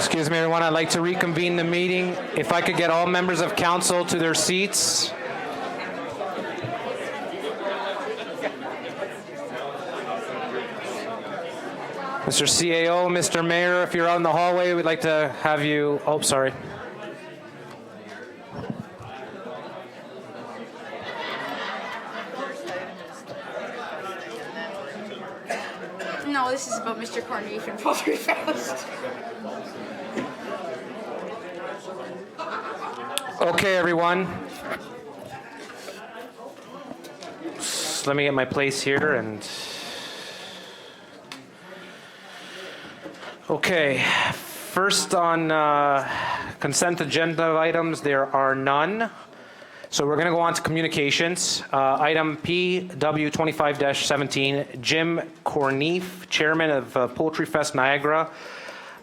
Excuse me, everyone. I'd like to reconvene the meeting. If I could get all members of council to their seats. Mr. CAO, Mr. Mayor, if you're out in the hallway, we'd like to have you. Oh, sorry. No, this is about Mr. Corneef and Poultry Fest. Okay, everyone. Let me get my place here and. Okay, first on consent agenda items, there are none. So we're going to go on to communications. Item PW 25-17, Jim Corneef, Chairman of Poultry Fest Niagara,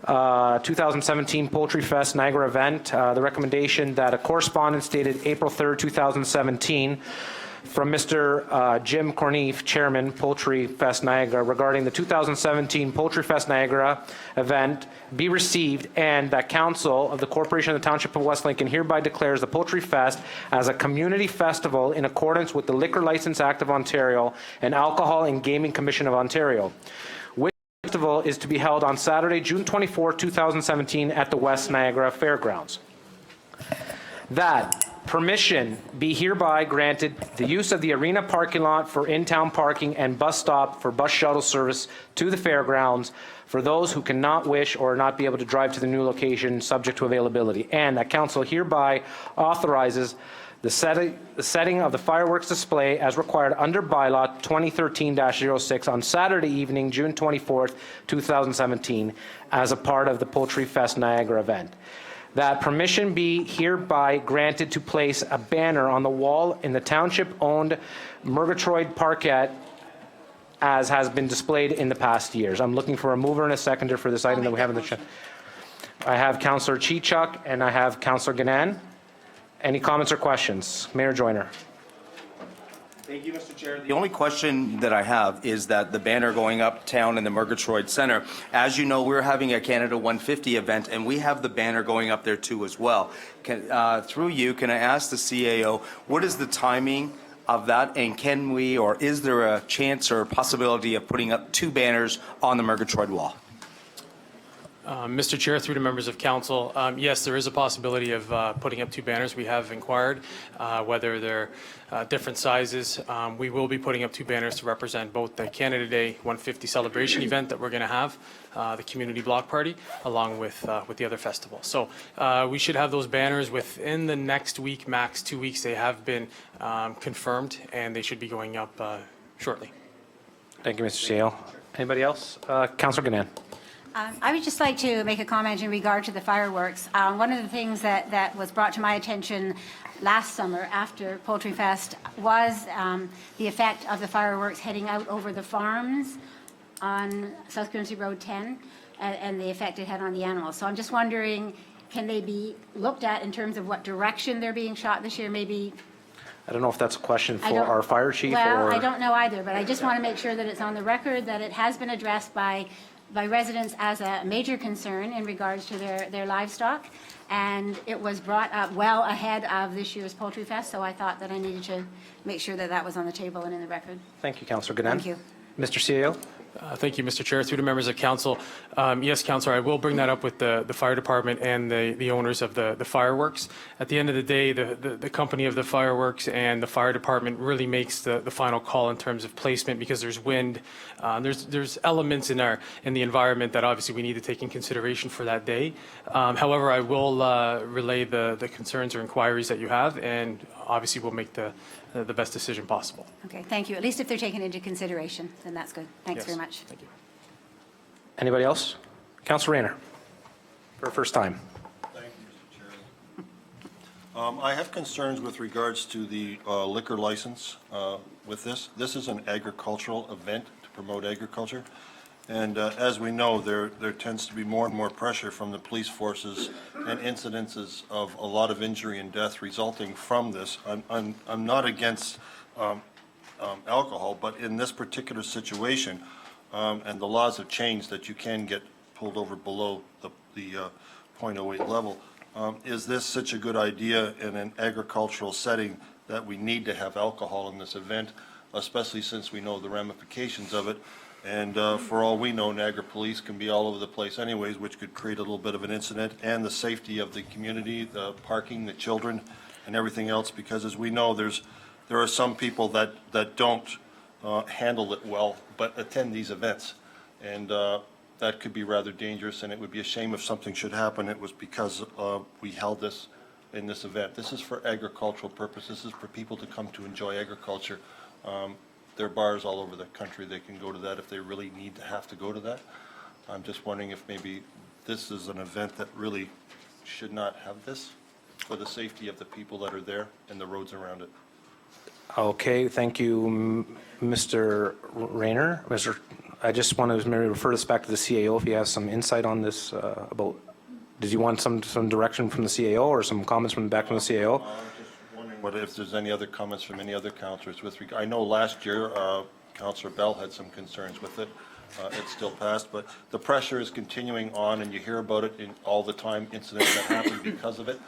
2017 Poultry Fest Niagara event. The recommendation that a correspondence dated April 3rd, 2017, from Mr. Jim Corneef, Chairman, Poultry Fest Niagara, regarding the 2017 Poultry Fest Niagara event be received, and that Council of the Corporation of the Township of West Lincoln hereby declares the Poultry Fest as a community festival in accordance with the Liquor License Act of Ontario and Alcohol and Gaming Commission of Ontario. Which festival is to be held on Saturday, June 24, 2017 at the West Niagara Fairgrounds. That permission be hereby granted the use of the arena parking lot for in-town parking and bus stop for bus shuttle service to the fairgrounds for those who cannot wish or not be able to drive to the new location subject to availability. And that council hereby authorizes the setting of the fireworks display as required under bylaw 2013-06 on Saturday evening, June 24th, 2017 as a part of the Poultry Fest Niagara event. That permission be hereby granted to place a banner on the wall in the township-owned Murgatroyd Parkette as has been displayed in the past years. I'm looking for a mover and a seconder for this item that we have in the chat. I have Councillor Chichuk and I have Councillor Ganan. Any comments or questions? Mayor Joyner. Thank you, Mr. Chair. The only question that I have is that the banner going uptown in the Murgatroyd Center, as you know, we're having a Canada 150 event, and we have the banner going up there too as well. Through you, can I ask the CAO, what is the timing of that, and can we, or is there a chance or possibility of putting up two banners on the Murgatroyd wall? Mr. Chair, through to members of council, yes, there is a possibility of putting up two banners. We have inquired whether they're different sizes. We will be putting up two banners to represent both the Canada Day 150 celebration event that we're going to have, the community block party, along with the other festivals. So we should have those banners within the next week, max 2 weeks. They have been confirmed, and they should be going up shortly. Thank you, Mr. CEO. Anybody else? Councillor Ganan. I would just like to make a comment in regard to the fireworks. One of the things that was brought to my attention last summer after Poultry Fest was the effect of the fireworks heading out over the farms on South Guernsey Road 10 and the effect it had on the animals. So I'm just wondering, can they be looked at in terms of what direction they're being shot this year? Maybe. I don't know if that's a question for our fire chief. Well, or... I don't know either, but I just want to make sure that it's on the record that it has been addressed by residents as a major concern in regards to their livestock, and it was brought up well ahead of this year's Poultry Fest, so I thought that I needed to make sure that that was on the table and in the record. Thank you, Councillor Ganan. Thank you. Mr. CAO. Thank you, Mr. Chair. Through to members of council. Yes, Councillor, I will bring that up with the fire department and the owners of the fireworks. At the end of the day, the company of the fireworks and the fire department really makes the final call in terms of placement, because there's wind. There's elements in the environment that obviously we need to take in consideration for that day. However, I will relay the concerns or inquiries that you have, and obviously we'll make the best decision possible. Okay, thank you. At least if they're taken into consideration, then that's good. Thanks very much. Thank you. Anybody else? Councillor Rayner, for the first time. Thank you, Mr. Chair. I have concerns with regards to the liquor license with this. This is an agricultural event to promote agriculture. And as we know, there tends to be more and more pressure from the police forces and incidences of a lot of injury and death resulting from this. I'm not against alcohol, but in this particular situation, and the laws have changed that you can get pulled over below the .08 level. Is this such a good idea in an agricultural setting that we need to have alcohol in this event, especially since we know the ramifications of it? And for all we know, Niagara Police can be all over the place anyways, which could create a little bit of an incident, and the safety of the community, the parking, the children, and everything else, because as we know, there are some people that don't handle it well, but attend these events. And that could be rather dangerous, and it would be a shame if something should happen. It was because we held this in this event. This is for agricultural purposes. This is for people to come to enjoy agriculture. There are bars all over the country. They can go to that if they really need to have to go to that. I'm just wondering if maybe this is an event that really should not have this for the safety of the people that are there and the roads around it. Okay, thank you, Mr. Rayner. I just want to maybe refer this back to the CAO if he has some insight on this about, did you want some direction from the CAO or some comments back from the CAO? I'm just wondering if there's any other comments from any other councillors with regard. I know last year Councillor Bell had some concerns with it. It still passed, but the pressure is continuing on, and you hear about it in all the time, incidents that happen because of it.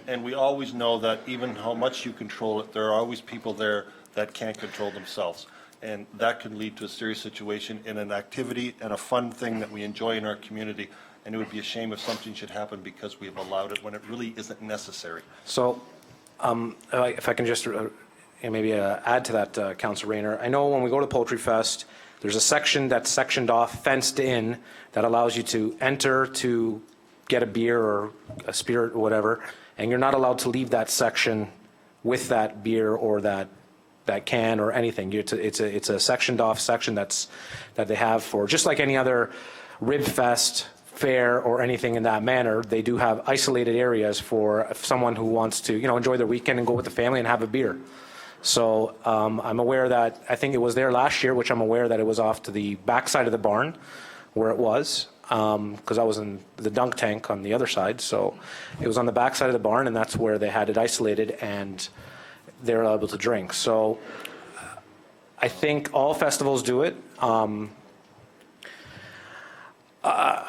And we always know that even how much you control it, there are always people there that can't control themselves. And that can lead to a serious situation in an activity and a fun thing that we enjoy in our community. And it would be a shame if something should happen because we have allowed it when it really isn't necessary. So if I can just maybe add to that, Councillor Rayner, I know when we go to Poultry Fest, there's a section that's sectioned off, fenced in, that allows you to enter to get a beer or a spirit or whatever, and you're not allowed to leave that section with that beer or that can or anything. It's a sectioned off section that they have for, just like any other Rib Fest, fair, or anything in that manner. They do have isolated areas for someone who wants to, enjoy their weekend and go with the family and have a beer. So I'm aware that, I think it was there last year, which I'm aware that it was off to the backside of the barn where it was, because I was in the dunk tank on the other side. So it was on the backside of the barn, and that's where they had it isolated, and they're able to drink. So I think all festivals do it. I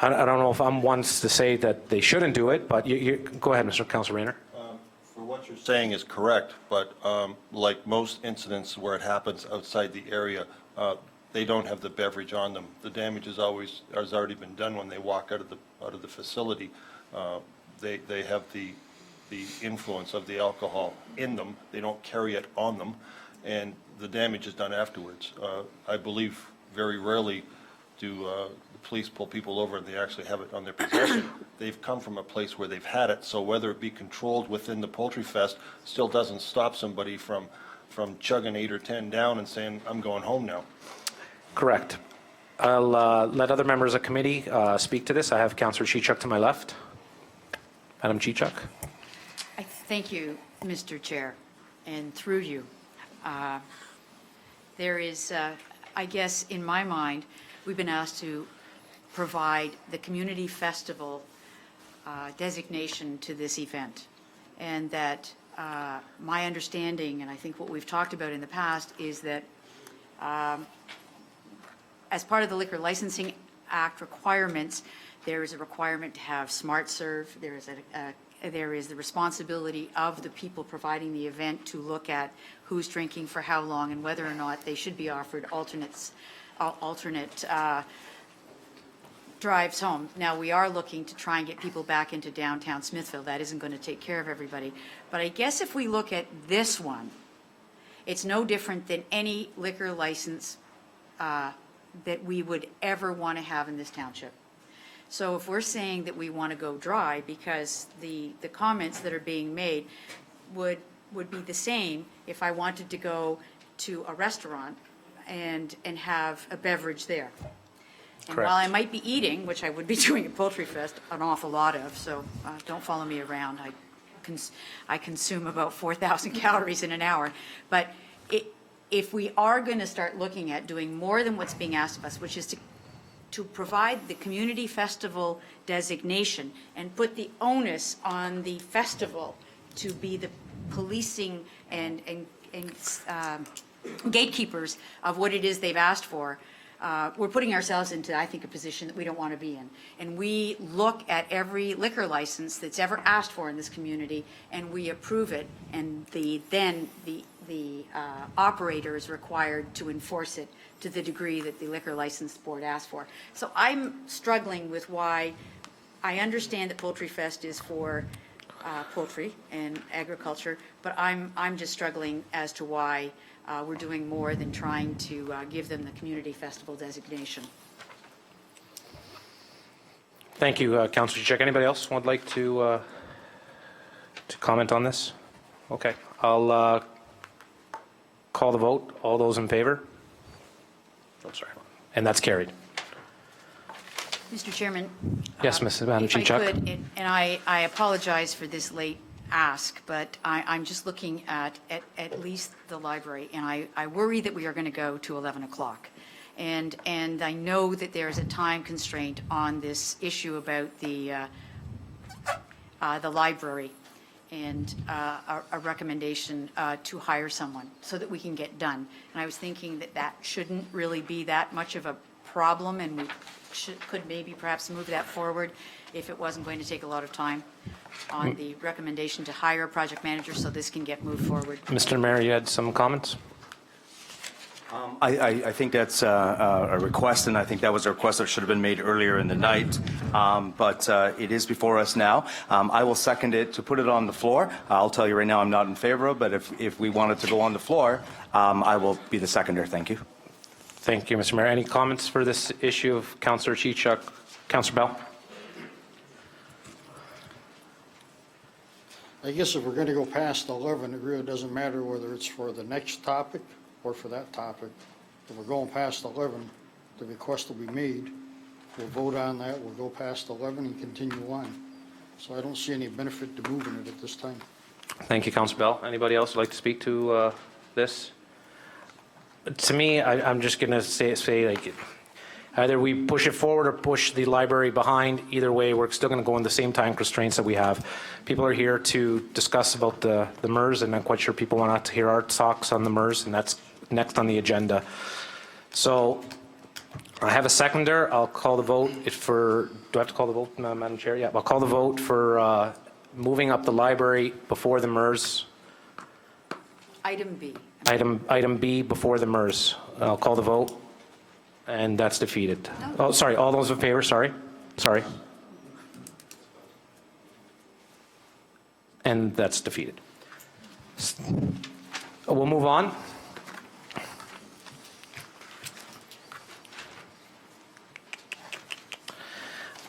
don't know if I'm one to say that they shouldn't do it, but you go ahead, Mr. Councilor Rayner. For what you're saying is correct, but like most incidents where it happens outside the area, they don't have the beverage on them. The damage has already been done when they walk out of the facility. They have the influence of the alcohol in them. They don't carry it on them, and the damage is done afterwards. I believe very rarely do the police pull people over and they actually have it on their possession. They've come from a place where they've had it, so whether it be controlled within the Poultry Fest still doesn't stop somebody from chugging 8 or 10 down and saying, I'm going home now. Correct. I'll let other members of committee speak to this. I have Councillor Chichuk to my left. Madam Chichuk. Thank you, Mr. Chair, and through you. There is, I guess, in my mind, we've been asked to provide the community festival designation to this event. And that my understanding, and I think what we've talked about in the past, is that as part of the Liquor Licensing Act requirements, there is a requirement to have smart serve. There is the responsibility of the people providing the event to look at who's drinking for how long and whether or not they should be offered alternate drives home. Now, we are looking to try and get people back into downtown Smithville. That isn't going to take care of everybody. But I guess if we look at this one, it's no different than any liquor license that we would ever want to have in this township. So if we're saying that we want to go dry, because the comments that are being made would be the same if I wanted to go to a restaurant and have a beverage there. And Correct. while I might be eating, which I would be doing at Poultry Fest an awful lot of, so don't follow me around. I consume about 4,000 calories in an hour. But if we are going to start looking at doing more than what's being asked of us, which is to provide the community festival designation and put the onus on the festival to be the policing and gatekeepers of what it is they've asked for, we're putting ourselves into, I think, a position that we don't want to be in. And we look at every liquor license that's ever asked for in this community, and we approve it, and then the operator is required to enforce it to the degree that the liquor license board asked for. So I'm struggling with why, I understand that Poultry Fest is for poultry and agriculture, but I'm just struggling as to why we're doing more than trying to give them the community festival designation. Thank you, Councillor Chick. Anybody else would like to comment on this? Okay, I'll call the vote. All those in favor? Oh, sorry. And that's carried. Mr. Chairman? Yes, Madam If I Chichuk. could, and I apologize for this late ask, but I'm just looking at least the library, and I worry that we are going to go to 11 o'clock. And I know that there is a time constraint on this issue about the library and a recommendation to hire someone so that we can get done. And I was thinking that that shouldn't really be that much of a problem, and we could maybe perhaps move that forward if it wasn't going to take a lot of time on the recommendation to hire a project manager so this can get moved forward. Mr. Mayor, you had some comments? I think that's a request, and I think that was a request that should have been made earlier in the night. But it is before us now. I will second it to put it on the floor. I'll tell you right now I'm not in favor of, but if we want it to go on the floor, I will be the seconder. Thank you. Thank you, Mr. Mayor. Any comments for this issue of Councillor Chichuk? Councillor Bell? I guess if we're going to go past 11, it really doesn't matter whether it's for the next topic or for that topic. If we're going past 11, the request will be made. We'll vote on that. We'll go past 11 and continue on. So I don't see any benefit to moving it at this time. Thank you, Councillor Bell. Anybody else would like to speak to this? To me, I'm just going to say like, either we push it forward or push the library behind. Either way, we're still going to go in the same time constraints that we have. People are here to discuss about the MERS, and I'm quite sure people want to hear our talks on the MERS, and that's next on the agenda. So I have a seconder. I'll call the vote. Do I have to call the vote, Madam Chair? Yeah, I'll call the vote for moving up the library before the MERS. Item B. Item B before the MERS. I'll call the vote, and that's defeated. Oh, sorry. All those in favor? Sorry. And that's defeated. We'll move on.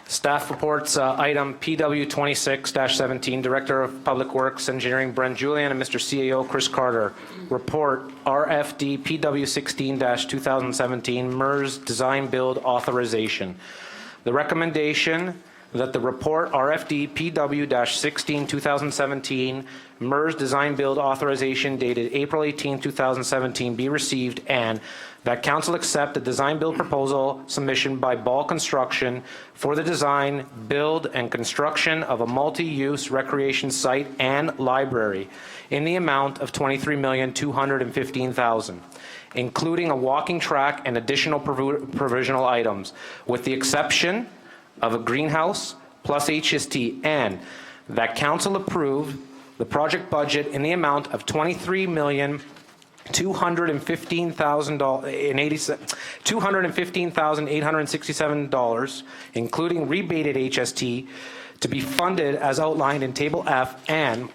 Staff reports, item PW 26-17, Director of Public Works Engineering Brent Julian and Mr. CAO Chris Carter. Report RFD PW 16-2017 MERS Design Build Authorization. The recommendation that the report RFD PW-16-2017 MERS Design Build Authorization dated April 18, 2017 be received, and that Council accept the design build proposal submission by Ball Construction for the design, build, and construction of a multi-use recreation site and library in the amount of $23,215,000, including a walking track and additional provisional items, with the exception of a greenhouse plus HST, and that Council approve the project budget in the amount of $215,867, including rebated HST, to be funded as outlined in Table F, and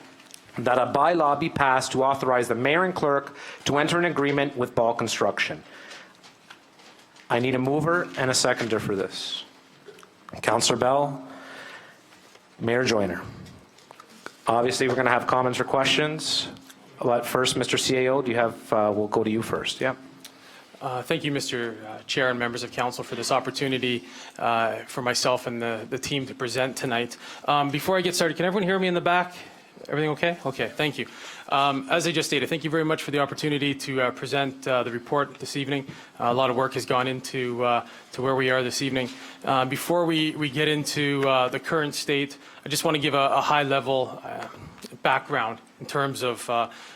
that a bylaw be passed to authorize the mayor and clerk to enter an agreement with Ball Construction. I need a mover and a seconder for this. Councillor Bell, Mayor Joyner. Obviously, we're going to have comments or questions. But first, Mr. CAO, do you have? We'll go to you first. Yeah. Thank you, Mr. Chair and members of council, for this opportunity for myself and the team to present tonight. Before I get started, can everyone hear me in the back? Everything okay? Okay, thank you. As I just stated, thank you very much for the opportunity to present the report this evening. A lot of work has gone into to where we are this evening. Before we get into the current state, I just want to give a high-level background in terms of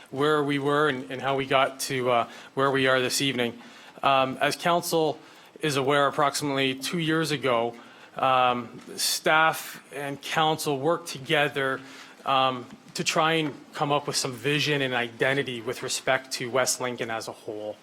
where we were and how we got to where we are this evening. As council is aware, approximately 2 years ago, staff and council worked together to try and come up with some vision and identity with respect to West Lincoln as a whole.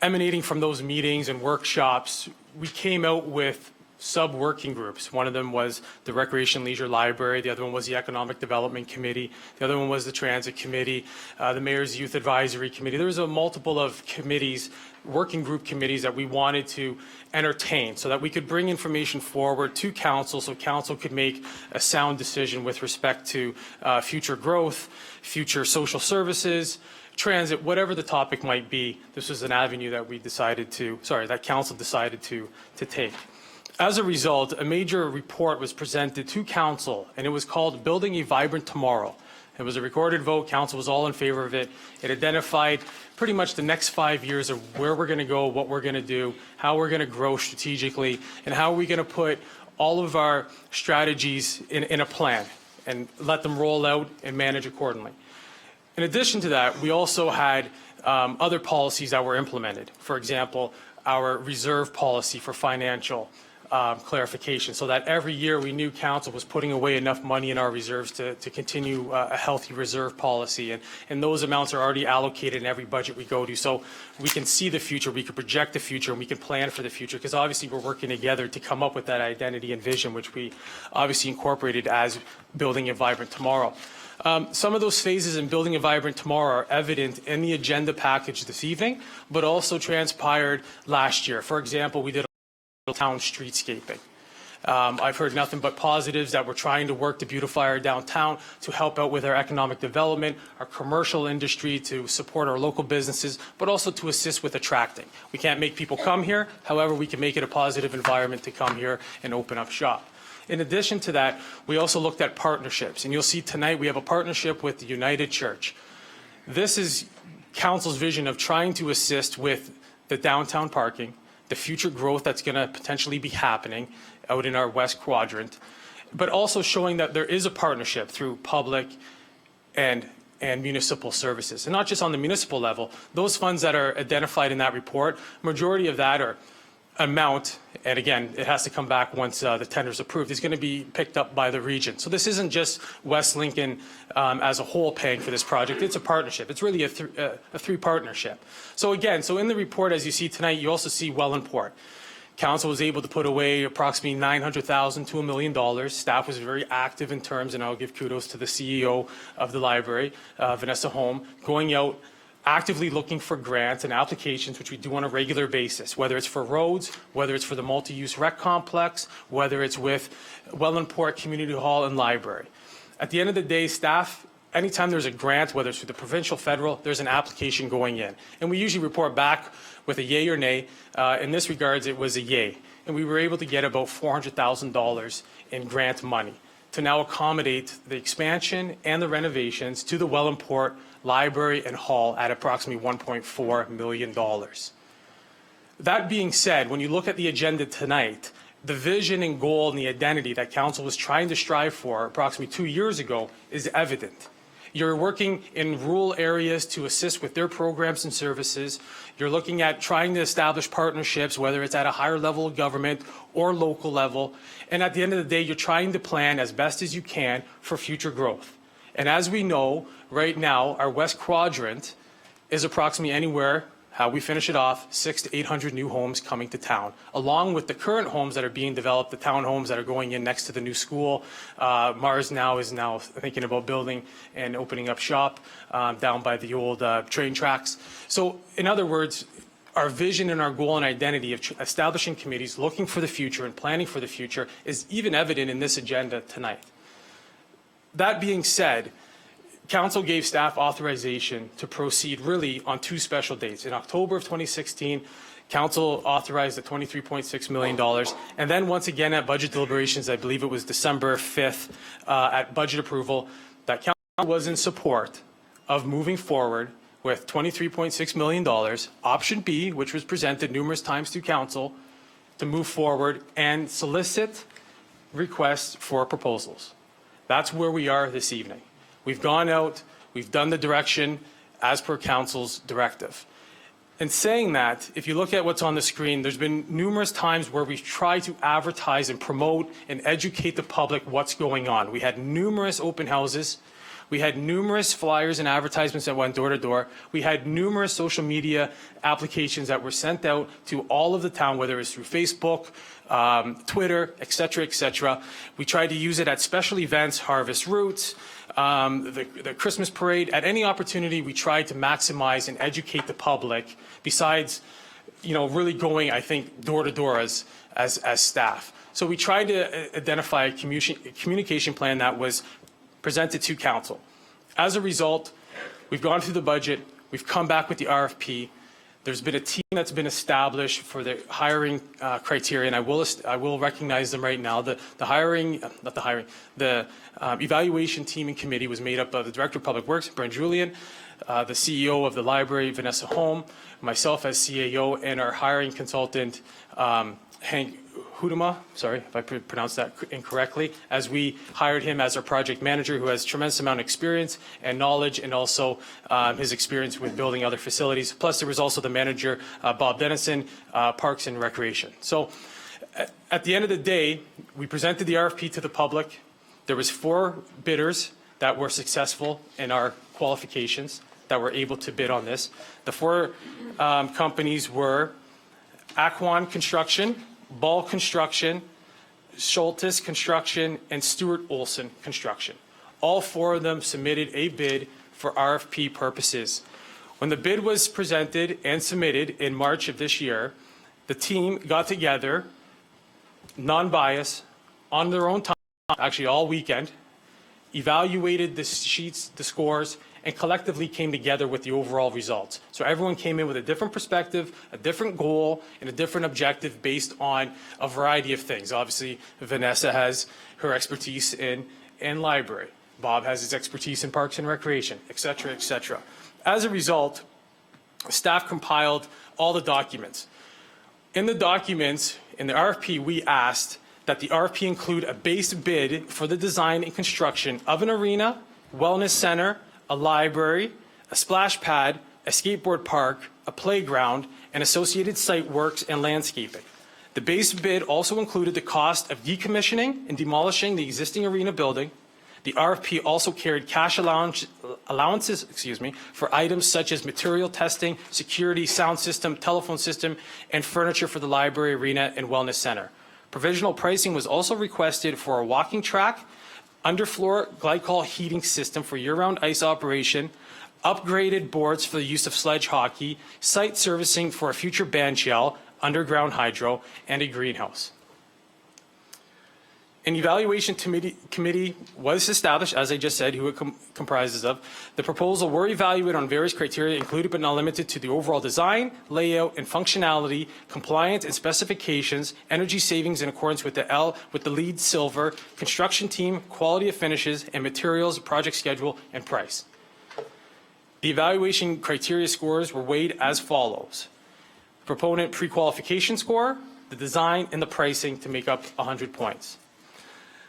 Emanating from those meetings and workshops, we came out with sub-working groups. One of them was the Recreation Leisure Library, the other one was the Economic Development Committee, the other one was the Transit Committee, the Mayor's Youth Advisory Committee. There was a multiple of committees, working group committees that we wanted to entertain so that we could bring information forward to council so council could make a sound decision with respect to future growth, future social services, transit, whatever the topic might be. This was an avenue that that council decided to take. As a result, a major report was presented to council, and it was called Building a Vibrant Tomorrow. It was a recorded vote. Council was all in favor of it. It identified pretty much the next 5 years of where we're going to go, what we're going to do, how we're going to grow strategically, and how are we going to put all of our strategies in a plan and let them roll out and manage accordingly. In addition to that, we also had other policies that were implemented. For example, our reserve policy for financial clarification, so that every year we knew council was putting away enough money in our reserves to continue a healthy reserve policy. And those amounts are already allocated in every budget we go to. So we can see the future, we can project the future, and we can plan for the future, because obviously we're working together to come up with that identity and vision, which we obviously incorporated as Building a Vibrant Tomorrow. Some of those phases in Building a Vibrant Tomorrow are evident in the agenda package this evening, but also transpired last year. For example, we did town streetscaping. I've heard nothing but positives that we're trying to work to beautify our downtown, to help out with our economic development, our commercial industry, to support our local businesses, but also to assist with attracting. We can't make people come here. However, we can make it a positive environment to come here and open up shop. In addition to that, we also looked at partnerships, and you'll see tonight we have a partnership with the United Church. This is council's vision of trying to assist with the downtown parking, the future growth that's going to potentially be happening out in our west quadrant, but also showing that there is a partnership through public and municipal services. And not just on the municipal level, those funds that are identified in that report, majority of that are amount, and again, it has to come back once the tender is approved, is going to be picked up by the region. So this isn't just West Lincoln as a whole paying for this project. It's a partnership. It's really a three partnership. So again, in the report, as you see tonight, you also see Wellandport. Council was able to put away approximately $900,000 to $1 million. Staff was very active in terms, and I'll give kudos to the CEO of the library, Vanessa Holm, going out actively looking for grants and applications, which we do on a regular basis, whether it's for roads, whether it's for the multi-use rec complex, whether it's with Wellandport Community Hall and Library. At the end of the day, staff, anytime there's a grant, whether it's for the provincial, federal, there's an application going in. And we usually report back with a yay or nay. In this regards, it was a yay. And we were able to get about $400,000 in grant money to now accommodate the expansion and the renovations to the Wellandport Library and Hall at approximately $1.4 million. That being said, when you look at the agenda tonight, the vision and goal and the identity that council was trying to strive for approximately 2 years ago is evident. You're working in rural areas to assist with their programs and services. You're looking at trying to establish partnerships, whether it's at a higher level of government or local level. And at the end of the day, you're trying to plan as best as you can for future growth. And as we know, right now, our west quadrant is approximately anywhere, how we finish it off, 600 to 800 new homes coming to town, along with the current homes that are being developed, the townhomes that are going in next to the new school. Mars now is thinking about building and opening up shop down by the old train tracks. So in other words, our vision and our goal and identity of establishing committees, looking for the future and planning for the future is even evident in this agenda tonight. That being said, council gave staff authorization to proceed really on two special dates. In October of 2016, council authorized the $23.6 million. And then once again at budget deliberations, I believe it was December 5th, at budget approval, that council was in support of moving forward with $23.6 million, option B, which was presented numerous times to council, to move forward and solicit requests for proposals. That's where we are this evening. We've gone out, we've done the direction as per council's directive. In saying that, if you look at what's on the screen, there's been numerous times where we've tried to advertise and promote and educate the public what's going on. We had numerous open houses. We had numerous flyers and advertisements that went door to door. We had numerous social media applications that were sent out to all of the town, whether it's through Facebook, Twitter, et cetera, et cetera. We tried to use it at special events, Harvest Roots, the Christmas parade. At any opportunity, we tried to maximize and educate the public, besides, really going, I think, door to door as staff. So we tried to identify a communication plan that was presented to council. As a result, we've gone through the budget, we've come back with the RFP. There's been a team that's been established for the hiring criteria, and I will recognize them right now. The evaluation team and committee was made up of the Director of Public Works, Brent Julian, the CEO of the library, Vanessa Holm, myself as CAO, and our hiring consultant, Hank Hudema, sorry if I pronounced that incorrectly, as we hired him as our project manager, who has tremendous amount of experience and knowledge, and also his experience with building other facilities. Plus, there was also the manager, Bob Dennison, Parks and Recreation. So at the end of the day, we presented the RFP to the public. There was 4 bidders that were successful in our qualifications that were able to bid on this. The 4 companies were Aquan Construction, Ball Construction, Schultes Construction, and Stuart Olson Construction. All 4 of them submitted a bid for RFP purposes. When the bid was presented and submitted in March of this year, the team got together, non-biased, on their own time, actually all weekend, evaluated the sheets, the scores, and collectively came together with the overall results. So everyone came in with a different perspective, a different goal, and a different objective based on a variety of things. Obviously, Vanessa has her expertise in library. Bob has his expertise in Parks and Recreation, et cetera, et cetera. As a result, staff compiled all the documents. In the documents, in the RFP, we asked that the RFP include a base bid for the design and construction of an arena, wellness center, a library, a splash pad, a skateboard park, a playground, and associated site works and landscaping. The base bid also included the cost of decommissioning and demolishing the existing arena building. The RFP also carried cash allowances for items such as material testing, security, sound system, telephone system, and furniture for the library, arena, and wellness center. Provisional pricing was also requested for a walking track, underfloor glycol heating system for year-round ice operation, upgraded boards for the use of sledge hockey, site servicing for a future band shell, underground hydro, and a greenhouse. An evaluation committee was established, as I just said, who it comprises of. The proposal were evaluated on various criteria, included but not limited to the overall design, layout, and functionality, compliance and specifications, energy savings in accordance with the LEED Silver, construction team, quality of finishes and materials, project schedule, and price. The evaluation criteria scores were weighed as follows: proponent pre-qualification score, the design, and the pricing to make up 100 points.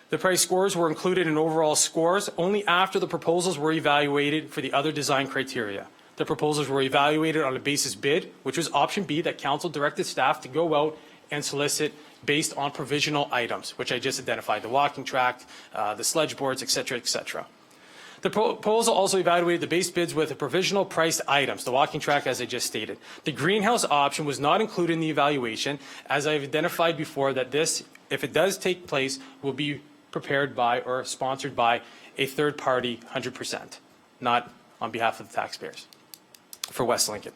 The price scores were included in overall scores only after the proposals were evaluated for the other design criteria. The proposals were evaluated on a basis bid, which was option B, that council directed staff to go out and solicit based on provisional items, which I just identified: the walking track, the sledge boards, et cetera, et cetera. The proposal also evaluated the base bids with the provisional priced items, the walking track, as I just stated. The greenhouse option was not included in the evaluation, as I've identified before that this, if it does take place, will be prepared by or sponsored by a third party 100%, not on behalf of the taxpayers for West Lincoln.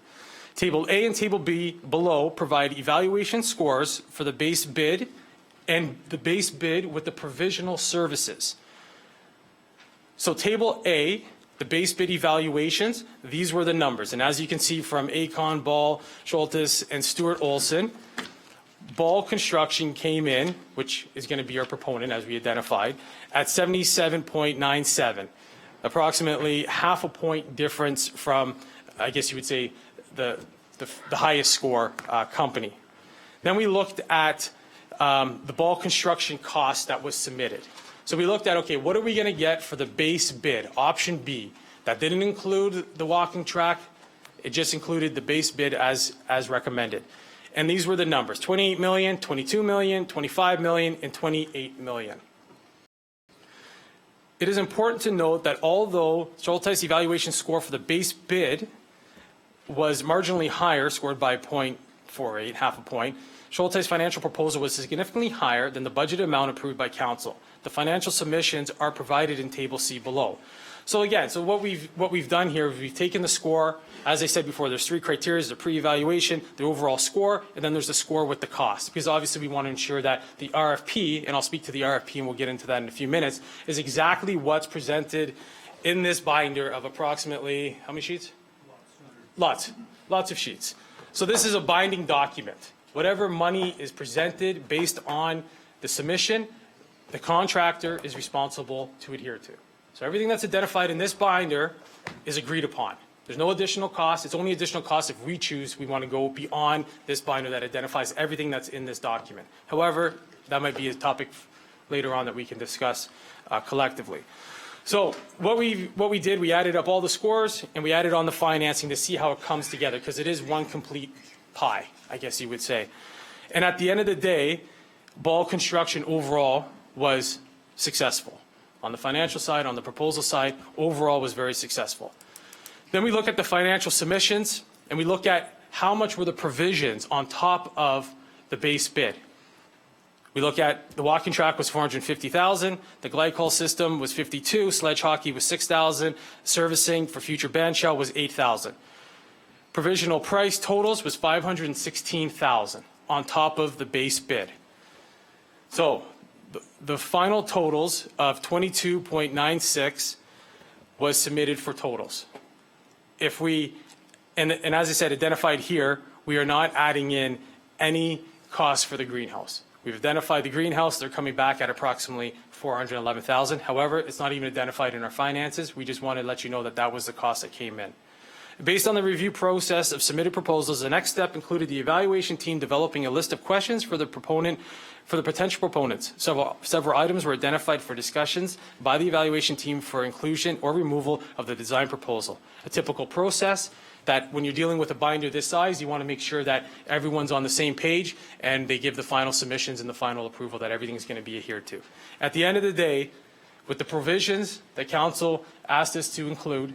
Table A and Table B below provide evaluation scores for the base bid and the base bid with the provisional services. So Table A, the base bid evaluations, these were the numbers. And as you can see from Acon, Ball, Schultes, and Stuart Olson, Ball Construction came in, which is going to be our proponent, as we identified, at 77.97, approximately half a point difference from, I guess you would say, the highest score company. Then we looked at the Ball Construction cost that was submitted. So we looked at, okay, what are we going to get for the base bid, option B? That didn't include the walking track. It just included the base bid as recommended. And these were the numbers: 28 million, 22 million, 25 million, and 28 million. It is important to note that although Schultes evaluation score for the base bid was marginally higher, scored by 0.48, half a point, Schultes' financial proposal was significantly higher than the budgeted amount approved by council. The financial submissions are provided in Table C below. So again, what we've done here is we've taken the score. As I said before, there's three criteria: the pre-evaluation, the overall score, and then there's the score with the cost. Because obviously we want to ensure that the RFP, and I'll speak to the RFP and we'll get into that in a few minutes, is exactly what's presented in this binder of approximately, how many sheets? Lots of sheets. So this is a binding document. Whatever money is presented based on the submission, the contractor is responsible to adhere to. So everything that's identified in this binder is agreed upon. There's no additional cost. It's only additional cost if we choose we want to go beyond this binder that identifies everything that's in this document. However, that might be a topic later on that we can discuss collectively. So what we did, we added up all the scores and we added on the financing to see how it comes together, because it is one complete pie, I guess you would say. And at the end of the day, Ball Construction overall was successful. On the financial side, on the proposal side, overall was very successful. Then we look at the financial submissions and we look at how much were the provisions on top of the base bid. We look at the walking track was $450,000, the glycol system was $52,000, sledge hockey was $6,000, servicing for future band shell was $8,000. Provisional price totals was $516,000 on top of the base bid. So the final totals of 22.96 was submitted for totals. If we, and as I said, identified here, we are not adding in any cost for the greenhouse. We've identified the greenhouse. They're coming back at approximately $411,000. However, it's not even identified in our finances. We just want to let you know that that was the cost that came in. Based on the review process of submitted proposals, the next step included the evaluation team developing a list of questions for the potential proponents. Several items were identified for discussions by the evaluation team for inclusion or removal of the design proposal. A typical process that when you're dealing with a binder this size, you want to make sure that everyone's on the same page and they give the final submissions and the final approval that everything's going to be adhered to. At the end of the day, with the provisions that council asked us to include,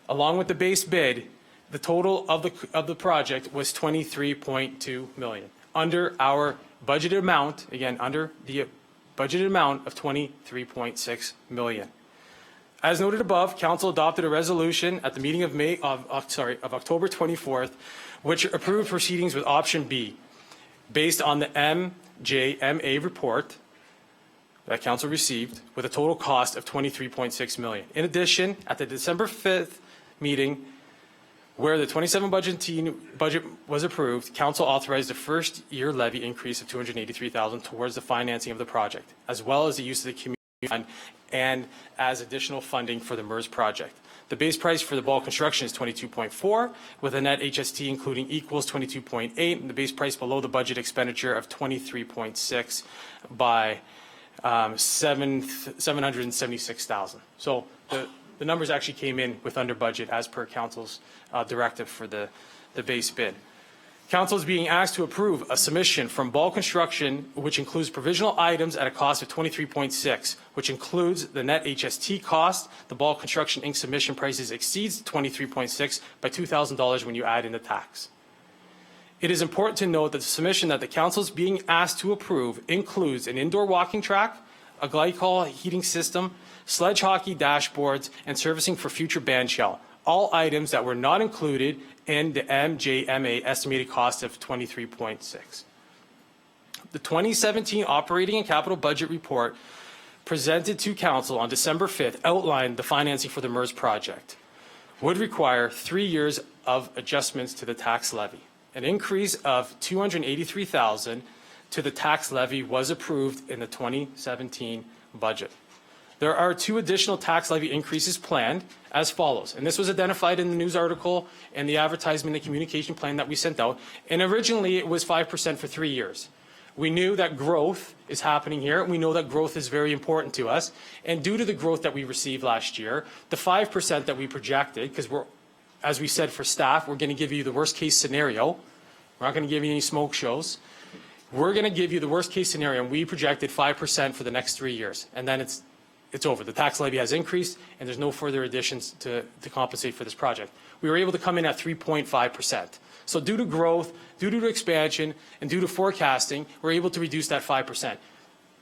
along with the base bid, the total of the project was $23.2 million, under our budgeted amount, again, under the budgeted amount of $23.6 million. As noted above, council adopted a resolution at the meeting of October 24th, which approved proceedings with option B, based on the MJMA report that council received, with a total cost of $23.6 million. In addition, at the December 5th meeting, where the 27 budget was approved, council authorized a first-year levy increase of $283,000 towards the financing of the project, as well as the use of the community fund and as additional funding for the MERS project. The base price for the Ball Construction is $22.4, with a net HST including equals $22.8, and the base price below the budget expenditure of $23.6 by $776,000. So the numbers actually came in with under budget as per council's directive for the base bid. Council is being asked to approve a submission from Ball Construction, which includes provisional items at a cost of $23.6, which includes the net HST cost. The Ball Construction Inc. submission prices exceeds $23.6 by $2,000 when you add in the tax. It is important to note that the submission that the council is being asked to approve includes an indoor walking track, a glycol heating system, sledge hockey dashboards, and servicing for future band shell, all items that were not included in the MJMA estimated cost of $23.6. The 2017 operating and capital budget report presented to council on December 5th outlined the financing for the MERS project would require 3 years of adjustments to the tax levy. An increase of $283,000 to the tax levy was approved in the 2017 budget. There are 2 additional tax levy increases planned as follows, and this was identified in the news article and the advertisement and communication plan that we sent out, and originally it was 5% for 3 years. We knew that growth is happening here. We know that growth is very important to us, and due to the growth that we received last year, the 5% that we projected, because we're as we said for staff, we're going to give you the worst-case scenario. We're not going to give you any smoke shows. We're going to give you the worst-case scenario, and we projected 5% for the next 3 years, and then it's over. The tax levy has increased, and there's no further additions to compensate for this project. We were able to come in at 3.5%. So due to growth, due to expansion, and due to forecasting, we're able to reduce that 5%.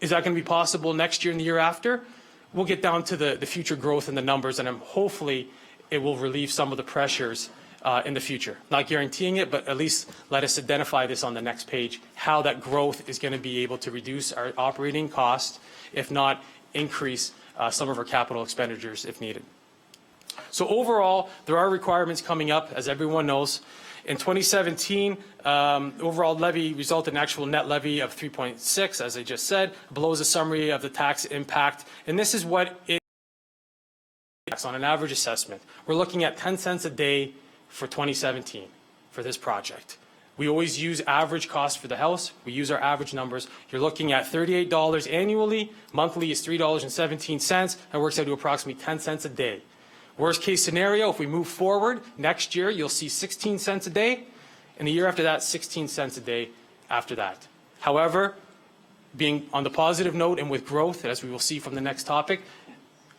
Is that going to be possible next year and the year after? We'll get down to the future growth and the numbers, and hopefully it will relieve some of the pressures in the future. Not guaranteeing it, but at least let us identify this on the next page, how that growth is going to be able to reduce our operating costs, if not increase some of our capital expenditures if needed. So overall, there are requirements coming up, as everyone knows. In 2017, overall levy resulted in actual net levy of 3.6, as I just said, below is a summary of the tax impact. And this is what it is on an average assessment. We're looking at 10 cents a day for 2017 for this project. We always use average cost for the house. We use our average numbers. You're looking at $38 annually. Monthly is $3.17. That works out to approximately 10 cents a day. Worst case scenario, if we move forward, next year you'll see 16 cents a day, and the year after that, 16 cents a day after that. However, being on the positive note and with growth, as we will see from the next topic,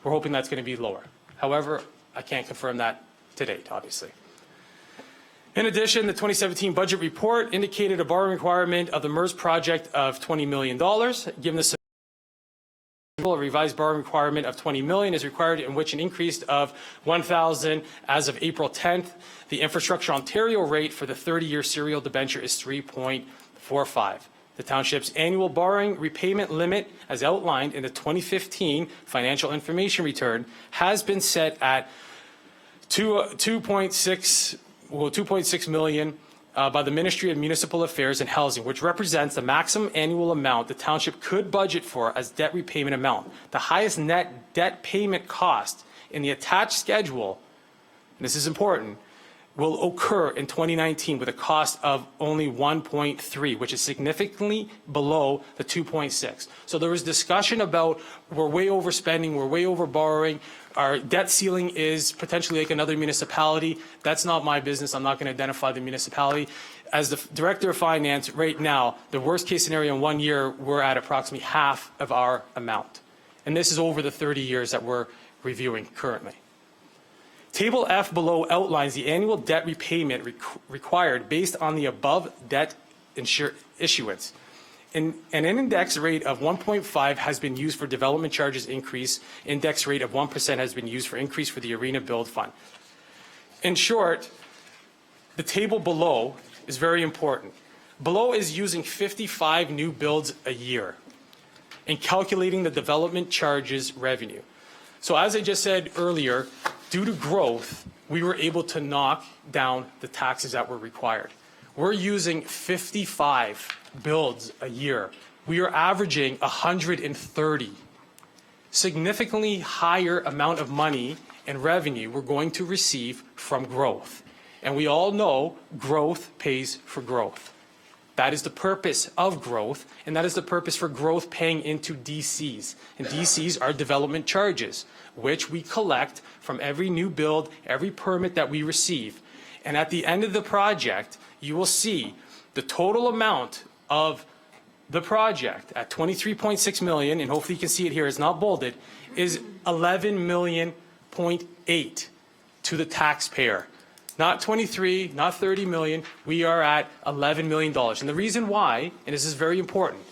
we're hoping that's going to be lower. However, I can't confirm that to date, obviously. In addition, the 2017 budget report indicated a borrowing requirement of the MERS project of $20 million. Given the a revised borrowing requirement of $20 million is required, in which an increase of $1,000 as of April 10th. The Infrastructure Ontario rate for the 30-year serial debenture is 3.45. The township's annual borrowing repayment limit, as outlined in the 2015 financial information return, has been set at $2.6 million by the Ministry of Municipal Affairs and Housing, which represents the maximum annual amount the township could budget for as debt repayment amount. The highest net debt payment cost in the attached schedule, and this is important, will occur in 2019 with a cost of only 1.3, which is significantly below the 2.6. So there was discussion about we're way overspending, we're way over borrowing, our debt ceiling is potentially like another municipality. That's not my business. I'm not going to identify the municipality. As the Director of Finance, right now, the worst case scenario in 1 year, we're at approximately half of our amount. And this is over the 30 years that we're reviewing currently. Table F below outlines the annual debt repayment required based on the above debt issuance. An index rate of 1.5 has been used for development charges increase. Index rate of 1% has been used for increase for the Arena Build Fund. In short, the table below is very important. Below is using 55 new builds a year and calculating the development charges revenue. So as I just said earlier, due to growth, we were able to knock down the taxes that were required. We're using 55 builds a year. We are averaging 130. Significantly higher amount of money and revenue we're going to receive from growth. And we all know growth pays for growth. That is the purpose of growth, and that is the purpose for growth paying into DCs. And DCs are development charges, which we collect from every new build, every permit that we receive. And at the end of the project, you will see the total amount of the project at $23.6 million, and hopefully you can see it here, it's not bolded, is $11.8 million to the taxpayer. Not 23, not 30 million, we are at $11 million. And the reason why, and this is very important,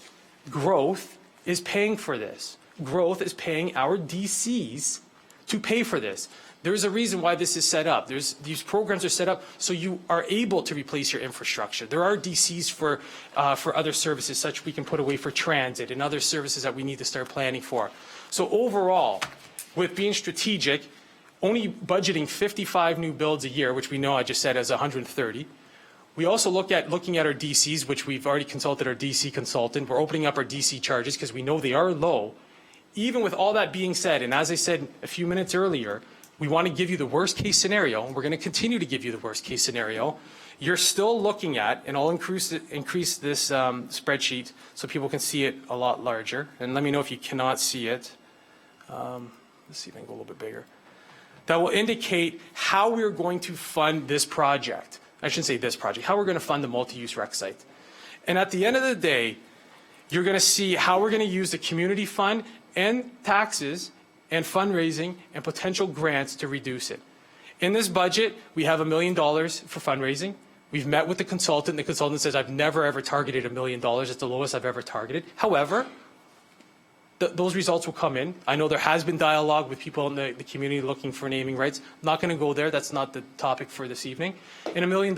growth is paying for this. Growth is paying our DCs to pay for this. There's a reason why this is set up. These programs are set up so you are able to replace your infrastructure. There are DCs for other services, such we can put away for transit and other services that we need to start planning for. So overall, with being strategic, only budgeting 55 new builds a year, which we know I just said as 130. We also looking at our DCs, which we've already consulted our DC consultant. We're opening up our DC charges because we know they are low. Even with all that being said, and as I said a few minutes earlier, we want to give you the worst case scenario, and we're going to continue to give you the worst case scenario. You're still looking at, and I'll increase this spreadsheet so people can see it a lot larger. And let me know if you cannot see it. Let's see if I can go a little bit bigger. that will indicate how we're going to fund this project. I shouldn't say this project, how we're going to fund the multi-use rec site. And at the end of the day, you're going to see how we're going to use the community fund and taxes and fundraising and potential grants to reduce it. In this budget, we have $1 million for fundraising. We've met with the consultant. The consultant says, I've never, ever targeted $1 million. It's the lowest I've ever targeted. However, those results will come in. I know there has been dialogue with people in the community looking for naming rights. I'm not going to go there. That's not the topic for this evening. And $1 million,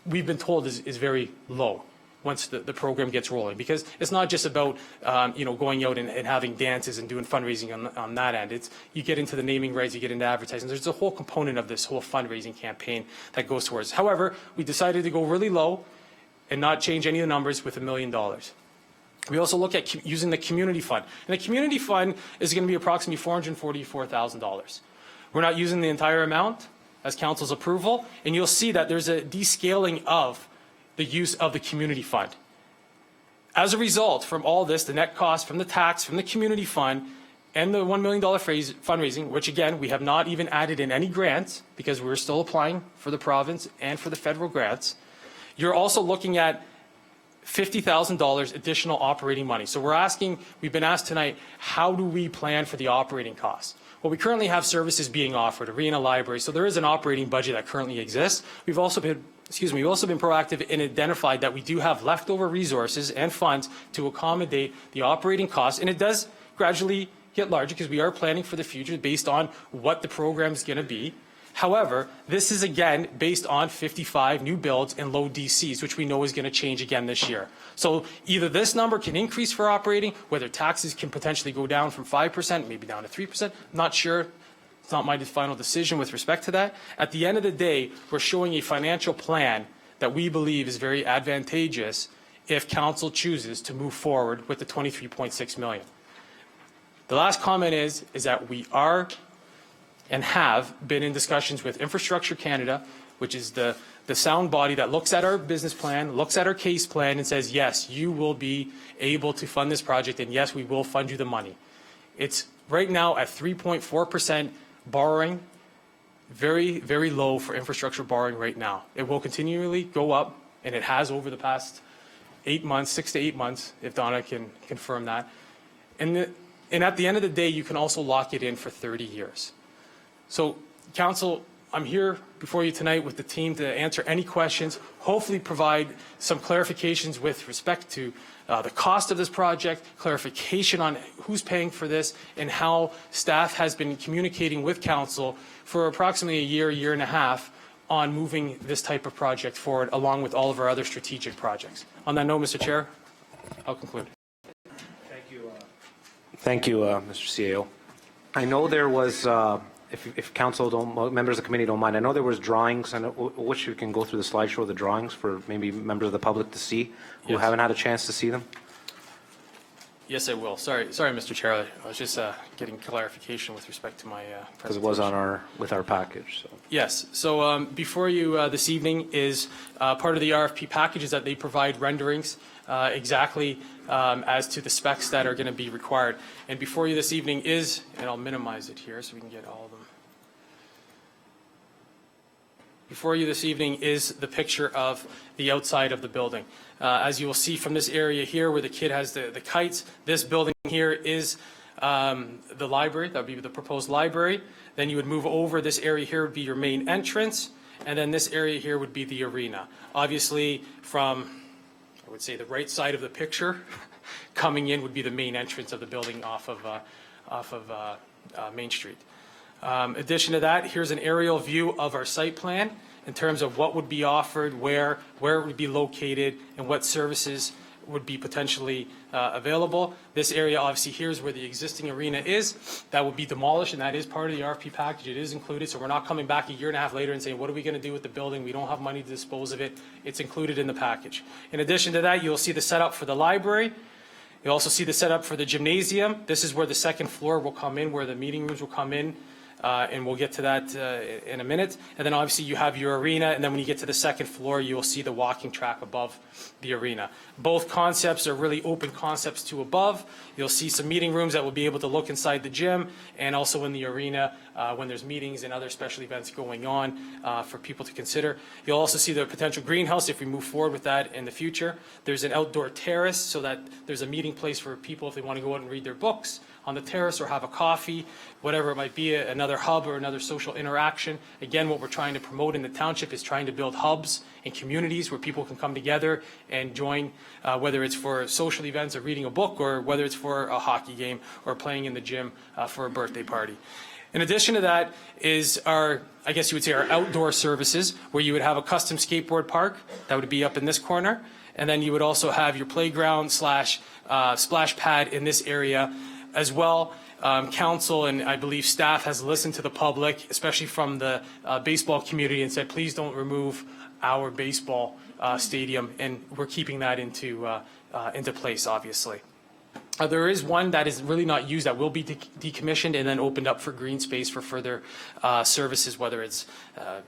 we've been told is very low once the program gets rolling, because it's not just about going out and having dances and doing fundraising on that end. It's you get into the naming rights, you get into advertising. There's a whole component of this whole fundraising campaign that goes towards. However, we decided to go really low and not change any of the numbers with $1 million. We also look at using the community fund, and the community fund is going to be approximately $444,000. We're not using the entire amount as council's approval, and you'll see that there's a descaling of the use of the community fund. As a result, from all this, the net cost from the tax, from the community fund, and the $1 million fundraising, which again, we have not even added in any grants because we're still applying for the province and for the federal grants, you're also looking at $50,000 additional operating money. So we've been asked tonight, how do we plan for the operating costs? Well, we currently have services being offered, arena, library, so there is an operating budget that currently exists. We've also been proactive and identified that we do have leftover resources and funds to accommodate the operating costs, and it does gradually get larger because we are planning for the future based on what the program is going to be. However, this is again based on 55 new builds and low DCs, which we know is going to change again this year. So either this number can increase for operating, whether taxes can potentially go down from 5%, maybe down to 3%, not sure. It's not my final decision with respect to that. At the end of the day, we're showing a financial plan that we believe is very advantageous if council chooses to move forward with the $23.6 million. The last comment is that we are and have been in discussions with Infrastructure Canada, which is the sound body that looks at our business plan, looks at our case plan, and says, yes, you will be able to fund this project, and yes, we will fund you the money. It's right now at 3.4% borrowing, very, very low for infrastructure borrowing right now. It will continually go up, and it has over the past 8 months, 6 to 8 months, if Donna can confirm that. And at the end of the day, you can also lock it in for 30 years. So, Council, I'm here before you tonight with the team to answer any questions, hopefully provide some clarifications with respect to the cost of this project, clarification on who's paying for this, and how staff has been communicating with Council for approximately a year and a half on moving this type of project forward, along with all of our other strategic projects. On that note, Mr. Chair, I'll conclude. Thank you, Mr. CAO. I know there was, if council members of the committee don't mind, I know there was drawings, and I wish you can go through the slideshow of the drawings for maybe members of the public to see who Yes. haven't had a chance to see them. Yes, I will. Sorry, Mr. Chair. I was just getting clarification with respect to my Because it was on with our package. So. Yes. So before you this evening is part of the RFP packages that they provide renderings exactly as to the specs that are going to be required. And before you this evening is, and I'll minimize it here so we can get all of them. Before you this evening is the picture of the outside of the building. As you will see from this area here where the kid has the kites, this building here is the library. That would be the proposed library. Then you would move over. This area here would be your main entrance. And then this area here would be the arena. Obviously from, I would say, the right side of the picture coming in would be the main entrance of the building off of Main Street. Addition to that, here's an aerial view of our site plan in terms of what would be offered, where it would be located, and what services would be potentially available. This area, obviously, here is where the existing arena is. That would be demolished, and that is part of the RFP package. It is included, so we're not coming back a year and a half later and saying, what are we going to do with the building? We don't have money to dispose of it. It's included in the package. In addition to that, you'll see the setup for the library. You'll also see the setup for the gymnasium. This is where the second floor will come in, where the meeting rooms will come in and we'll get to that in a minute. And then obviously you have your arena, and then when you get to the second floor, you will see the walking track above the arena. Both concepts are really open concepts to above. You'll see some meeting rooms that will be able to look inside the gym, and also in the arena when there's meetings and other special events going on for people to consider. You'll also see the potential greenhouse if we move forward with that in the future. There's an outdoor terrace so that there's a meeting place for people if they want to go out and read their books on the terrace or have a coffee, whatever it might be, another hub or another social interaction. Again, what we're trying to promote in the township is trying to build hubs and communities where people can come together and join, whether it's for social events or reading a book, or whether it's for a hockey game or playing in the gym for a birthday party. In addition to that is our, I guess you would say, our outdoor services, where you would have a custom skateboard park that would be up in this corner. And then you would also have your playground slash splash pad in this area as well. Council and I believe staff has listened to the public, especially from the baseball community, and said, please don't remove our baseball stadium, and we're keeping that into place, obviously. There is one that is really not used that will be decommissioned and then opened up for green space for further services, whether it's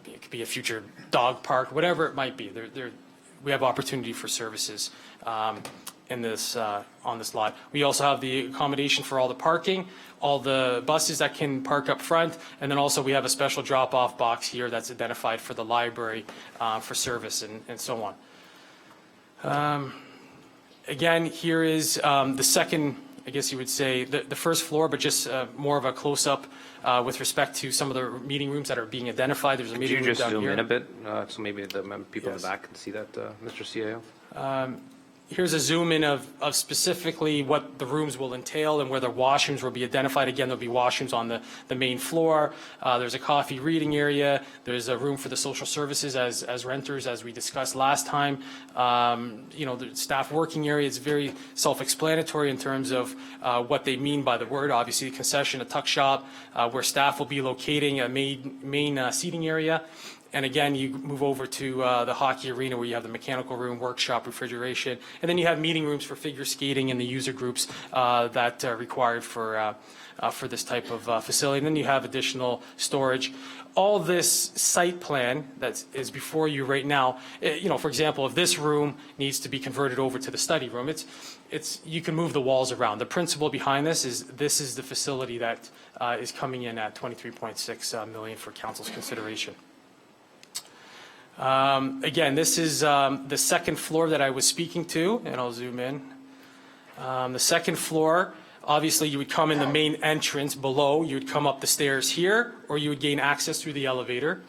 it could be a future dog park, whatever it might be. We have opportunity for services in this on this lot. We also have the accommodation for all the parking, all the buses that can park up front, and then also we have a special drop-off box here that's identified for the library for service and so on. Again, here is the second, I guess you would say, the first floor, but just more of a close-up with respect to some of the meeting rooms that are being identified. There's a meeting room down here. Could you just zoom in a bit so maybe the people in Yes. the back can see that, Mr. CAO? Here's a zoom in of specifically what the rooms will entail and where the washrooms will be identified. Again, there'll be washrooms on the main floor. There's a coffee reading area. There's a room for the social services as renters, as we discussed last time. You know, the staff working area is very self-explanatory in terms of what they mean by the word. Obviously, a concession, a tuck shop, where staff will be locating a main seating area. And again, you move over to the hockey arena where you have the mechanical room, workshop, refrigeration, and then you have meeting rooms for figure skating and the user groups that are required for this type of facility. And then you have additional storage. All this site plan that is before you right now, you know, for example, if this room needs to be converted over to the study room, you can move the walls around. The principle behind this is the facility that is coming in at $23.6 million for council's consideration. Again, this is the second floor that I was speaking to, and I'll zoom in. The second floor, obviously you would come in the main entrance below, you would come up the stairs here, or you would gain access through the elevator.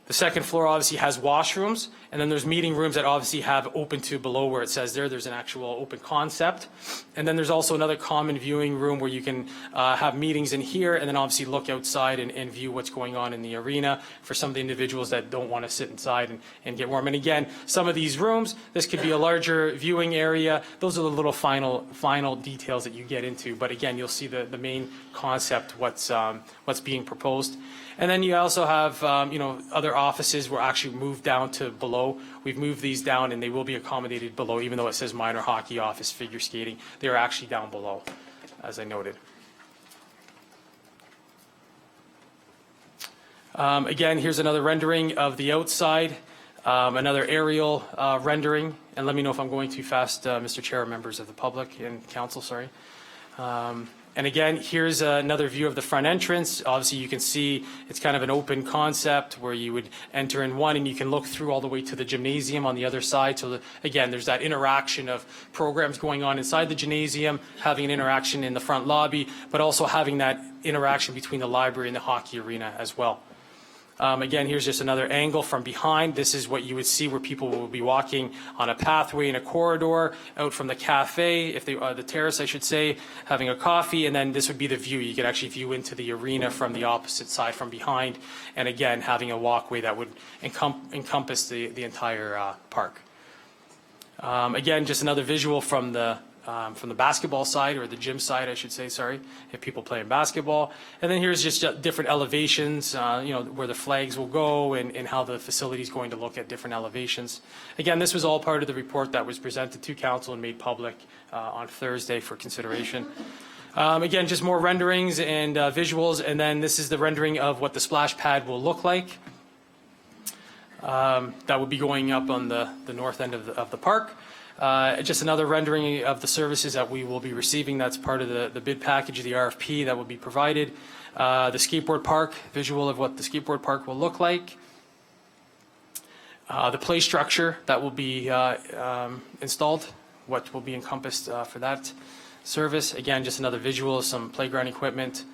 The second floor obviously has washrooms, and then there's meeting rooms that obviously have open to below where it says there's an actual open concept. And then there's also another common viewing room where you can have meetings in here and then obviously look outside and view what's going on in the arena for some of the individuals that don't want to sit inside and get warm. And again, some of these rooms, this could be a larger viewing area. Those are the little final details that you get into. But again, you'll see the main concept, what's being proposed. And then you also have, you know, other offices were actually moved down to below. We've moved these down and they will be accommodated below, even though it says minor hockey office, figure skating. They are actually down below, as I noted. Again, here's another rendering of the outside, another aerial rendering. And let me know if I'm going too fast, Mr. Chair, members of the public and council, sorry. And again, here's another view of the front entrance. Obviously, you can see it's kind of an open concept where you would enter in one and you can look through all the way to the gymnasium on the other side. So again, there's that interaction of programs going on inside the gymnasium, having an interaction in the front lobby, but also having that interaction between the library and the hockey arena as well. Again, here's just another angle from behind. This is what you would see where people will be walking on a pathway in a corridor out from the cafe, if they the terrace, I should say, having a coffee, and then this would be the view. You could actually view into the arena from the opposite side from behind, and again, having a walkway that would encompass the entire park. Again, just another visual from the basketball side, or the gym side, I should say, sorry, if people playing basketball. And then here's just different elevations, you know, where the flags will go and how the facility is going to look at different elevations. Again, this was all part of the report that was presented to council and made public on Thursday for consideration. Again, just more renderings and visuals, and then this is the rendering of what the splash pad will look like. That would be going up on the north end of the park. Just another rendering of the services that we will be receiving. That's part of the bid package of the RFP that will be provided. The skateboard park, visual of what the skateboard park will look like. The play structure that will be installed, what will be encompassed for that service. Again, just another visual, some playground equipment,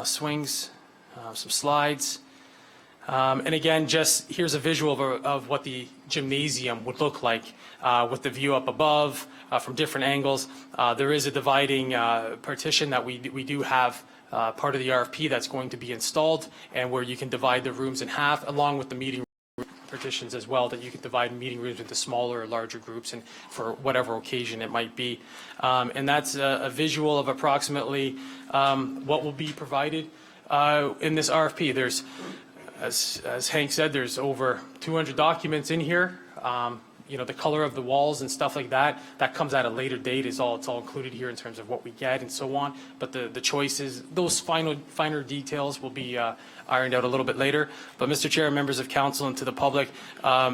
swings, some slides. And again, just here's a visual of what the gymnasium would look like with the view up above from different angles. There is a dividing partition that we do have part of the RFP that's going to be installed, and where you can divide the rooms in half, along with the meeting partitions as well, that you can divide meeting rooms into smaller or larger groups and for whatever occasion it might be. And that's a visual of approximately what will be provided in this RFP. There's, as Hank said, there's over 200 documents in here. You know, the color of the walls and stuff like that, that comes at a later date. It's all included here in terms of what we get and so on. But the choices, those finer details will be ironed out a little bit later. But Mr. Chair, members of council, and to the public,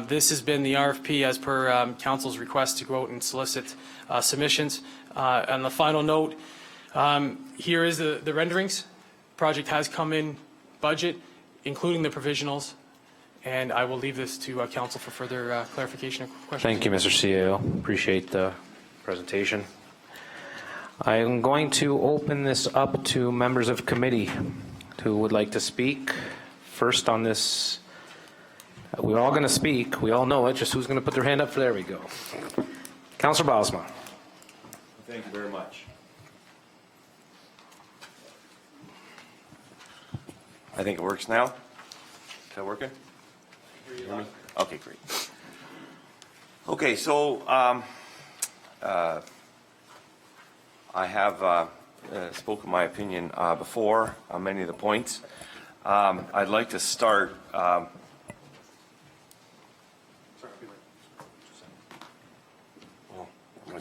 this has been the RFP as per council's request to go out and solicit submissions. On the final note, here is the renderings. Project has come in budget, including the provisionals. And I will leave this to council for further clarification and questions. Thank you, Mr. CEO. Appreciate the presentation. I am going to open this up to members of committee who would like to speak. First on this, we're all going to speak. We all know it. Just who's going to put their hand up? There we go. Councillor Bosma. Thank you very much. I think it works now. Is that working? Okay, great. Okay, so I have spoken my opinion before on many of the points. I'd like to start. My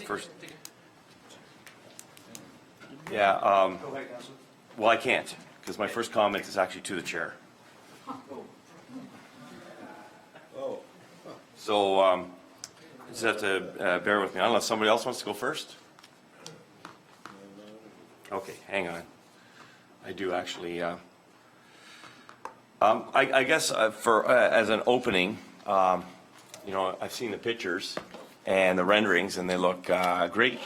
first. Yeah. Well, I can't because my first comment is actually to the chair. So you just have to bear with me, unless somebody else wants to go first. Okay, hang on. I do actually. I guess for as an opening, you know, I've seen the pictures and the renderings, and they look great.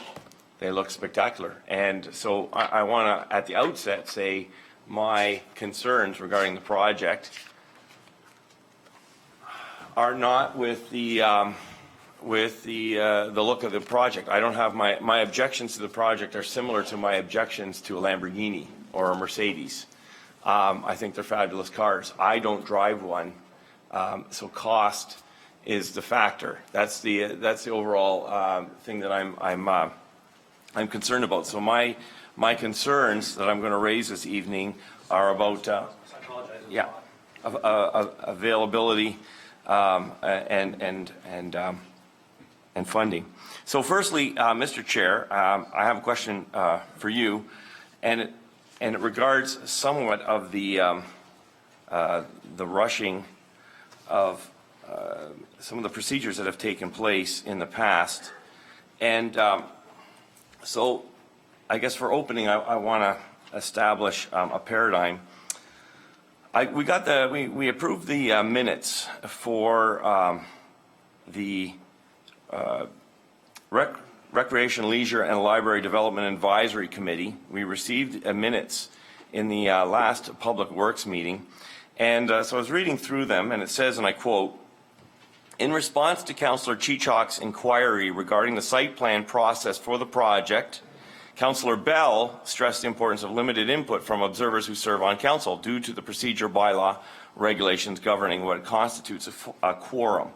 They look spectacular. And so I want to, at the outset, say my concerns regarding the project are not with the look of the project. I don't have my objections to the project are similar to my objections to a Lamborghini or a Mercedes. I think they're fabulous cars. I don't drive one, so cost is the factor. That's the overall thing that I'm concerned about. So my concerns that I'm going to raise this evening are about availability. And funding. So firstly, Mr. Chair, I have a question for you, and it regards somewhat of the rushing of some of the procedures that have taken place in the past. And so I guess for opening, I want to establish a paradigm. We approved the minutes for the Recreation, Leisure, and Library Development Advisory Committee. We received minutes in the last Public Works meeting, and so I was reading through them, and it says, and I quote, "In response to Councillor Chichok's inquiry regarding the site plan process for the project, Councillor Bell stressed the importance of limited input from observers who serve on council due to the procedure bylaw regulations governing what constitutes a quorum."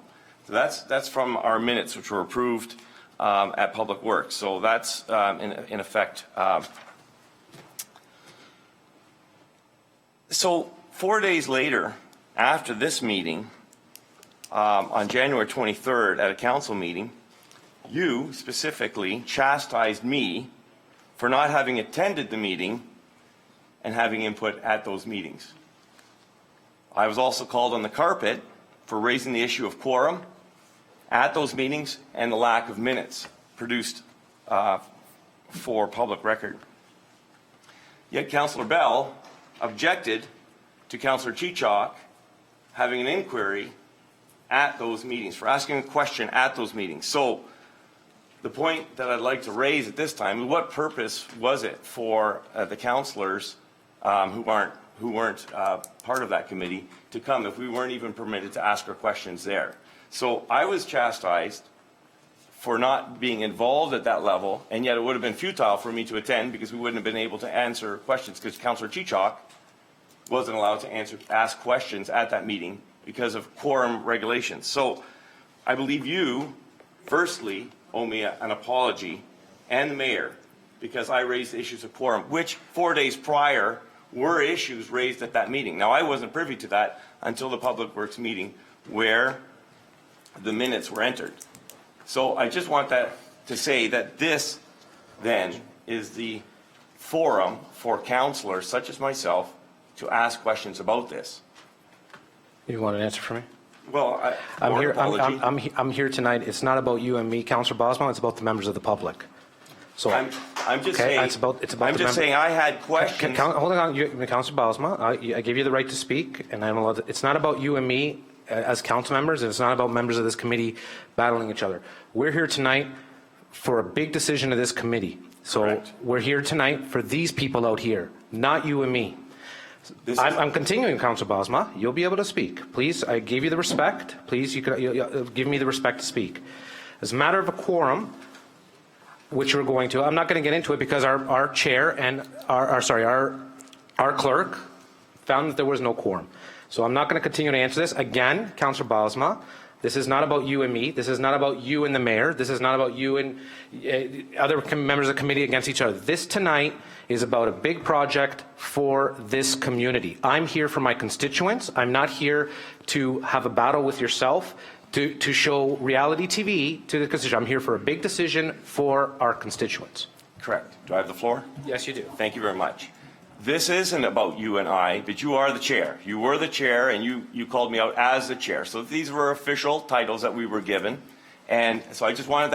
So that's from our minutes, which were approved at Public Works. So that's in effect. So 4 days later, after this meeting, on January 23rd at a council meeting, you specifically chastised me for not having attended the meeting and having input at those meetings. I was also called on the carpet for raising the issue of quorum at those meetings and the lack of minutes produced for public record. Yet Councillor Bell objected to Councillor Chichok having an inquiry at those meetings, for asking a question at those meetings. So the point that I'd like to raise at this time, what purpose was it for the councillors who weren't part of that committee to come if we weren't even permitted to ask our questions there? So I was chastised for not being involved at that level, and yet it would have been futile for me to attend because we wouldn't have been able to answer questions because Councillor Chichok wasn't allowed to ask questions at that meeting because of quorum regulations. So I believe you, firstly, owe me an apology, and the mayor, because I raised issues of quorum, which 4 days prior were issues raised at that meeting. Now, I wasn't privy to that until the Public Works meeting where the minutes were entered. So I just want that to say that this then is the forum for councillors such as myself to ask questions about this. You want an answer from me? Well, I'm or here. apology. I'm here tonight. It's not about you and me, Councillor Bosma. It's about the members of the public. So I'm just okay, saying. it's about I'm the just saying I had questions. Hold on, Councillor Bosma. I gave you the right to speak, and I'm allowed. It's not about you and me as council members, and it's not about members of this committee battling each other. We're here tonight for a big decision of this committee. So Correct. we're here tonight for these people out here, not you and me. This is- I'm continuing, Councillor Bosma. You'll be able to speak. Please, I gave you the respect. Please, you give me the respect to speak. As a matter of a quorum, which we're going to, I'm not going to get into it because our chair and our clerk found that there was no quorum. So I'm not going to continue to answer this. Again, Councillor Bosma, this is not about you and me. This is not about you and the mayor. This is not about you and other members of the committee against each other. This tonight is about a big project for this community. I'm here for my constituents. I'm not here to have a battle with yourself, to show reality TV to the constituents. I'm here for a big decision for our constituents. Correct. Do I have the floor? Yes, you do. Thank you very much. This isn't about you and I, but you are the chair. You were the chair, and you called me out as the chair. So these were official titles that we were given. And so I just wanted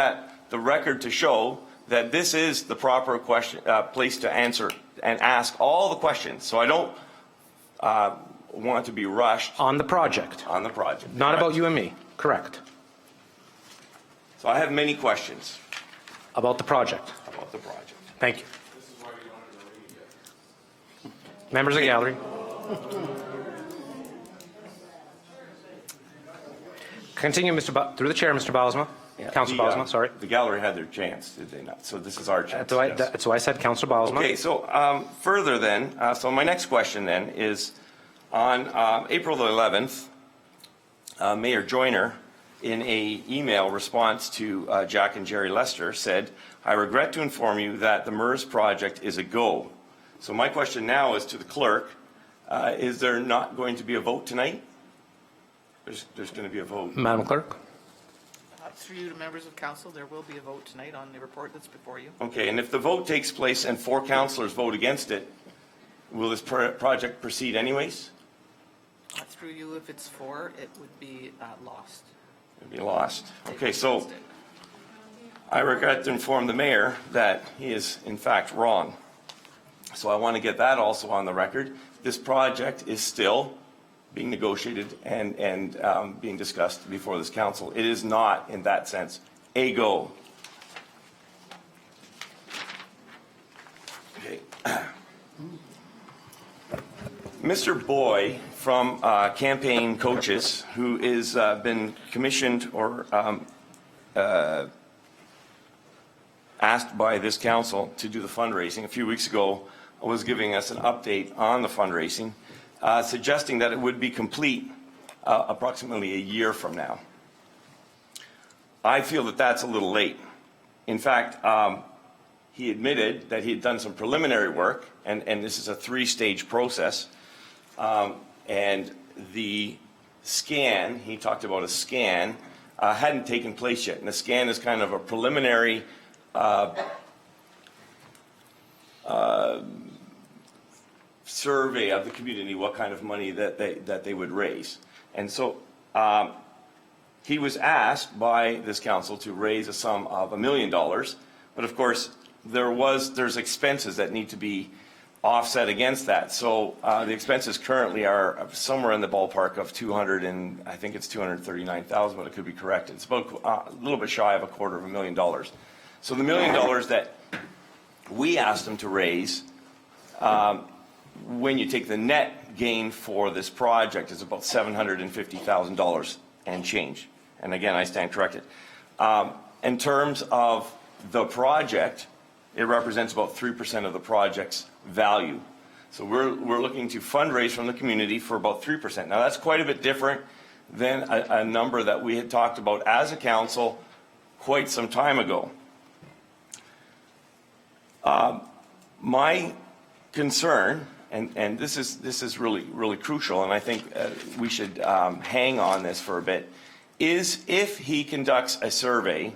the record to show that this is the proper place to answer and ask all the questions. So I don't want to be rushed On the project, on the project. not about Correct. you and me. Correct. So I have many questions About the project. about the project. Thank you. Members of the gallery. Continue, through the chair, Mr. Bosma. Councillor Bosma, sorry. The gallery had their chance, did they not? So this is our chance. Yes. So I said Councillor Bosma. Okay, so further then, so my next question then is, on April the 11th, Mayor Joyner, in a email response to Jack and Jerry Lester, said, "I regret to inform you that the MERS project is a go." So my question now is to the clerk, is there not going to be a vote tonight? There's going to be a vote. Madam Clerk. Through you to members of council, there will be a vote tonight on the report that's before you. Okay, and if the vote takes place and 4 councillors vote against it, will this project proceed anyways? Through you, if it's 4, it would be lost. It'll be lost. Okay, so I regret to inform the mayor that he is in fact wrong. So I want to get that also on the record. This project is still being negotiated and being discussed before this council. It is not, in that sense, a go. Okay. Mr. Boy from Campaign Coaches, who is been commissioned or asked by this council to do the fundraising a few weeks ago, was giving us an update on the fundraising, suggesting that it would be complete approximately a year from now. I feel that that's a little late. In fact, he admitted that he had done some preliminary work, and this is a 3-stage process, and the scan, he talked about a scan, hadn't taken place yet, and the scan is kind of a preliminary survey of the community what kind of money that they would raise. And so he was asked by this council to raise a sum of $1 million, but of course there's expenses that need to be offset against that. So the expenses currently are somewhere in the ballpark of I think it's $239,000, but it could be corrected. It's about a little bit shy of $250,000. So the $1 million that we asked them to raise, when you take the net gain for this project, is about $750,000 and change. And again, I stand corrected. In terms of the project, it represents about 3% of the project's value. So we're looking to fundraise from the community for about 3%. Now that's quite a bit different than a number that we had talked about as a council quite some time ago. My concern, and this is really crucial, and I think we should hang on this for a bit, is if he conducts a survey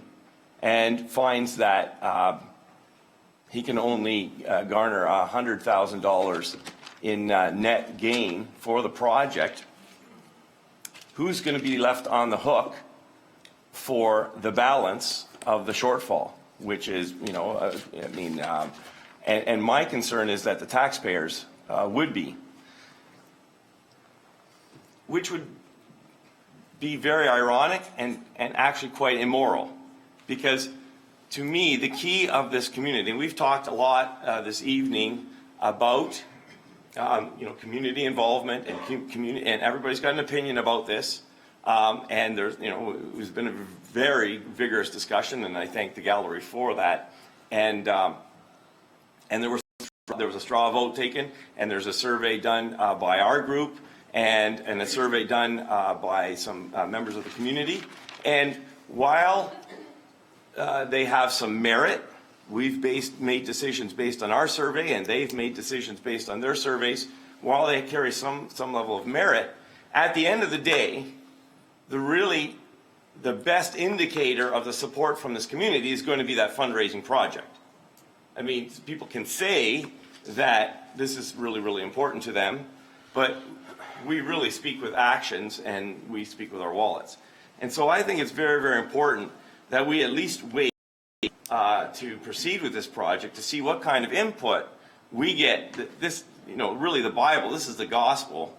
and finds that he can only garner $100,000 in net gain for the project, who's going to be left on the hook for the balance of the shortfall, which is, and my concern is that the taxpayers would be, which would be very ironic and actually quite immoral, because to me, the key of this community, and we've talked a lot this evening about, community involvement and community, and everybody's got an opinion about this. And there's been a very vigorous discussion, and I thank the gallery for that. And there was a straw vote taken, and there's a survey done by our group, and a survey done by some members of the community. And while they have some merit, we've made decisions based on our survey, and they've made decisions based on their surveys. While they carry some level of merit, at the end of the day, the best indicator of the support from this community is going to be that fundraising project. I mean, people can say that this is really important to them, but we really speak with actions and we speak with our wallets. And so I think it's very important that we at least wait to proceed with this project to see what kind of input we get. This, really the Bible, this is the gospel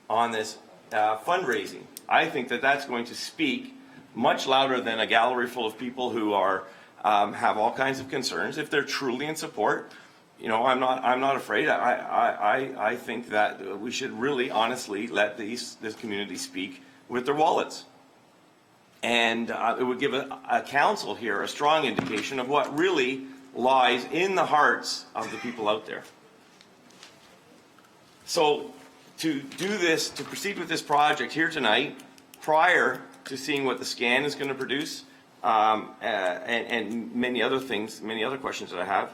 on this fundraising. I think that that's going to speak much louder than a gallery full of people who are have all kinds of concerns. If they're truly in support, I'm not afraid. I think that we should really honestly let this community speak with their wallets. And it would give a council here a strong indication of what really lies in the hearts of the people out there. So to do this, to proceed with this project here tonight, prior to seeing what the scan is going to produce, and many other things, many other questions that I have,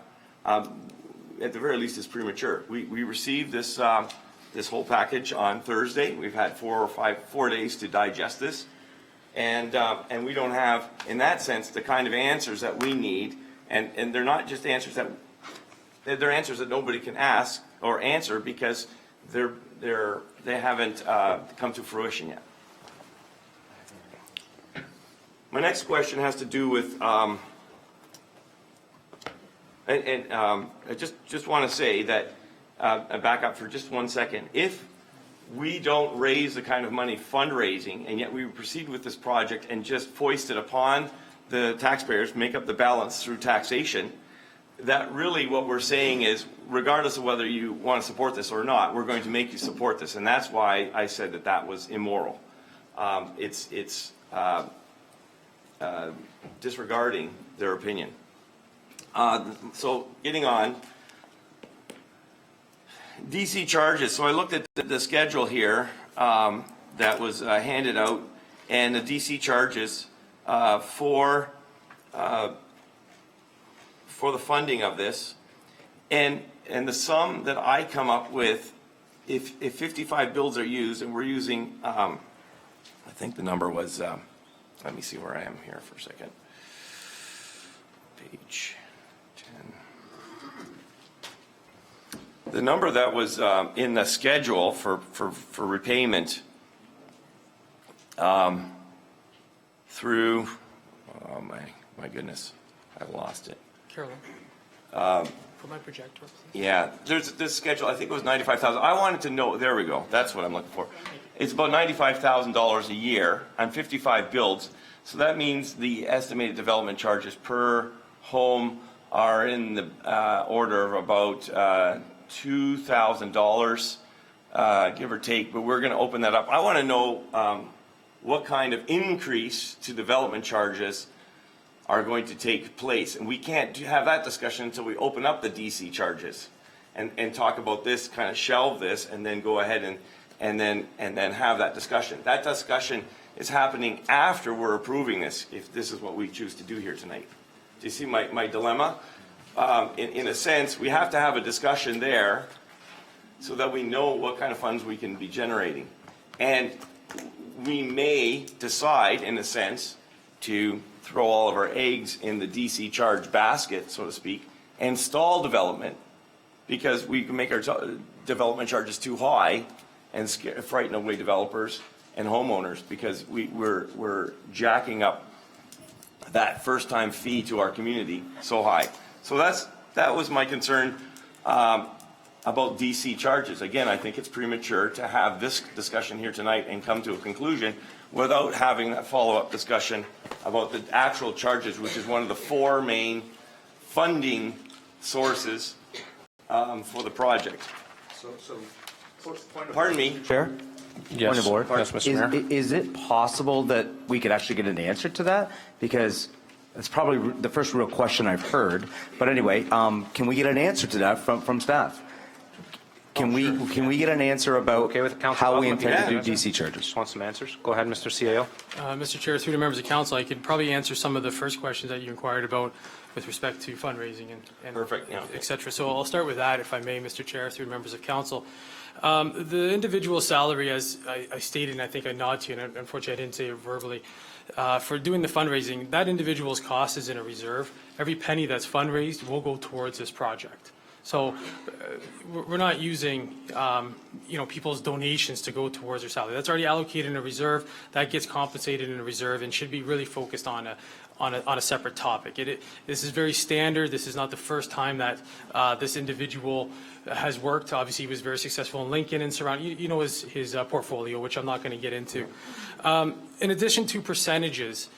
at the very least is premature. We received this this whole package on Thursday. We've had 4 days to digest this. And we don't have, in that sense, the kind of answers that we need, and they're not just answers that, they're answers that nobody can ask or answer because they haven't come to fruition yet. My next question has to do with, I just want to say that, back up for just 1 second. If we don't raise the kind of money fundraising, and yet we proceed with this project and just foist it upon the taxpayers, make up the balance through taxation, that really what we're saying is, regardless of whether you want to support this or not, we're going to make you support this. And that's why I said that that was immoral. It's disregarding their opinion. So getting on. DC charges. So I looked at the schedule here that was handed out, and the DC charges for the funding of this, and the sum that I come up with, if 55 bills are used, and we're using, I think the number was, let me see where I am here for a second. Page 10. The number that was in the schedule for repayment through, oh my goodness, I lost it. Carolyn, for my projector, please. Yeah, there's this schedule, I think it was 95,000. I wanted to know, there we go, that's what I'm looking for. It's about $95,000 a year on 55 builds. So that means the estimated development charges per home are in the order of about $2,000, give or take, but we're going to open that up. I want to know what kind of increase to development charges are going to take place. And we can't have that discussion until we open up the DC charges and talk about this, kind of shelve this, and then go ahead and then have that discussion. That discussion is happening after we're approving this, if this is what we choose to do here tonight. Do you see my dilemma? In a sense, we have to have a discussion there so that we know what kind of funds we can be generating. And we may decide, in a sense, to throw all of our eggs in the DC charge basket, so to speak, and stall development because we can make our development charges too high and frighten away developers and homeowners because we're jacking up that first-time fee to our community so high. So that was my concern about DC charges. Again, I think it's premature to have this discussion here tonight and come to a conclusion without having that follow-up discussion about the actual charges, which is one of the 4 main funding sources for the project. Pardon me. Chair? Yes. Point of order. Yes, Mr. Mayor. Is it possible that we could actually get an answer to that? Because it's probably the first real question I've heard. But anyway, can we get an answer to that from staff? Can we get an answer about Okay with Council how we Osmond? intend to do Yeah. DC charges? Just want some answers. Go ahead, Mr. CAO. Mr. Chair, through the members of council, I could probably answer some of the first questions that you inquired about with respect to fundraising and Perfect, yeah. et cetera. So I'll start with that, if I may, Mr. Chair, through the members of council. The individual salary, as I stated, and I think I nod to you, and unfortunately I didn't say it verbally, for doing the fundraising, that individual's cost is in a reserve. Every penny that's fundraised will go towards this project. So we're not using, people's donations to go towards their salary. That's already allocated in a reserve. That gets compensated in a reserve and should be really focused on a separate topic. This is very standard. This is not the first time that this individual has worked. Obviously, he was very successful in Lincoln and surrounding. You know his portfolio, which I'm not going to get into. In addition to percentages,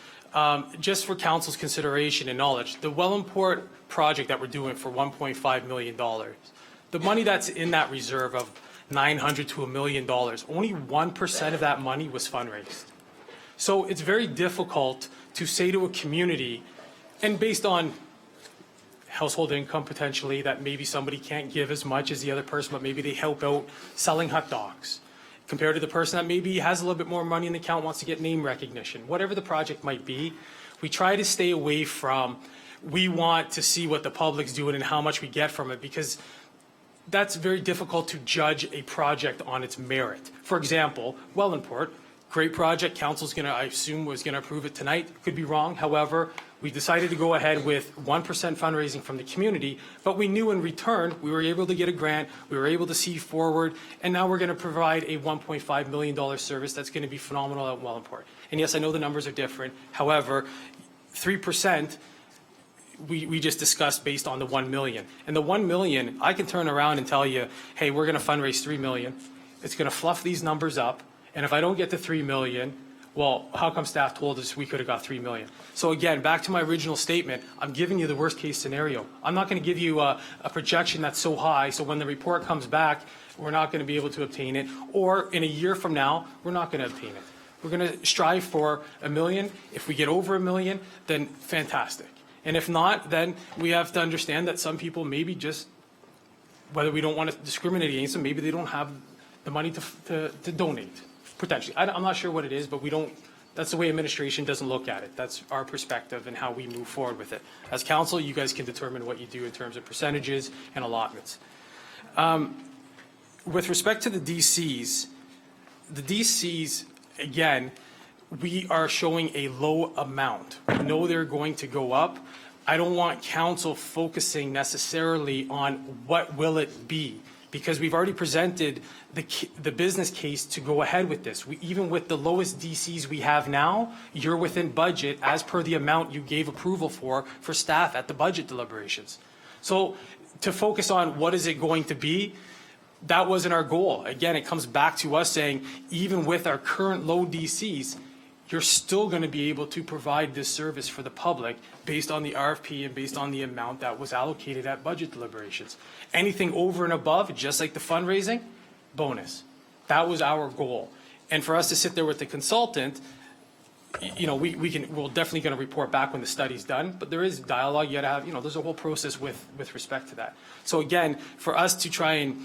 just for council's consideration and knowledge, the Wellandport project that we're doing for $1.5 million, the money that's in that reserve of $900 to $1 million, only 1% of that money was fundraised. So it's very difficult to say to a community, and based on household income potentially, that maybe somebody can't give as much as the other person, but maybe they help out selling hot dogs, compared to the person that maybe has a little bit more money in the account, wants to get name recognition. Whatever the project might be, we try to stay away from, we want to see what the public's doing and how much we get from it, because that's very difficult to judge a project on its merit. For example, Wellandport, great project, council's gonna, I assume, was gonna approve it tonight. Could be wrong. However, we decided to go ahead with 1% fundraising from the community, but we knew in return we were able to get a grant, we were able to see forward, and now we're going to provide a $1.5 million service that's going to be phenomenal at Wellandport. And yes, I know the numbers are different. However, 3%, we just discussed based on the 1 million. And the 1 million, I can turn around and tell you, hey, we're going to fundraise 3 million. It's going to fluff these numbers up. And if I don't get to 3 million, well, how come staff told us we could have got 3 million? So again, back to my original statement, I'm giving you the worst case scenario. I'm not going to give you a projection that's so high, so when the report comes back, we're not going to be able to obtain it. Or in a year from now, we're not going to obtain it. We're going to strive for 1 million. If we get over 1 million, then fantastic. And if not, then we have to understand that some people maybe just, whether we don't want to discriminate against them, maybe they don't have the money to donate. Potentially. I'm not sure what it is, but we don't, that's the way administration doesn't look at it. That's our perspective and how we move forward with it. As council, you guys can determine what you do in terms of percentages and allotments. With respect to the DCs, again, we are showing a low amount. We know they're going to go up. I don't want council focusing necessarily on what will it be. because we've already presented the business case to go ahead with this. Even with the lowest DCs we have now, you're within budget as per the amount you gave approval for staff at the budget deliberations. So to focus on what is it going to be, that wasn't our goal. Again, it comes back to us saying, even with our current low DCs, you're still going to be able to provide this service for the public based on the RFP and based on the amount that was allocated at budget deliberations. Anything over and above, just like the fundraising, bonus. That was our goal. And for us to sit there with the consultant, you know, we're definitely going to report back when the study's done, but there is dialogue. You got to have, you know, there's a whole process with respect to that. So again, for us to try and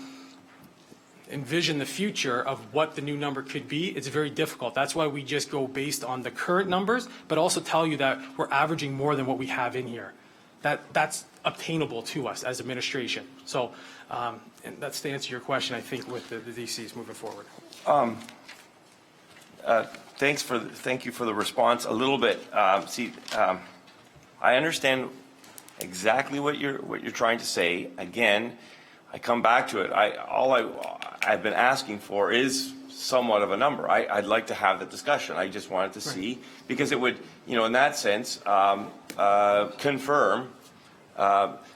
envision the future of what the new number could be, it's very difficult. That's why we just go based on the current numbers, but also tell you that we're averaging more than what we have in here. That's obtainable to us as administration. So, and that's to answer your question, I think, with the DCs moving forward. Thank you for the response. A little bit. I understand exactly what you're trying to say. Again, I come back to it. I've been asking for is somewhat of a number. I'd like to have the discussion. I just wanted to see, because it would, you know, in that sense, confirm.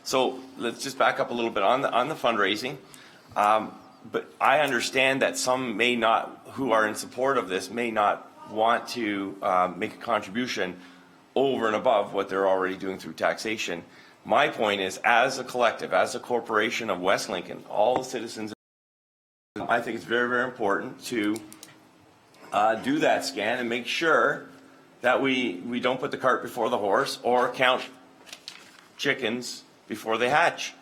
So let's just back up a little bit on the fundraising. But I understand that some may not, who are in support of this, may not want to make a contribution over and above what they're already doing through taxation. My point is, as a collective, as a corporation of West Lincoln, all the citizens, I think it's very, very important to do that scan and make sure that we don't put the cart before the horse or count chickens before they hatch.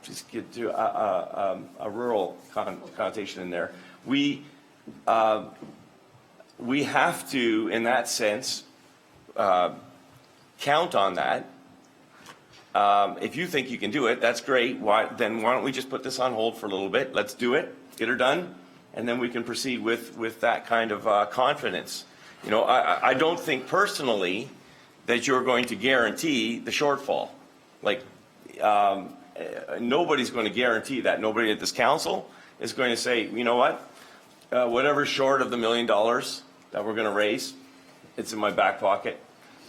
Just get to a rural connotation in there. We have to, in that sense, count on that. If you think you can do it, that's great. Then why don't we just put this on hold for a little bit? Let's do it, get her done, and then we can proceed with that kind of confidence. You know, I don't think personally that you're going to guarantee the shortfall. Like, nobody's going to guarantee that. Nobody at this council is going to say, you know what, whatever's short of the $1 million that we're going to raise, it's in my back pocket.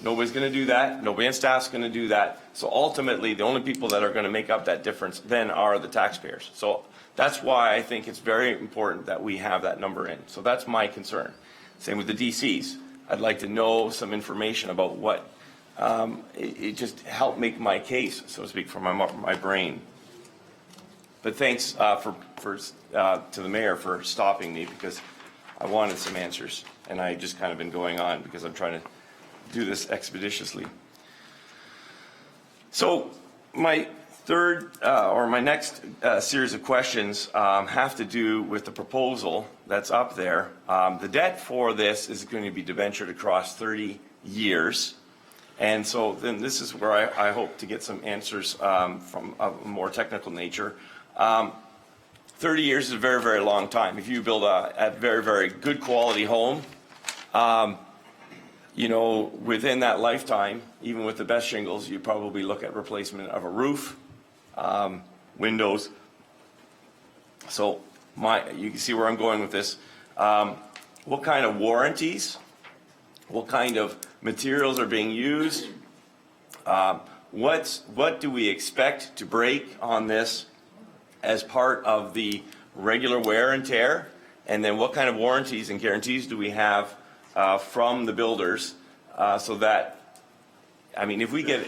Nobody's going to do that. Nobody on staff's going to do that. So ultimately, the only people that are going to make up that difference then are the taxpayers. So that's why I think it's very important that we have that number in. So that's my concern. Same with the DCs. I'd like to know some information about what, it just helped make my case, so to speak, for my brain. But thanks to the mayor for stopping me, because I wanted some answers, and I just kind of been going on because I'm trying to do this expeditiously. So my third or my next series of questions have to do with the proposal that's up there. The debt for this is going to be debentured across 30 years. And so then this is where I hope to get some answers from a more technical nature. 30 years is a very, very long time. If you build a very, very good quality home, you know, within that lifetime, even with the best shingles, you probably look at replacement of a roof, windows. So you can see where I'm going with this. What kind of warranties? What kind of materials are being used? What do we expect to break on this as part of the regular wear and tear? And then what kind of warranties and guarantees do we have from the builders so that, I mean, if we get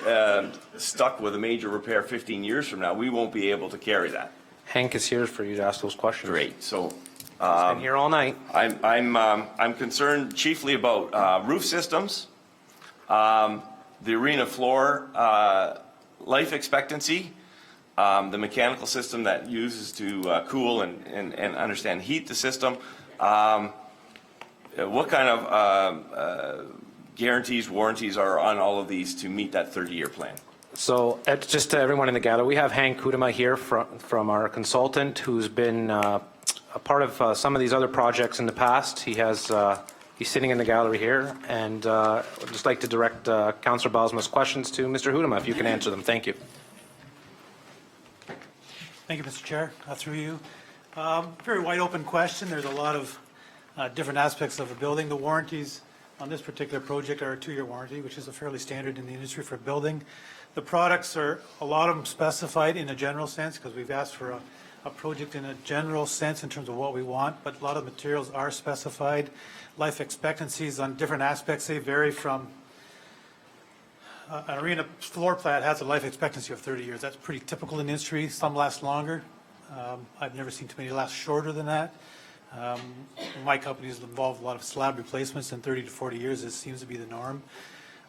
stuck with a major repair 15 years from now, we won't be able to carry that. Hank is here for you to ask those questions. Great. So He's been here all night. I'm concerned chiefly about roof systems, the arena floor life expectancy, the mechanical system that uses to cool and understand heat the system. What kind of guarantees, warranties are on all of these to meet that 30-year plan? So just to everyone in the gallery, we have Hank Kudema here from our consultant, who's been a part of some of these other projects in the past. He's sitting in the gallery here, and I'd just like to direct Councillor Bosma's questions to Mr. Kudema, if you can answer them. Thank you. Thank you, Mr. Chair. Through you. Very wide open question. There's a lot of different aspects of a building. The warranties on this particular project are a 2-year warranty, which is a fairly standard in the industry for building. The products are, a lot of them specified in a general sense, because we've asked for a project in a general sense in terms of what we want, but a lot of materials are specified. Life expectancies on different aspects, they vary from an arena floor plan has a life expectancy of 30 years. That's pretty typical in the industry. Some last longer. I've never seen too many last shorter than that. My company has involved a lot of slab replacements, and 30 to 40 years seems to be the norm.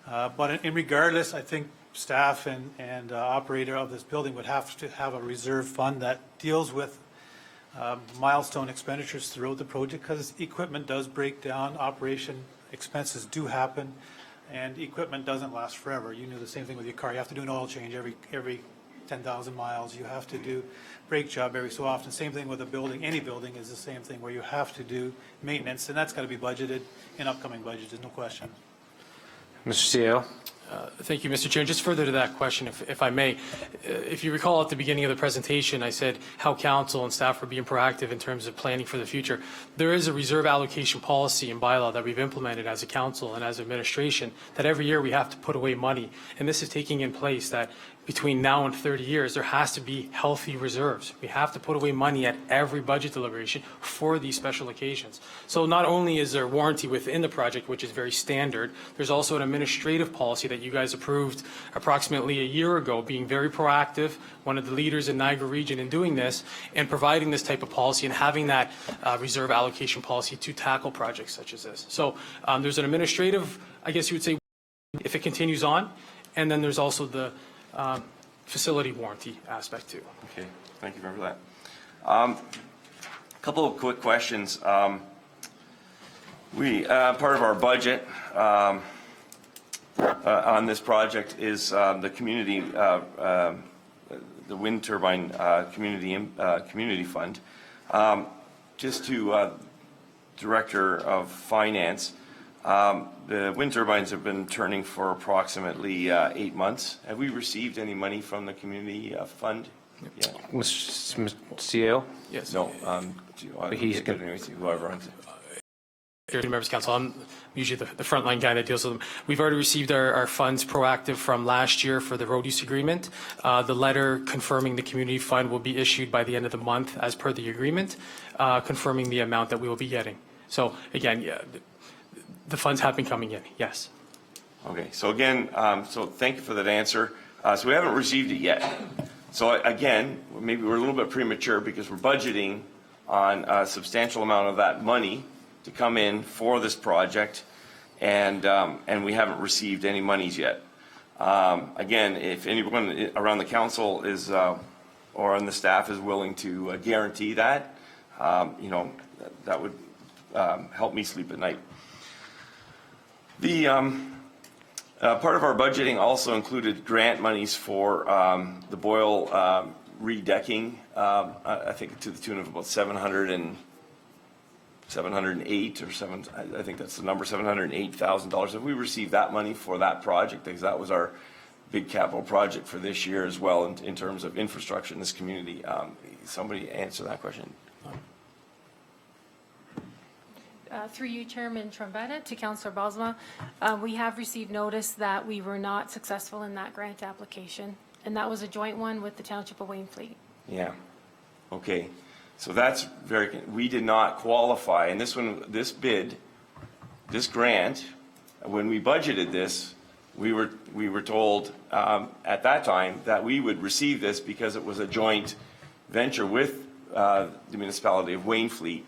But in regardless, I think staff and operator of this building would have to have a reserve fund that deals with milestone expenditures throughout the project, because equipment does break down, operation expenses do happen, and equipment doesn't last forever. You know the same thing with your car. You have to do an oil change every 10,000 miles. You have to do brake job every so often. Same thing with a building. Any building is the same thing, where you have to do maintenance, and that's got to be budgeted in upcoming budgets, there's no question. Mr. CEO. Thank you, Mr. Chair. Just further to that question, if I may, if you recall at the beginning of the presentation, I said how council and staff are being proactive in terms of planning for the future. There is a reserve allocation policy and bylaw that we've implemented as a council and as administration that every year we have to put away money. And this is taking in place that between now and 30 years, there has to be healthy reserves. We have to put away money at every budget deliberation for these special occasions. So not only is there warranty within the project, which is very standard, there's also an administrative policy that you guys approved approximately a year ago, being very proactive, one of the leaders in Niagara region in doing this, and providing this type of policy and having that reserve allocation policy to tackle projects such as this. So there's an administrative, I guess you would say, if it continues on, and then there's also the facility warranty aspect too. Okay, thank you for that. A couple of quick questions. Part of our budget on this project is the community, the wind turbine community fund. Just to Director of Finance. The wind turbines have been turning for approximately 8 months. Have we received any money from the community fund yet? Mr. CEO. Yes. No. He's whoever. Members Council, I'm usually the frontline guy that deals with them. We've already received our funds proactive from last year for the road use agreement. The letter confirming the community fund will be issued by the end of the month as per the agreement, confirming the amount that we will be getting. So again, yeah, the funds have been coming in, yes. Okay, so again, so thank you for that answer. So we haven't received it yet. So again, maybe we're a little bit premature because we're budgeting on a substantial amount of that money to come in for this project, and we haven't received any monies yet. Again, if anyone around the council is or on the staff is willing to guarantee that, you know, that would help me sleep at night. The part of our budgeting also included grant monies for the Boyle redecking, I think to the tune of about 708 or I think that's the number, $708,000. Have we received that money for that project? Because that was our big capital project for this year as well in terms of infrastructure in this community. Somebody answer that question. Through you, Chairman Trombetta, to Councillor Bosma, we have received notice that we were not successful in that grant application, and that was a joint one with the Township of Wainfleet. Yeah. Okay. So that's we did not qualify, and this grant, when we budgeted this, we were told at that time that we would receive this because it was a joint venture with the municipality of Wainfleet.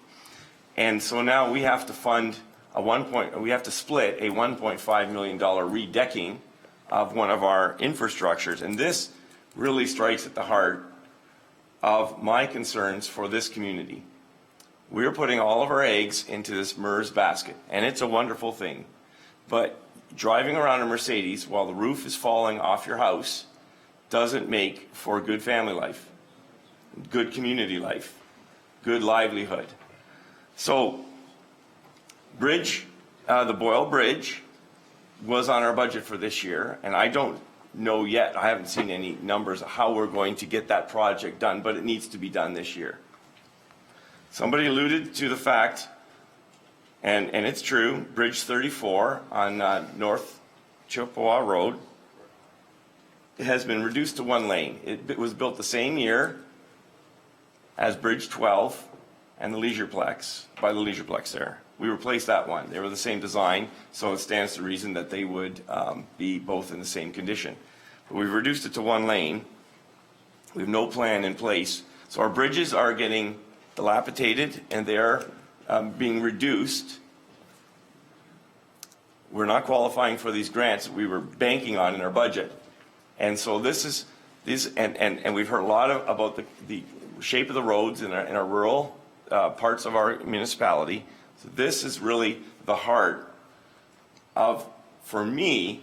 And so now we have to fund we have to split a $1.5 million redecking of one of our infrastructures. And this really strikes at the heart of my concerns for this community. We're putting all of our eggs into this MERS basket, and it's a wonderful thing. But driving around a Mercedes while the roof is falling off your house doesn't make for good family life, good community life, good livelihood. So, the Boyle Bridge was on our budget for this year, and I don't know yet. I haven't seen any numbers of how we're going to get that project done, but it needs to be done this year. Somebody alluded to the fact, and it's true, Bridge 34 on North Chippewa Road, it has been reduced to one lane. It was built the same year as Bridge 12 and the Leisureplex, by the Leisureplex there. We replaced that one. They were the same design, so it stands to reason that they would be both in the same condition. But we've reduced it to one lane. We have no plan in place. So our bridges are getting dilapidated and they're being reduced. We're not qualifying for these grants that we were banking on in our budget. And so and we've heard a lot about the shape of the roads in our rural parts of our municipality. So this is really the heart of, for me,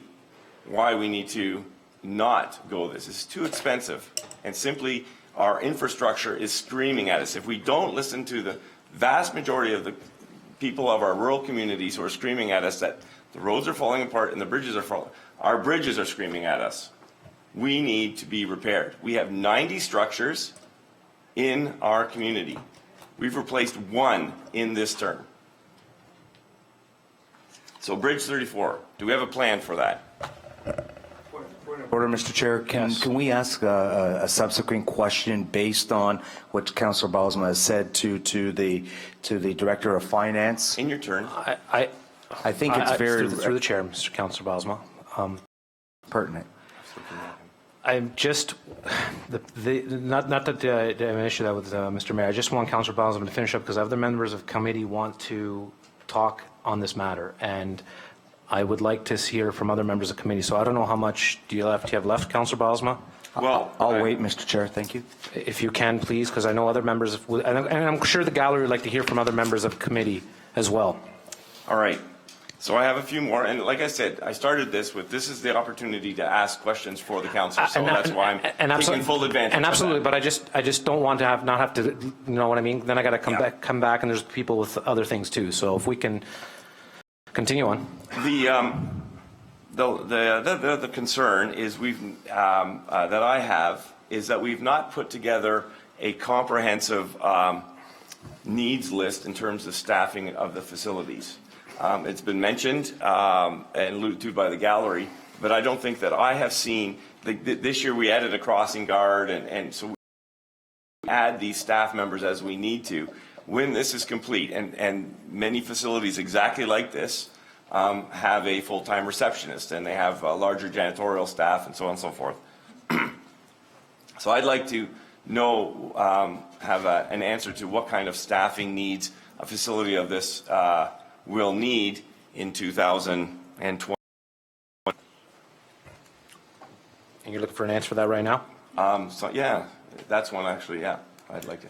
why we need to not go this. It's too expensive, and simply our infrastructure is screaming at us. If we don't listen to the vast majority of the people of our rural communities who are screaming at us that the roads are falling apart and the bridges are falling, our bridges are screaming at us. We need to be repaired. We have 90 structures in our community. We've replaced one in this term. So Bridge 34, do we have a plan for that? Order, Mr. Chair. Can we ask a subsequent question based on what Councillor Balsma has said to the Director of Finance? In your turn. I think it's very through the chair, Mr. Councillor Balsma. pertinent. I'm just, not that I have an issue that with Mr. Mayor. I just want Councillor Balsam to finish up because other members of committee want to talk on this matter, and I would like to hear from other members of committee. So I don't know how much do you have left, Councillor Balsma? Well, I'll wait, Mr. Chair. Thank you. If you can, please, because I know other members, and I'm sure the gallery would like to hear from other members of committee as well. All right. So I have a few more, and like I said, I started this is the opportunity to ask questions for the council, so that's why I'm taking full advantage. And absolutely, of that. but I just don't want to not have to, you know what I mean? Then I got to come back, and there's people with other things too. So if we can continue on. The concern is that I have is that we've not put together a comprehensive needs list in terms of staffing of the facilities. It's been mentioned and alluded to by the gallery, but I don't think that I have seen, this year we added a crossing guard, and so we add these staff members as we need to. When this is complete, and many facilities exactly like this have a full-time receptionist, and they have a larger janitorial staff and so on and so forth. So I'd like to know, have an answer to what kind of staffing needs a facility of this will need in 2020. And you're looking for an answer for that right now? So yeah, that's one actually, yeah, I'd like to.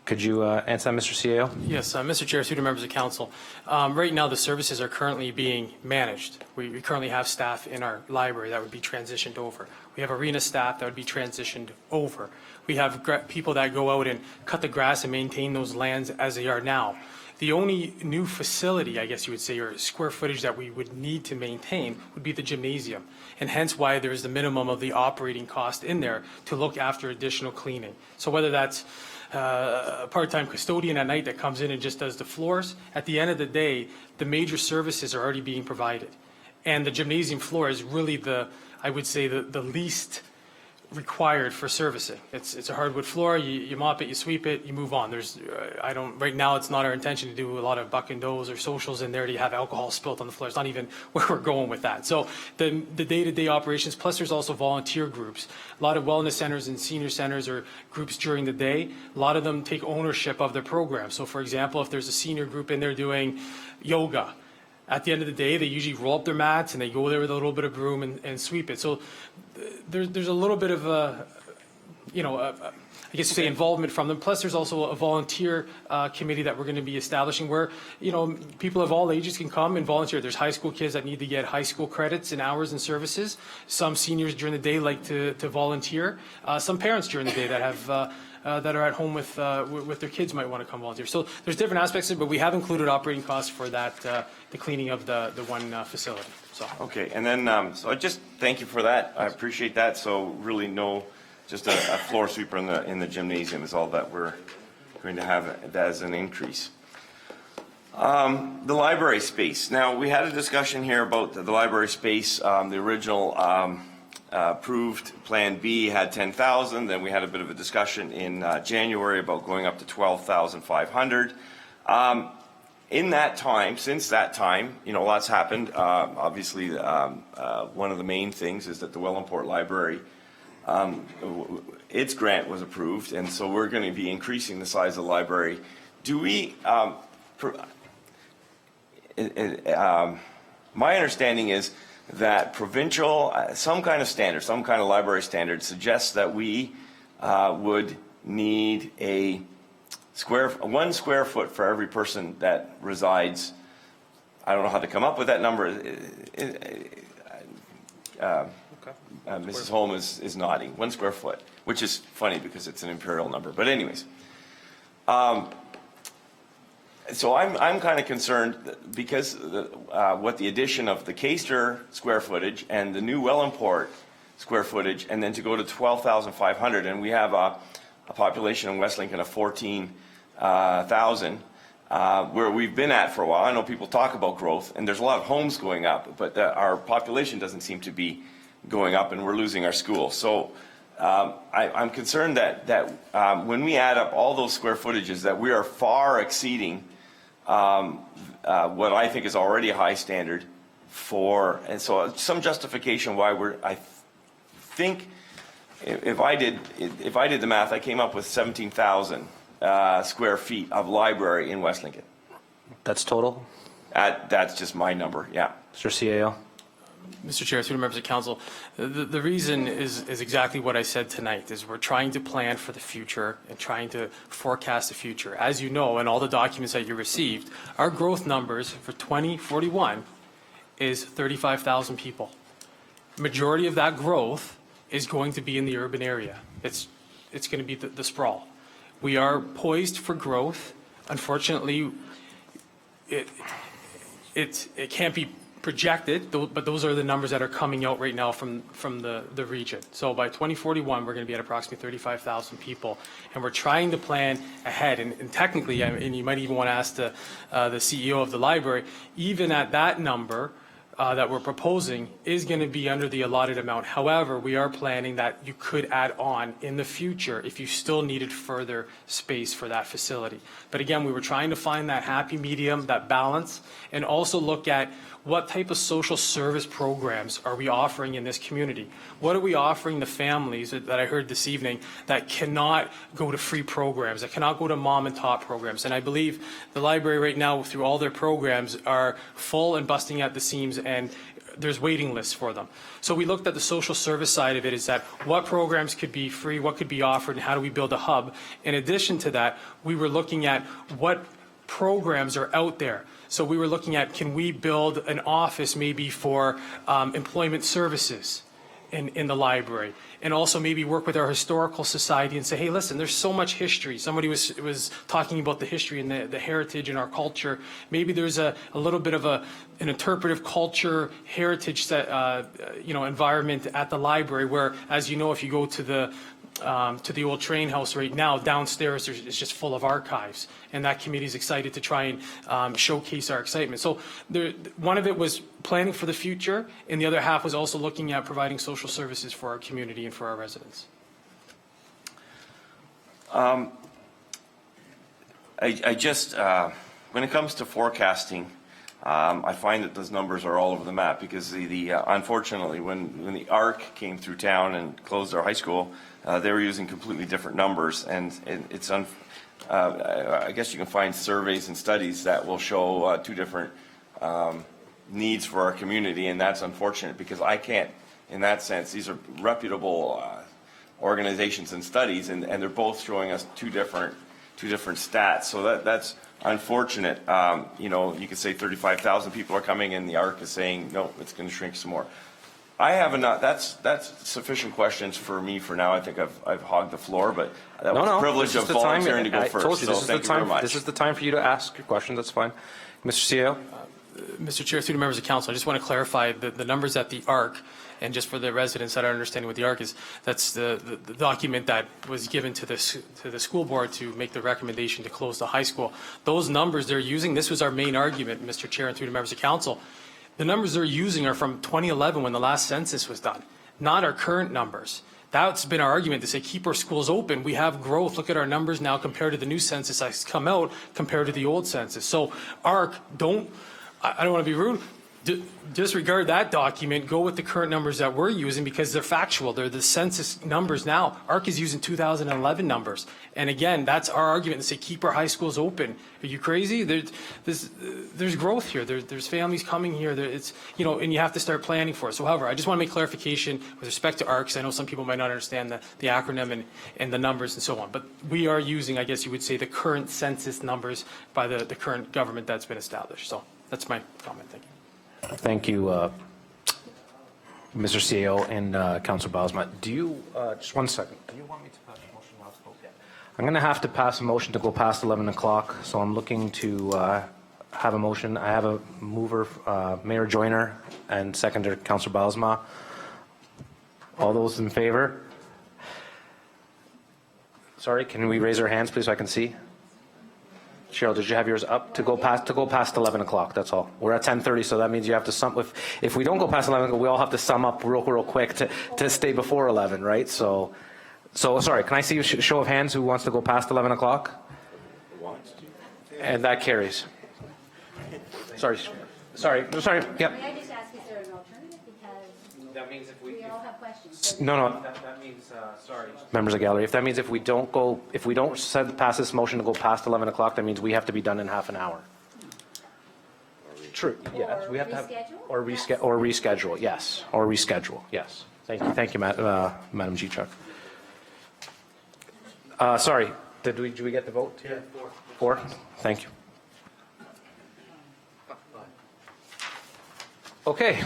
Could you answer that, Mr. CAO? Yes, Mr. Chair, through to members of council. Right now, the services are currently being managed. We currently have staff in our library that would be transitioned over. We have arena staff that would be transitioned over. We have people that go out and cut the grass and maintain those lands as they are now. The only new facility, I guess you would say, or square footage that we would need to maintain would be the gymnasium, and hence why there is the minimum of the operating cost in there to look after additional cleaning. So whether that's a part-time custodian at night that comes in and just does the floors, at the end of the day, the major services are already being provided. And the gymnasium floor is really I would say, the least required for servicing. It's a hardwood floor. You mop it, you sweep it, you move on. Right now it's not our intention to do a lot of buck and does or socials in there to have alcohol spilt on the floor. It's not even where we're going with that. So the day-to-day operations, plus there's also volunteer groups. A lot of wellness centers and senior centers or groups during the day, a lot of them take ownership of their program. So for example, if there's a senior group in there doing yoga, at the end of the day, they usually roll up their mats and they go there with a little bit of broom and sweep it. So there's a little bit of I guess you say involvement from them. Plus, there's also a volunteer committee that we're going to be establishing where, people of all ages can come and volunteer. There's high school kids that need to get high school credits and hours and services. Some seniors during the day like to volunteer. Some parents during the day that have that are at home with their kids might want to come volunteer. So there's different aspects of it, but we have included operating costs for that, the cleaning of the one facility. So. Okay, and then, so I just thank you for that. I appreciate that. So really just a floor sweeper in the gymnasium is all that we're going to have as an increase. The library space. Now, we had a discussion here about the library space. The original approved Plan B had 10,000. Then we had a bit of a discussion in January about going up to 12,500. In that time, since that time, you know, lots happened. Obviously, one of the main things is that the Wellandport Library, its grant was approved, and so we're going to be increasing the size of the library. Do we, my understanding is that provincial, some kind of standard, some kind of library standard suggests that we would need a 1 square foot for every person that resides. I don't know how to come up with that number. Mrs. Holm is nodding. 1 square foot, which is funny because it's an imperial number. But anyways, so I'm kind of concerned because what the addition of the Caister square footage and the new Wellandport square footage, and then to go to 12,500, and we have a population in West Lincoln of 14,000, where we've been at for a while. I know people talk about growth, and there's a lot of homes going up, but our population doesn't seem to be going up, and we're losing our schools. So I'm concerned that when we add up all those square footages, that we are far exceeding what I think is already a high standard for, and so some justification why I think if I did the math, I came up with 17,000 square feet of library in West Lincoln. That's total? That's just my number, yeah. Mr. CAO? Mr. Chair, through the members of council, the reason is exactly what I said tonight, is we're trying to plan for the future and trying to forecast the future. As you know, in all the documents that you received, our growth numbers for 2041 is 35,000 people. Majority of that growth is going to be in the urban area. It's going to be the sprawl. We are poised for growth. Unfortunately, it can't be projected, but those are the numbers that are coming out right now from the region. So by 2041, we're going to be at approximately 35,000 people, and we're trying to plan ahead. And technically, and you might even want to ask the CEO of the library, even at that number that we're proposing is going to be under the allotted amount. However, we are planning that you could add on in the future if you still needed further space for that facility. But again, we were trying to find that happy medium, that balance, and also look at what type of social service programs are we offering in this community? What are we offering the families that I heard this evening that cannot go to free programs, that cannot go to mom and pop programs? And I believe the library right now, through all their programs, are full and busting at the seams, and there's waiting lists for them. So we looked at the social service side of it, is that what programs could be free, what could be offered, and how do we build a hub? In addition to that, we were looking at what programs are out there. So we were looking at, can we build an office maybe for employment services in the library, and also maybe work with our historical society and say, hey, listen, there's so much history. Somebody was talking about the history and the heritage in our culture. Maybe there's a little bit of an interpretive culture heritage environment at the library, where, as you know, if you go to the old train house right now, downstairs it's just full of archives, and that committee is excited to try and showcase our excitement. So one of it was planning for the future, and the other half was also looking at providing social services for our community and for our residents. I just, when it comes to forecasting, I find that those numbers are all over the map, because unfortunately, when the ARC came through town and closed our high school, they were using completely different numbers, and it's I guess you can find surveys and studies that will show two different needs for our community, and that's unfortunate, because I can't, in that sense, these are reputable organizations and studies, and they're both showing us two different stats. So that's unfortunate. You could say 35,000 people are coming, and the ARC is saying no, it's going to shrink some more. I have enough. That's sufficient questions for me for now. I think I've hogged the floor, but that was the privilege of volunteering to go first. So thank you very much. This is the time for you to ask your questions. That's fine. Mr. CEO? Mr. Chair, through the members of council, I just want to clarify the numbers at the ARC, and just for the residents that are understanding what the ARC is, that's the document that was given to the school board to make the recommendation to close the high school. Those numbers they're using, this was our main argument, Mr. Chair, and through the members of council. The numbers they're using are from 2011 when the last census was done, not our current numbers. That's been our argument to say keep our schools open. We have growth. Look at our numbers now compared to the new census that's come out compared to the old census. So ARC, I don't want to be rude. Disregard that document. Go with the current numbers that we're using because they're factual. They're the census numbers now. ARC is using 2011 numbers. And again, that's our argument to say keep our high schools open. Are you crazy? There's growth here. There's families coming here. It's, you know, and you have to start planning for it. So however, I just want to make clarification with respect to ARC, because I know some people might not understand the acronym and the numbers and so on. But we are using, I guess you would say, the current census numbers by the current government that's been established. So that's my comment. Thank you. Thank you, Mr. CEO and Councilor Bosma. Do you, just one second, do you want me to pass a motion now to go? I'm going to have to pass a motion to go past 11 o'clock, so I'm looking to have a motion. I have a mover, Mayor Joyner, and seconder, Councilor Bosma. All those in favor? Sorry, can we raise our hands, please, so I can see? Cheryl, did you have yours up to go past 11 o'clock? That's all. We're at 10:30, so that means you have to sum. If we don't go past 11, we all have to sum up real quick to stay before 11, right? So sorry. Can I see a show of hands who wants to go past 11 o'clock? And that carries. Sorry. Yep. May I just ask, is there an alternative? Because that means if we all have questions. No. That means, sorry. Members of the gallery, if that means if we don't pass this motion to go past 11 o'clock, that means we have to be done in half an hour. True. Yes. We have to have or reschedule. Yes. Or reschedule. Yes. Thank you, Madam Gichuk. Sorry. Did we get the vote here? Four. Thank you. Okay.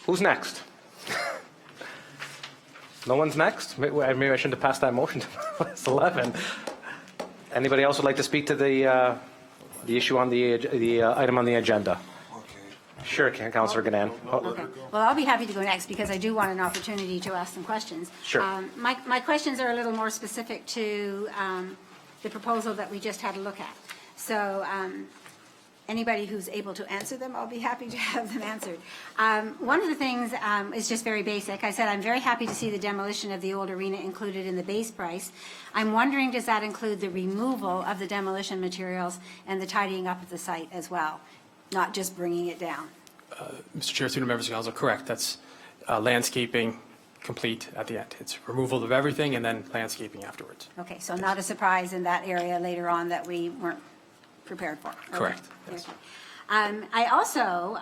Who's next? No one's next? Maybe I shouldn't have passed that motion to 11. Anybody else would like to speak to the issue on the item on the agenda? Sure, Councillor Ganan. Okay. Well, I'll be happy to go next because I do want an opportunity to ask some questions. Sure. My questions are a little more specific to the proposal that we just had a look at. So anybody who's able to answer them, I'll be happy to have them answered. One of the things is just very basic. I said I'm very happy to see the demolition of the old arena included in the base price. I'm wondering, does that include the removal of the demolition materials and the tidying up of the site as well, not just bringing it down? Mr. Chair, through the members of council, correct. That's landscaping complete at the end. It's removal of everything and then landscaping afterwards. Okay, so not a surprise in that area later on that we weren't prepared for. Correct. Yes. I also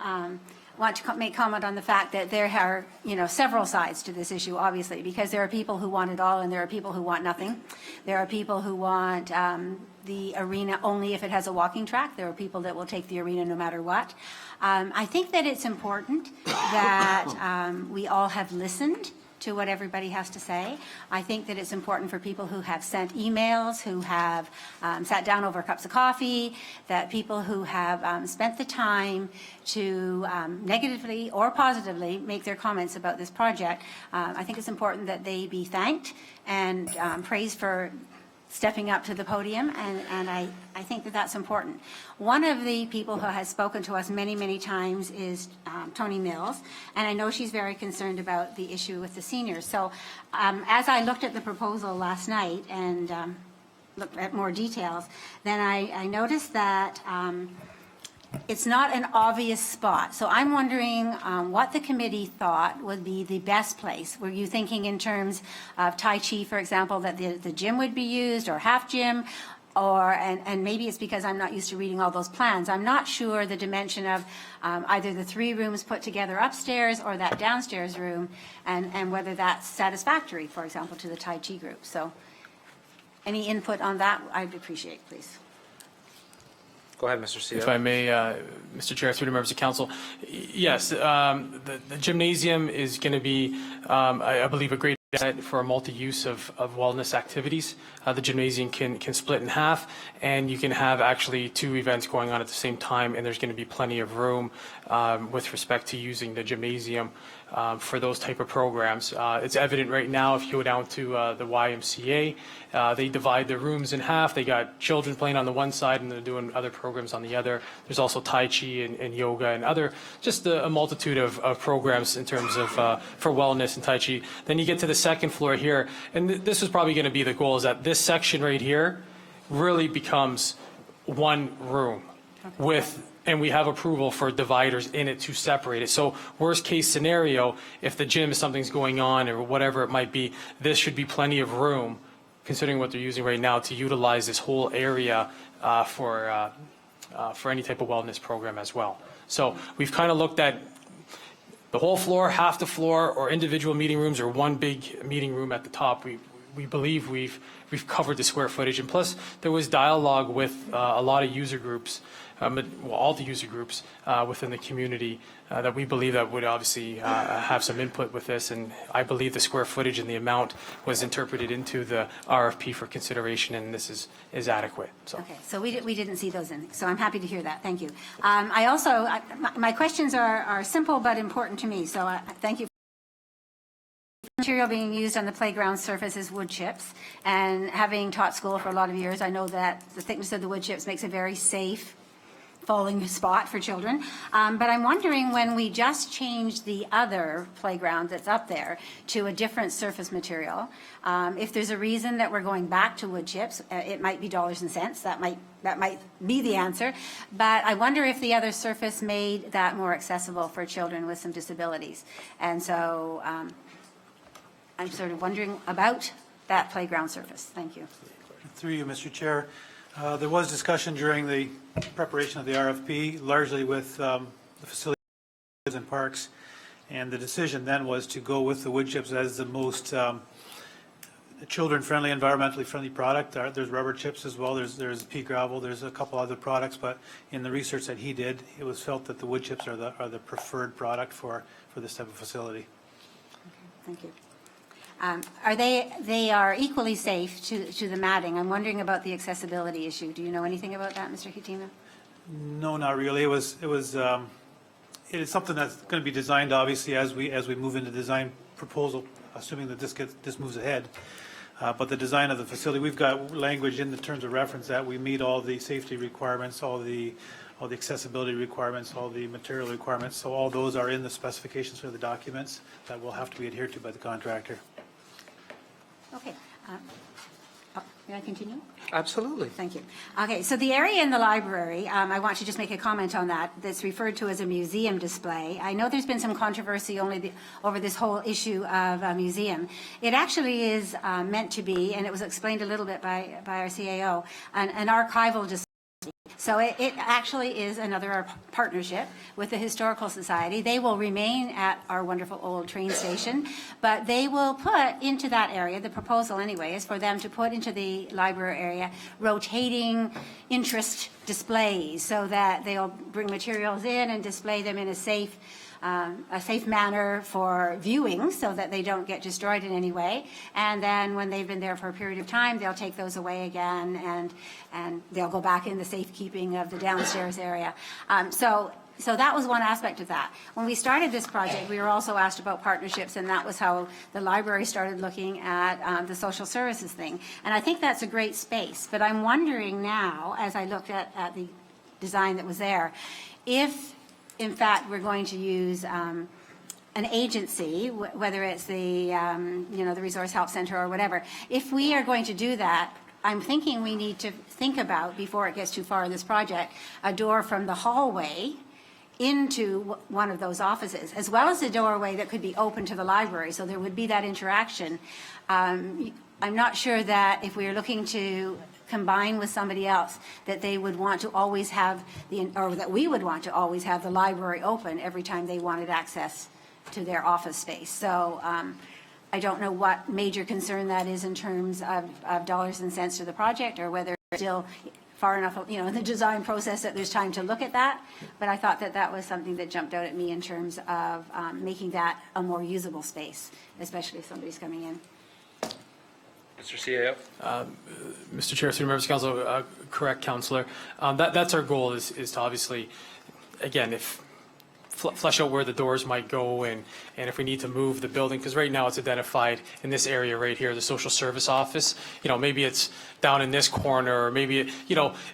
want to make comment on the fact that there are, several sides to this issue, obviously, because there are people who want it all and there are people who want nothing. There are people who want the arena only if it has a walking track. There are people that will take the arena no matter what. I think that it's important that we all have listened to what everybody has to say. I think that it's important for people who have sent emails, who have sat down over cups of coffee, that people who have spent the time to negatively or positively make their comments about this project. I think it's important that they be thanked and praised for stepping up to the podium, and I think that that's important. One of the people who has spoken to us many, many times is Tony Mills, and I know she's very concerned about the issue with the seniors. So as I looked at the proposal last night and looked at more details, then I noticed that it's not an obvious spot. So I'm wondering what the committee thought would be the best place. Were you thinking in terms of Tai Chi, for example, that the gym would be used, or half gym? And maybe it's because I'm not used to reading all those plans. I'm not sure the dimension of either the 3 rooms put together upstairs or that downstairs room, and whether that's satisfactory, for example, to the Tai Chi group. So any input on that I'd appreciate, please. Go ahead, Mr. CEO. If I may, Mr. Chair, through the members of council, yes, the gymnasium is going to be, I believe, a great for a multi-use of wellness activities. The gymnasium can split in half, and you can have actually 2 events going on at the same time, and there's going to be plenty of room with respect to using the gymnasium for those type of programs. It's evident right now if you go down to the YMCA, they divide the rooms in half. They got children playing on the one side, and they're doing other programs on the other. There's also Tai Chi and yoga and other, just a multitude of programs in terms of for wellness and Tai Chi. Then you get to the second floor here, and this is probably going to be the goal, is that this section right here really becomes one room and we have approval for dividers in it to separate it. So worst case scenario, if the gym, something's going on or whatever it might be, this should be plenty of room, considering what they're using right now, to utilize this whole area for any type of wellness program as well. So we've kind of looked at the whole floor, half the floor, or individual meeting rooms, or one big meeting room at the top. We believe we've covered the square footage, and plus there was dialogue with a lot of user groups, all the user groups within the community that we believe that would obviously have some input with this, and I believe the square footage and the amount was interpreted into the RFP for consideration, and this is adequate. So. Okay, so we didn't see those in, so I'm happy to hear that. Thank you. I also, my questions are simple but important to me, so thank you. Material being used on the playground surface is wood chips, and having taught school for a lot of years, I know that the thickness of the wood chips makes a very safe falling spot for children. But I'm wondering, when we just changed the other playground that's up there to a different surface material, if there's a reason that we're going back to wood chips, it might be dollars and cents. That might be the answer. But I wonder if the other surface made that more accessible for children with some disabilities. And so I'm sort of wondering about that playground surface. Thank you. Through you, Mr. Chair. There was discussion during the preparation of the RFP, largely with the facilities and parks, and the decision then was to go with the wood chips as the most children-friendly, environmentally friendly product. There's rubber chips as well. There's pea gravel. There's a couple other products, but in the research that he did, it was felt that the wood chips are the preferred product for this type of facility. Okay, thank you. They are equally safe to the matting. I'm wondering about the accessibility issue. Do you know anything about that, Mr. Hitima? No, not really. It is something that's going to be designed, obviously, as we move into design proposal, assuming that this moves ahead. But the design of the facility, we've got language in the terms of reference that we meet all the safety requirements, all the accessibility requirements, all the material requirements. So all those are in the specifications for the documents that will have to be adhered to by the contractor. Okay. May I continue? Absolutely. Thank you. Okay, so the area in the library, I want to just make a comment on that, that's referred to as a museum display. I know there's been some controversy over this whole issue of a museum. It actually is meant to be, and it was explained a little bit by our CAO, an archival display. So it actually is another partnership with the Historical Society. They will remain at our wonderful old train station, but they will put into that area, the proposal anyway, is for them to put into the library area rotating interest displays so that they'll bring materials in and display them in a safe manner for viewing so that they don't get destroyed in any way. And then when they've been there for a period of time, they'll take those away again and they'll go back in the safekeeping of the downstairs area. So that was one aspect of that. When we started this project, we were also asked about partnerships, and that was how the library started looking at the social services thing. And I think that's a great space. But I'm wondering now, as I looked at the design that was there, if in fact we're going to use an agency, whether it's the the Resource Help Center or whatever, if we are going to do that, I'm thinking we need to think about, before it gets too far in this project, a door from the hallway into one of those offices, as well as a doorway that could be open to the library, so there would be that interaction. I'm not sure that if we are looking to combine with somebody else, that they would want to always have or that we would want to always have the library open every time they wanted access to their office space. So I don't know what major concern that is in terms of dollars and cents to the project, or whether it's still far enough, in the design process that there's time to look at that. But I thought that that was something that jumped out at me in terms of making that a more usable space, especially if somebody's coming in. Mr. CAO? Mr. Chair, through members of council, correct, Councillor. That's our goal is to obviously, again, if flesh out where the doors might go and if we need to move the building, because right now it's identified in this area right here, the social service office. Maybe it's down in this corner, or maybe,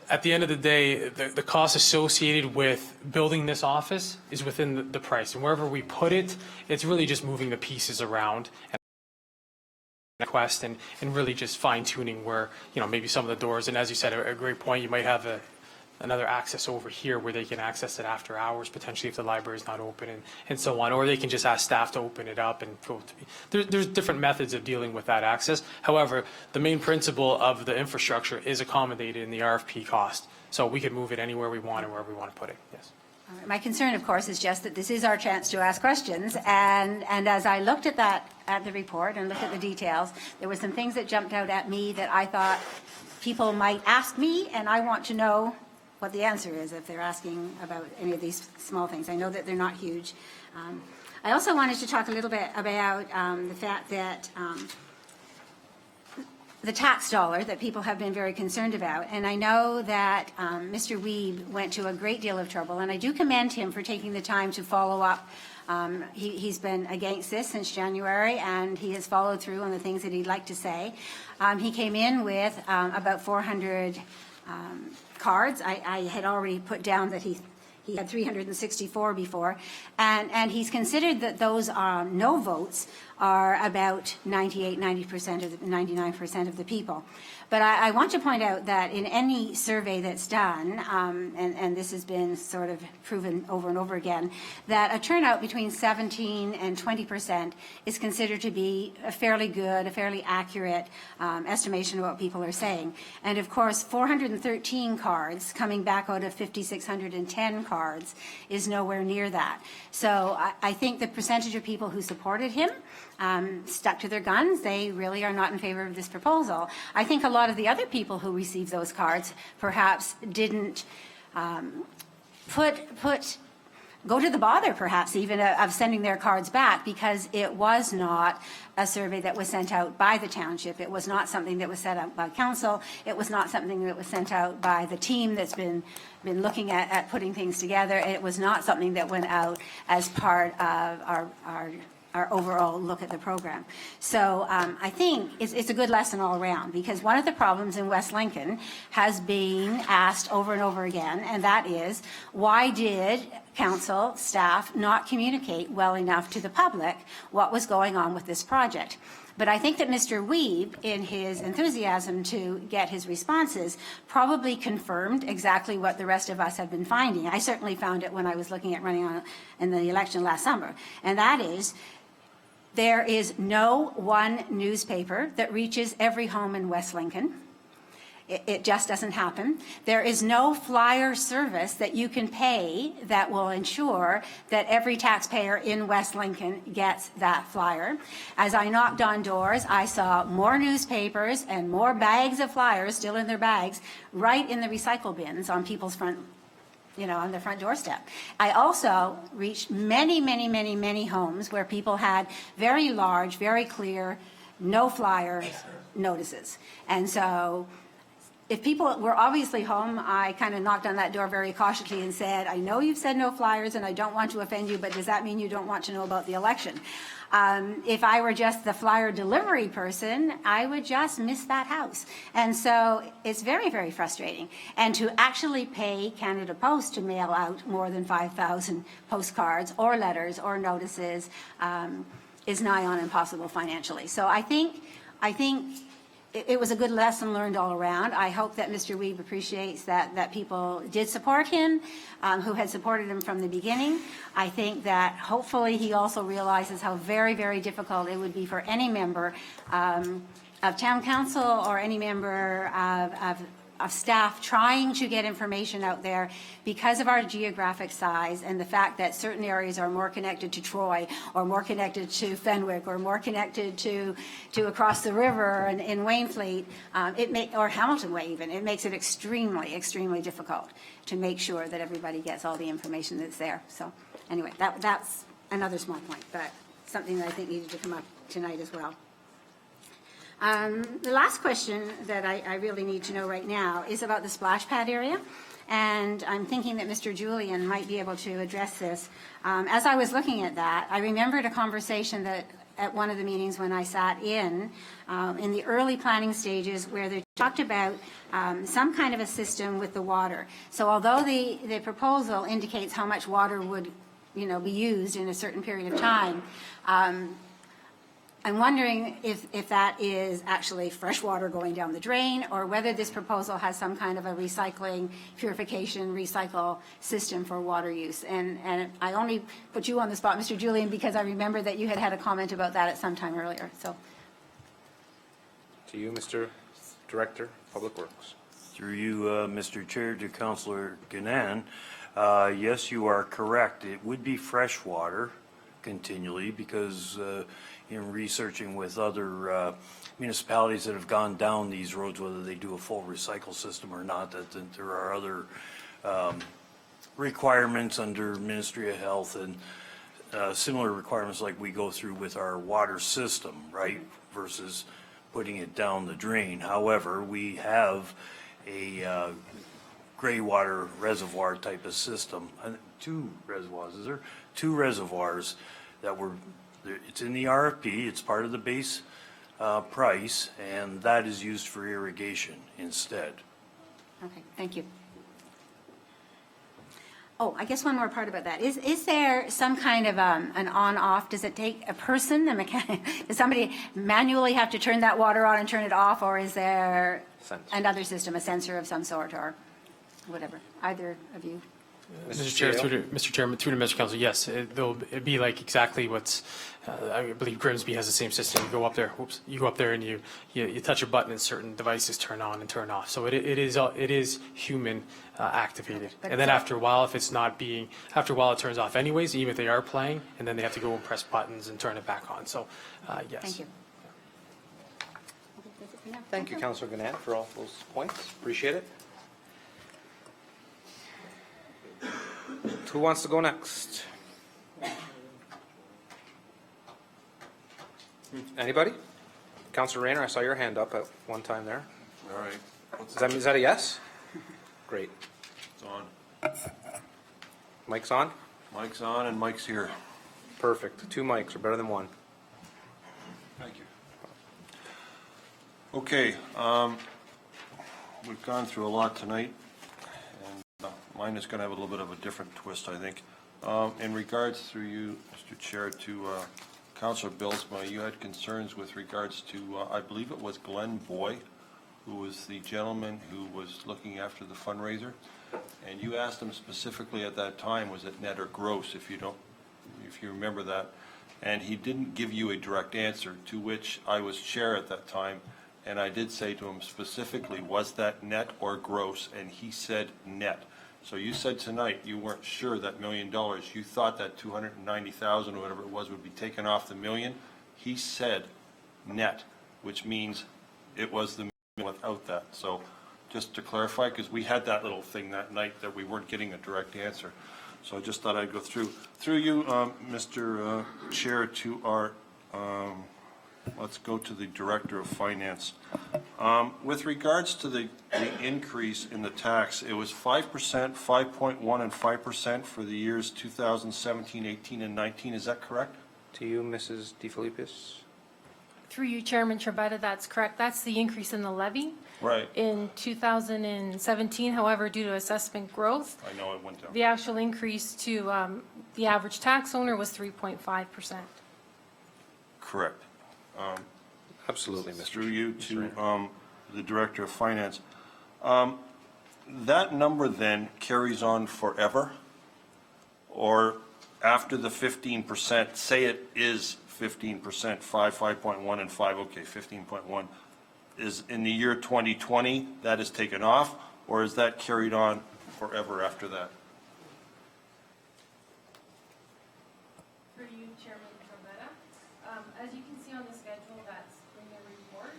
at the end of the day, the cost associated with building this office is within the price. And wherever we put it, it's really just moving the pieces around. Request and really just fine tuning where, maybe some of the doors, and as you said, a great point, you might have another access over here where they can access it after hours, potentially if the library is not open and so on, or they can just ask staff to open it up and go to, there's different methods of dealing with that access. However, the main principle of the infrastructure is accommodated in the RFP cost. So we can move it anywhere we want and wherever we want to put it, yes. My concern, of course, is just that this is our chance to ask questions, and as I looked at the report and looked at the details, there were some things that jumped out at me that I thought people might ask me, and I want to know what the answer is if they're asking about any of these small things. I know that they're not huge. I also wanted to talk a little bit about the fact that the tax dollar that people have been very concerned about. And I know that Mr. Wiebe went to a great deal of trouble, and I do commend him for taking the time to follow up. He's been against this since January, and he has followed through on the things that he'd like to say. He came in with about 400 cards. I had already put down that he had 364 before, and he's considered that those no votes are about 99% of the people. But I want to point out that in any survey that's done, and this has been sort of proven over and over again, that a turnout between 17 and 20% is considered to be a fairly good, a fairly accurate estimation of what people are saying. And of course, 413 cards coming back out of 5,610 cards is nowhere near that. So I think the percentage of people who supported him stuck to their guns. They really are not in favor of this proposal. I think a lot of the other people who received those cards perhaps didn't go to the bother, perhaps even, of sending their cards back, because it was not a survey that was sent out by the township. It was not something that was sent out by council. It was not something that was sent out by the team that's been looking at putting things together. It was not something that went out as part of our overall look at the program. So I think it's a good lesson all around, because one of the problems in West Lincoln has been asked over and over again, and that is, why did council staff not communicate well enough to the public what was going on with this project? But I think that Mr. Wiebe, in his enthusiasm to get his responses, probably confirmed exactly what the rest of us have been finding. I certainly found it when I was looking at running in the election last summer, and that is, there is no one newspaper that reaches every home in West Lincoln. It just doesn't happen. There is no flyer service that you can pay that will ensure that every taxpayer in West Lincoln gets that flyer. As I knocked on doors, I saw more newspapers and more bags of flyers still in their bags right in the recycle bins on people's front, on their front doorstep. I also reached many homes where people had very large, very clear, no flyer notices. And so if people were obviously home, I kind of knocked on that door very cautiously and said, I know you've said no flyers and I don't want to offend you, but does that mean you don't want to know about the election? If I were just the flyer delivery person, I would just miss that house. And so it's very frustrating. And to actually pay Canada Post to mail out more than 5,000 postcards or letters or notices is nigh on impossible financially. So I think it was a good lesson learned all around. I hope that Mr. Wiebe appreciates that people did support him, who had supported him from the beginning. I think that hopefully he also realizes how very difficult it would be for any member of town council or any member of staff trying to get information out there because of our geographic size and the fact that certain areas are more connected to Troy or more connected to Fenwick or more connected to across the river and in Waynfleet, or Hamilton Way even. It makes it extremely, extremely difficult to make sure that everybody gets all the information that's there. So anyway, that's another small point, but something that I think needed to come up tonight as well. The last question that I really need to know right now is about the splash pad area. And I'm thinking that Mr. Julian might be able to address this. As I was looking at that, I remembered a conversation that at one of the meetings when I sat in the early planning stages where they talked about some kind of a system with the water. So although the proposal indicates how much water would, be used in a certain period of time, I'm wondering if that is actually fresh water going down the drain or whether this proposal has some kind of a recycling, purification, recycle system for water use. And I only put you on the spot, Mr. Julian, because I remember that you had a comment about that at some time earlier. So, To you, Mr. Director, Public Works. Through you, Mr. Chair, to Councillor Gannan. Yes, you are correct. It would be fresh water continually because in researching with other municipalities that have gone down these roads, whether they do a full recycle system or not, that there are other requirements under Ministry of Health and similar requirements like we go through with our water system, right, versus putting it down the drain. However, we have a gray water reservoir type of system. Two reservoirs, is there? Two reservoirs that were, it's in the RFP, it's part of the base price, and that is used for irrigation instead. okay, thank you. Oh, I guess one more part about that. Is there some kind of an on-off? Does it take a person, a mechanic? Does somebody manually have to turn that water on and turn it off, or is there another system, a sensor of some sort, or whatever? Either of you? Mr. Chair, Mr. Chairman, through to Mr. Council, yes, it'd be like exactly what's, I believe Grimsby has the same system. You go up there and you touch a button and certain devices turn on and turn off. So it is human activated. And then after a while, if it's not being, after a while it turns off anyways, even if they are playing, and then they have to go and press buttons and turn it back on. So, yes. Thank you. Thank you, Councillor Gannan, for all those points. Appreciate it. Who wants to go next? Anybody? Councillor Rayner, I saw your hand up at one time there. All right. Is that a yes? Great. It's on. Mic's on? Mic's on and Mike's here. Perfect. 2 mics are better than 1. Thank you. Okay, we've gone through a lot tonight, and mine is going to have a little bit of a different twist, I think. In regards, through you, Mr. Chair, to Councillor Bilsma, you had concerns with regards to, I believe it was Glenn Boy, who was the gentleman who was looking after the fundraiser, and you asked him specifically at that time, was it net or gross, if you remember that, and he didn't give you a direct answer, to which I was chair at that time, and I did say to him specifically, was that net or gross, and he said net. So you said tonight you weren't sure that $1 million, you thought that 290,000 or whatever it was would be taken off the million. He said net, which means it was the million without that. So just to clarify, because we had that little thing that night that we weren't getting a direct answer. So I just thought I'd go through you, Mr. Chair, to our, let's go to the Director of Finance. With regards to the increase in the tax, it was 5%, 5.1, and 5% for the years 2017, 18, and 19. Is that correct? To you, Mrs. DeFilippis. Through you, Chairman Trebetta, that's correct. That's the increase in the levy. Right. In 2017, however, due to assessment growth, I know it went down. the actual increase to the average tax owner was 3.5%. Correct. Absolutely, Mr. Through you to the Director of Finance. That number then carries on forever? Or after the 15%, say it is 15%, 5, 5.1, and 5, okay, 15.1. is in the year 2020, that is taken off, or is that carried on forever after that? For you, Chairman Trombetta, as you can see on the schedule that's in your report,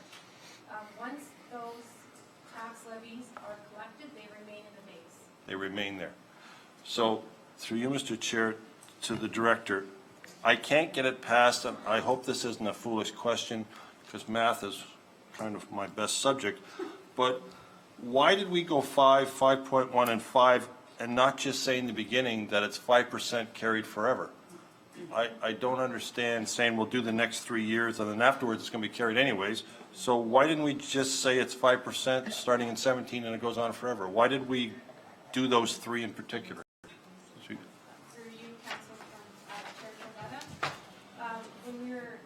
once those tax levies are collected, they remain in the base. They remain there. So, through you, Mr. Chair, to the director, I can't get it past, and I hope this isn't a foolish question, because math is kind of my best subject, but why did we go 5, 5.1, and 5, and not just say in the beginning that it's 5% carried forever? I don't understand saying we'll do the next 3 years, and then afterwards it's going to be carried anyways. So why didn't we just say it's 5% starting in 17 and it goes on forever? Why did we do those 3 in particular? Through you, Council, Chair Trombetta, when we were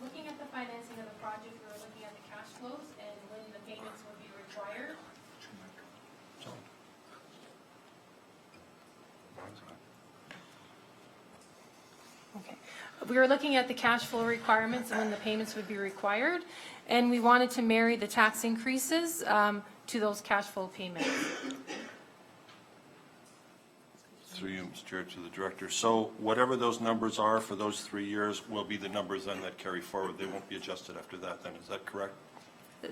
looking at the financing of the project, we were looking at the cash flows and when the payments would be required. Okay. We were looking at the cash flow requirements and when the payments would be required, and we wanted to marry the tax increases to those cash flow payments. Through you, Mr. Chair, to the director. So whatever those numbers are for those 3 years will be the numbers then that carry forward. They won't be adjusted after that then. Is that correct?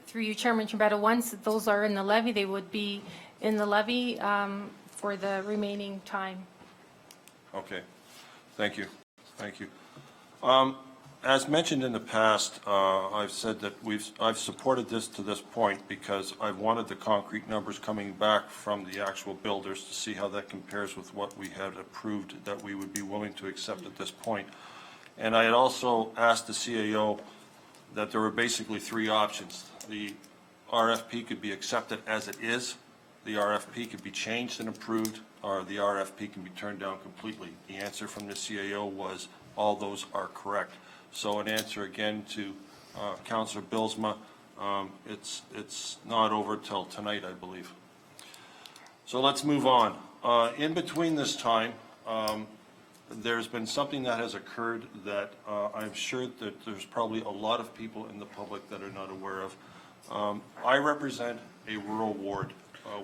Through you, Chairman Trombetta, once those are in the levy, they would be in the levy for the remaining time. Okay. Thank you. Thank you. As mentioned in the past, I've said that I've supported this to this point because I've wanted the concrete numbers coming back from the actual builders to see how that compares with what we had approved that we would be willing to accept at this point. And I had also asked the CAO that there were basically 3 options. The RFP could be accepted as it is, the RFP could be changed and approved, or the RFP can be turned down completely. The answer from the CAO was all those are correct. So an answer again to Councillor Bilsma, it's not over till tonight, I believe. So let's move on. In between this time, there's been something that has occurred that I'm sure that there's probably a lot of people in the public that are not aware of. I represent a rural ward,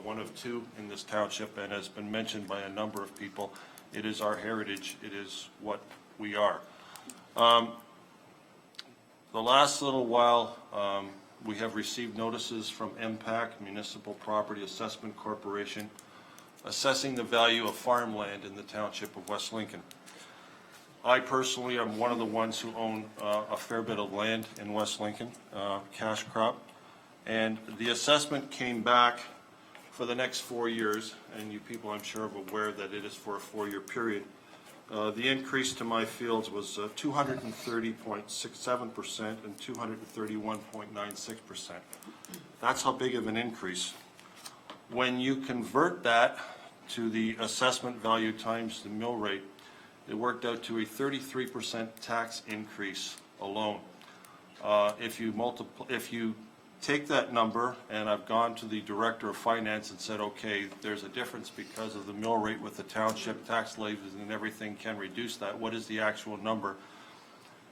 one of 2 in this township, and has been mentioned by a number of people. It is our heritage. It is what we are. The last little while, we have received notices from MPAC, Municipal Property Assessment Corporation, assessing the value of farmland in the township of West Lincoln. I personally am one of the ones who own a fair bit of land in West Lincoln, cash crop, and the assessment came back for the next 4 years, and you people I'm sure are aware that it is for a 4-year period. The increase to my fields was 230.67% and 231.96%. That's how big of an increase. When you convert that to the assessment value times the mill rate, it worked out to a 33% tax increase alone. If you take that number, and I've gone to the Director of Finance and said, okay, there's a difference because of the mill rate with the township tax levies and everything can reduce that. What is the actual number?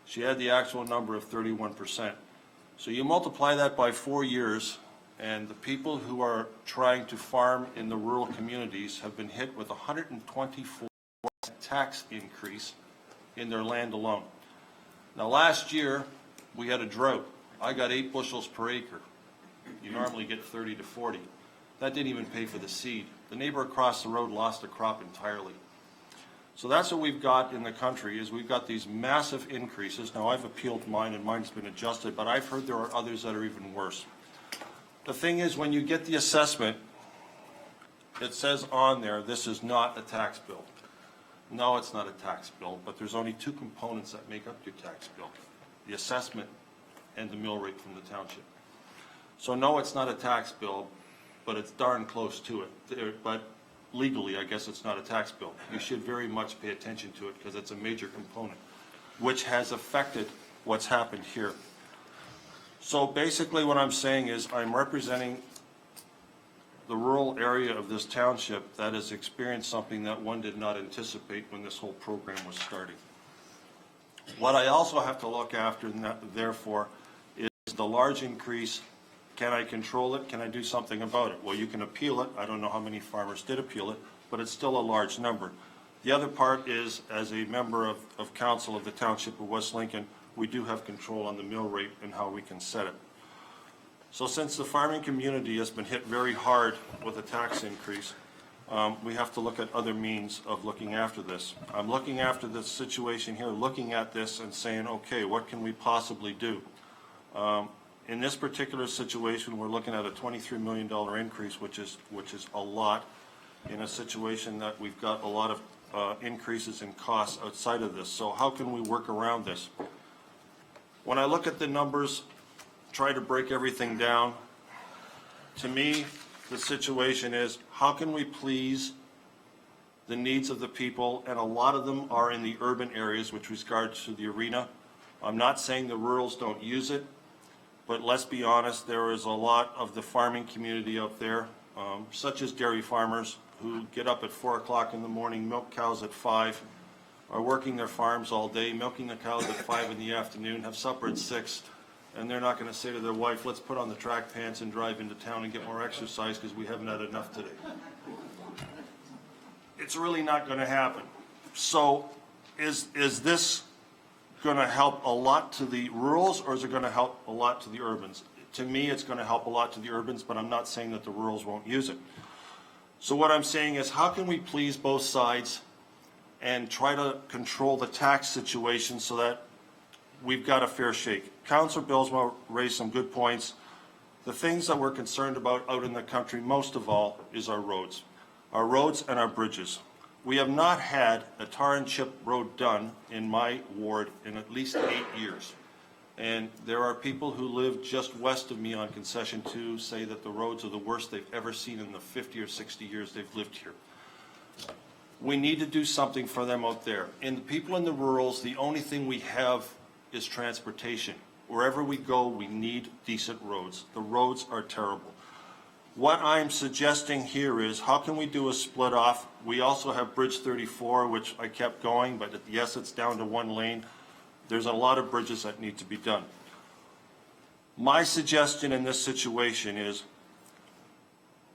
She had the actual number of 31%. So you multiply that by 4 years, and the people who are trying to farm in the rural communities have been hit with 124% tax increase in their land alone. Now last year, we had a drought. I got 8 bushels per acre. You normally get 30 to 40. That didn't even pay for the seed. The neighbor across the road lost a crop entirely. So that's what we've got in the country, is we've got these massive increases. Now I've appealed mine and mine's been adjusted, but I've heard there are others that are even worse. The thing is, when you get the assessment, it says on there, this is not a tax bill. No, it's not a tax bill, but there's only 2 components that make up your tax bill: the assessment and the mill rate from the township. So no, it's not a tax bill, but it's darn close to it. But legally, I guess it's not a tax bill. You should very much pay attention to it because it's a major component, which has affected what's happened here. So basically what I'm saying is I'm representing the rural area of this township that has experienced something that one did not anticipate when this whole program was starting. What I also have to look after, therefore, is the large increase Can I control it? Can I do something about it? Well, you can appeal it. I don't know how many farmers did appeal it, but it's still a large number. The other part is, as a member of council of the Township of West Lincoln, we do have control on the mill rate and how we can set it. So since the farming community has been hit very hard with a tax increase, we have to look at other means of looking after this. I'm looking after this situation here, looking at this and saying, okay, what can we possibly do? In this particular situation, we're looking at a $23 million increase, which is a lot in a situation that we've got a lot of increases in costs outside of this. So how can we work around this? When I look at the numbers, try to break everything down, to me, the situation is, how can we please the needs of the people? And a lot of them are in the urban areas with regards to the arena. I'm not saying the rurals don't use it, but let's be honest, there is a lot of the farming community out there, such as dairy farmers, who get up at 4 o'clock in the morning, milk cows at 5, are working their farms all day, milking the cows at 5 in the afternoon, have supper at 6, and they're not going to say to their wife, let's put on the track pants and drive into town and get more exercise because we haven't had enough today. It's really not going to happen. So is this going to help a lot to the rurals, or is it going to help a lot to the urbans? To me, it's going to help a lot to the urbans, but I'm not saying that the rurals won't use it. So what I'm saying is, how can we please both sides and try to control the tax situation so that we've got a fair shake? Councillor Bilsma raised some good points. The things that we're concerned about out in the country, most of all, is our roads and our bridges. We have not had a tar and chip road done in my ward in at least 8 years. And there are people who live just west of me on Concession 2 say that the roads are the worst they've ever seen in the 50 or 60 years they've lived here. We need to do something for them out there. And the people in the rurals, the only thing we have is transportation. Wherever we go, we need decent roads. The roads are terrible. What I'm suggesting here is, how can we do a split off? We also have Bridge 34, which I kept going, but yes, it's down to 1 lane. There's a lot of bridges that need to be done. My suggestion in this situation is,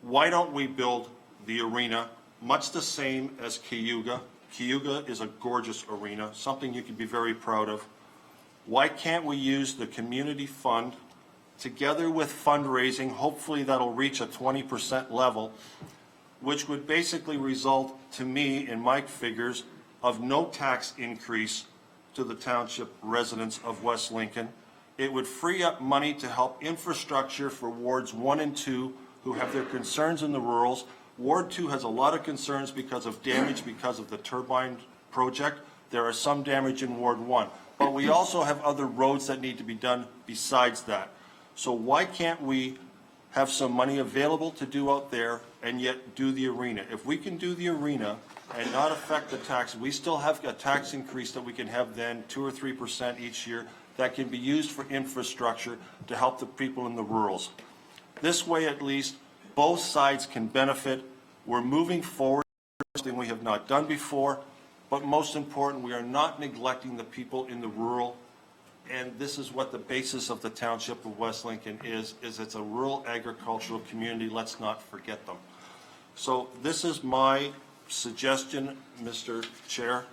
why don't we build the arena much the same as Cayuga? Cayuga is a gorgeous arena, something you can be very proud of. Why can't we use the community fund together with fundraising? Hopefully that'll reach a 20% level, which would basically result, to me, in my figures, of no tax increase to the township residents of West Lincoln. It would free up money to help infrastructure for wards 1 and 2 who have their concerns in the rurals. Ward 2 has a lot of concerns because of damage because of the turbine project. There are some damage in Ward 1. But we also have other roads that need to be done besides that. So why can't we have some money available to do out there and yet do the arena? If we can do the arena and not affect the tax, we still have a tax increase that we can have then 2 or 3% each year that can be used for infrastructure to help the people in the rurals. This way, at least, both sides can benefit. We're moving forward, something we have not done before, but most important, we are not neglecting the people in the rural. And this is what the basis of the Township of West Lincoln is it's a rural agricultural community. Let's not forget them. So this is my suggestion, Mr. Chair.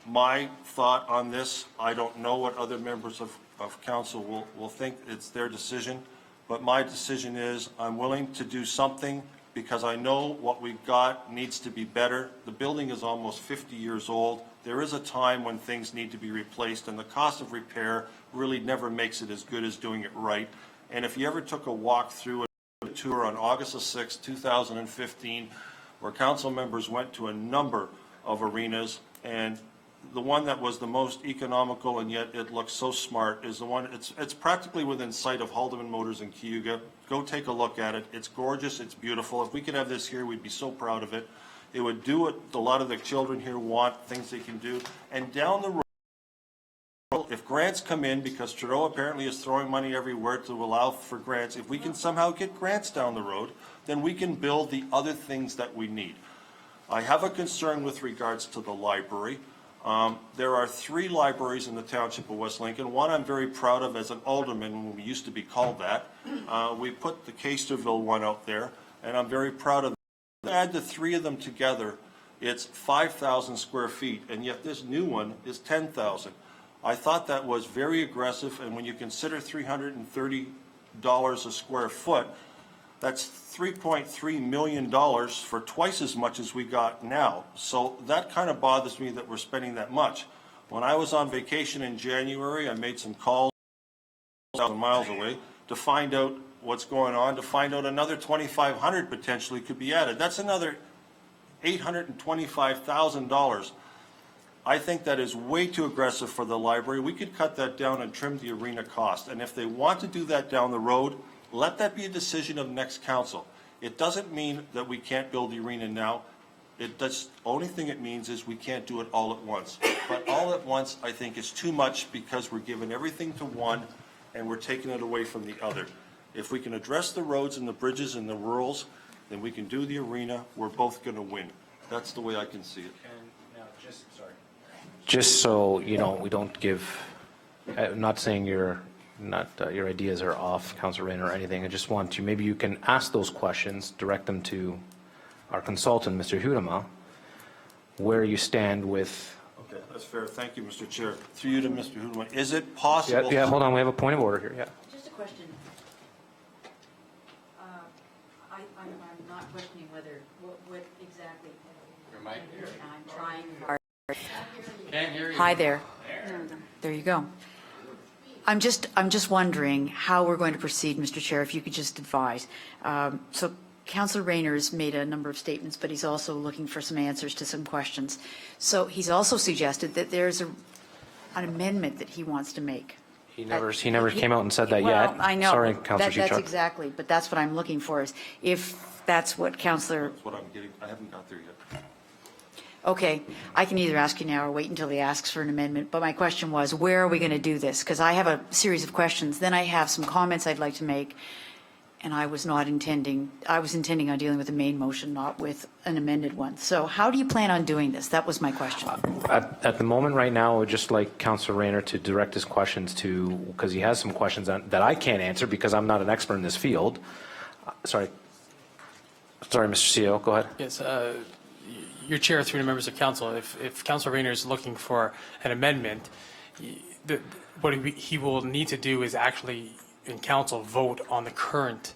My thought on this, I don't know what other members of council will think. It's their decision. But my decision is I'm willing to do something because I know what we've got needs to be better. The building is almost 50 years old. There is a time when things need to be replaced, and the cost of repair really never makes it as good as doing it right. And if you ever took a walk through a tour on August 6, 2015, where council members went to a number of arenas, and the one that was the most economical and yet it looks so smart is the one, it's practically within sight of Haldeman Motors in Cayuga. Go take a look at it. It's gorgeous. It's beautiful. If we could have this here, we'd be so proud of it. It would do what a lot of the children here want, things they can do. And down the road, if grants come in, because Trudeau apparently is throwing money everywhere to allow for grants, if we can somehow get grants down the road, then we can build the other things that we need. I have a concern with regards to the library. There are 3 libraries in the Township of West Lincoln. One I'm very proud of as an alderman, when we used to be called that. We put the Casterville one out there, and I'm very proud of that. Add the 3 of them together, it's 5,000 square feet, and yet this new one is 10,000. I thought that was very aggressive, and when you consider $330 a square foot, that's $3.3 million for twice as much as we got now. So that kind of bothers me that we're spending that much. When I was on vacation in January, I made some calls 1,000 miles away to find out what's going on, to find out another 2,500 potentially could be added. That's another $825,000. I think that is way too aggressive for the library. We could cut that down and trim the arena cost. And if they want to do that down the road, let that be a decision of next council. It doesn't mean that we can't build the arena now. Only thing it means is we can't do it all at once. But all at once, I think, is too much because we're giving everything to one and we're taking it away from the other. If we can address the roads and the bridges and the rurals, then we can do the arena. We're both going to win. That's the way I can see it. Just so you know, we don't give, I'm not saying your ideas are off, Councilor Rayner, or anything. I just want to, maybe you can ask those questions, direct them to our consultant, Mr. Hudema, where you stand with. Okay, that's fair. Thank you, Mr. Chair. Through you to Mr. Hudema. Is it possible? Yeah, hold on. We have a point of order here. Yeah. Just a question. I'm not questioning whether, what exactly. I'm trying hard. Hi there. There you go. I'm just wondering how we're going to proceed, Mr. Chair, if you could just advise. So Councilor Rayner's made a number of statements, but he's also looking for some answers to some questions. So he's also suggested that there's an amendment that he wants to make. He never came out and said that Well, yet. I know. Sorry, Councilor Chichok. That's exactly, but that's what I'm looking for, is if that's what Councilor. That's what I'm getting. I haven't got there yet. Okay, I can either ask you now or wait until he asks for an amendment, but my question was, where are we going to do this? Because I have a series of questions, then I have some comments I'd like to make, and I was intending on dealing with the main motion, not with an amended one. So how do you plan on doing this? That was my question. At the moment right now, I would just like Councilor Rayner to direct his questions to, because he has some questions that I can't answer because I'm not an expert in this field. Sorry, Mr. CEO, go ahead. Yes, your chair, through the members of council, if Councilor Rayner is looking for an amendment, what he will need to do is actually, in council, vote on the current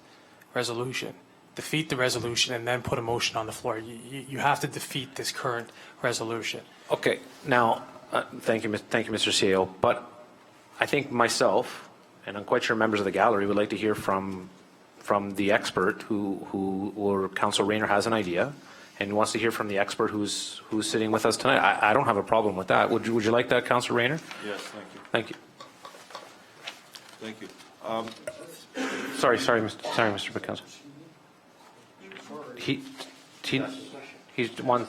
resolution, defeat the resolution, and then put a motion on the floor. You have to defeat this current resolution. Okay, now, thank you, Mr. CEO, but I think myself, and I'm quite sure members of the gallery would like to hear from the expert or Councilor Rayner has an idea and wants to hear from the expert who's sitting with us tonight. I don't have a problem with that. Would you like that, Councilor Rayner? Yes, thank you. Thank you. Thank you. Sorry, Mr. McCouncil. He's one.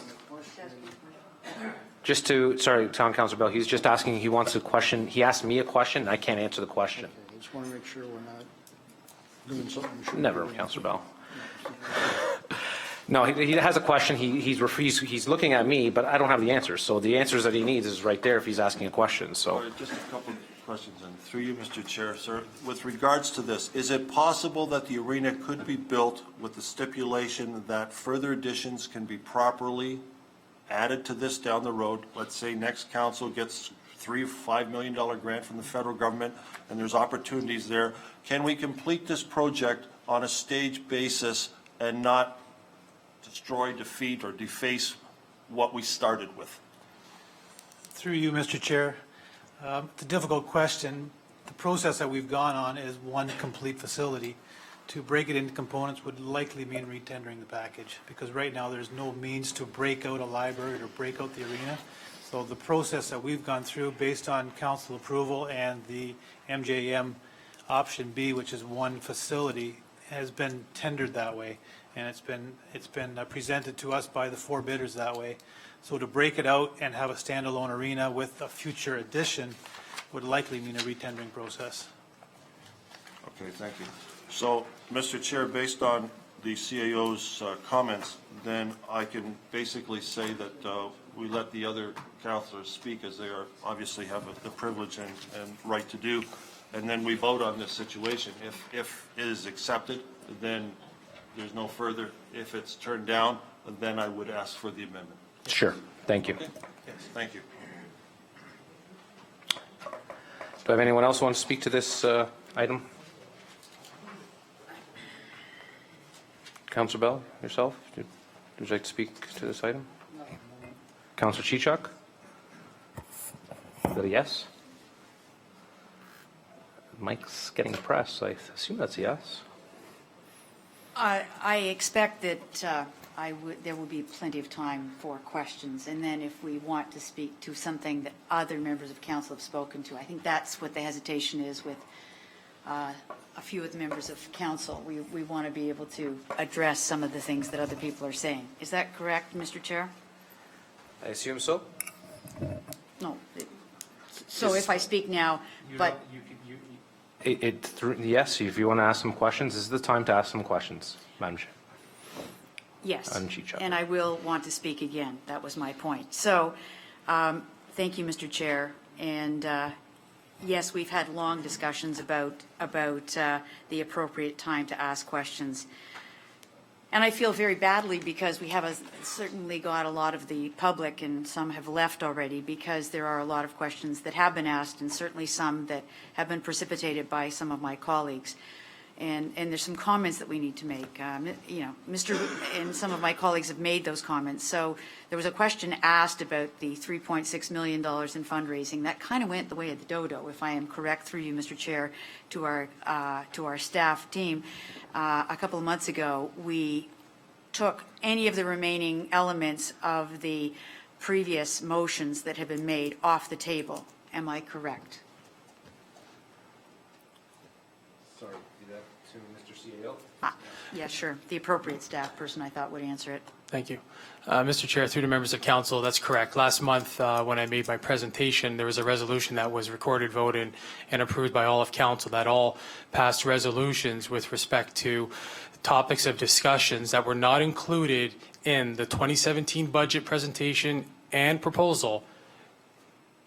Just to, sorry, Town Councilor Bell, he's just asking, he wants a question. He asked me a question, and I can't answer the question. Okay, I just want to make sure we're not doing something we shouldn't. Never, Councilor Bell. No, he has a question. He's looking at me, but I don't have the answers. So the answers that he needs is right there if he's asking a question. So Just a couple of questions, and through you, Mr. Chair, sir. With regards to this, is it possible that the arena could be built with the stipulation that further additions can be properly added to this down the road? Let's say next council gets $3 or $5 million grant from the federal government, and there's opportunities there. Can we complete this project on a stage basis and not destroy, defeat, or deface what we started with? Through you, Mr. Chair. It's a difficult question. The process that we've gone on is one complete facility. To break it into components would likely mean retendering the package, because right now there's no means to break out a library or break out the arena. So the process that we've gone through, based on council approval and the MJM option B, which is one facility, has been tendered that way, and it's been presented to us by the 4 bidders that way. So to break it out and have a standalone arena with a future addition would likely mean a retendering process. Okay, thank you. So, Mr. Chair, based on the CAO's comments, then I can basically say that we let the other counselors speak, as they are, obviously have the privilege and right to do, and then we vote on this situation. If it is accepted, then there's no further. If it's turned down, then I would ask for the amendment. Sure. Thank you. Okay? Yes, thank you. Do I have anyone else who wants to speak to this item? Councillor Bell, yourself? Would you like to speak to this item? Councillor Chichuk? Is that a yes? Mike's getting press. I assume that's a yes. I expect that there will be plenty of time for questions, and then if we want to speak to something that other members of council have spoken to, I think that's what the hesitation is with a few of the members of council. We want to be able to address some of the things that other people are saying. Is that correct, Mr. Chair? I assume so. No. So if I speak now, but Yes, if you want to ask some questions, this is the time to ask some questions, Madam Chair. yes, Madam Chichuk. and I will want to speak again. That was my point. So thank you, Mr. Chair. And yes, we've had long discussions about the appropriate time to ask questions. And I feel very badly because we have certainly got a lot of the public, and some have left already, because there are a lot of questions that have been asked, and certainly some that have been precipitated by some of my colleagues. And there's some comments that we need to make. Mr. and some of my colleagues have made those comments. So there was a question asked about the $3.6 million in fundraising. That kind of went the way of the dodo, if I am correct, through you, Mr. Chair, to our staff team. A couple of months ago, we took any of the remaining elements of the previous motions that have been made off the table. Am I correct? Sorry, do that to Mr. CAO. Yeah, sure. The appropriate staff person, I thought, would answer it. Thank you. Mr. Chair, through the members of council, that's correct. Last month, when I made my presentation, there was a resolution that was recorded, voted, and approved by all of council, that all past resolutions with respect to topics of discussions that were not included in the 2017 budget presentation and proposal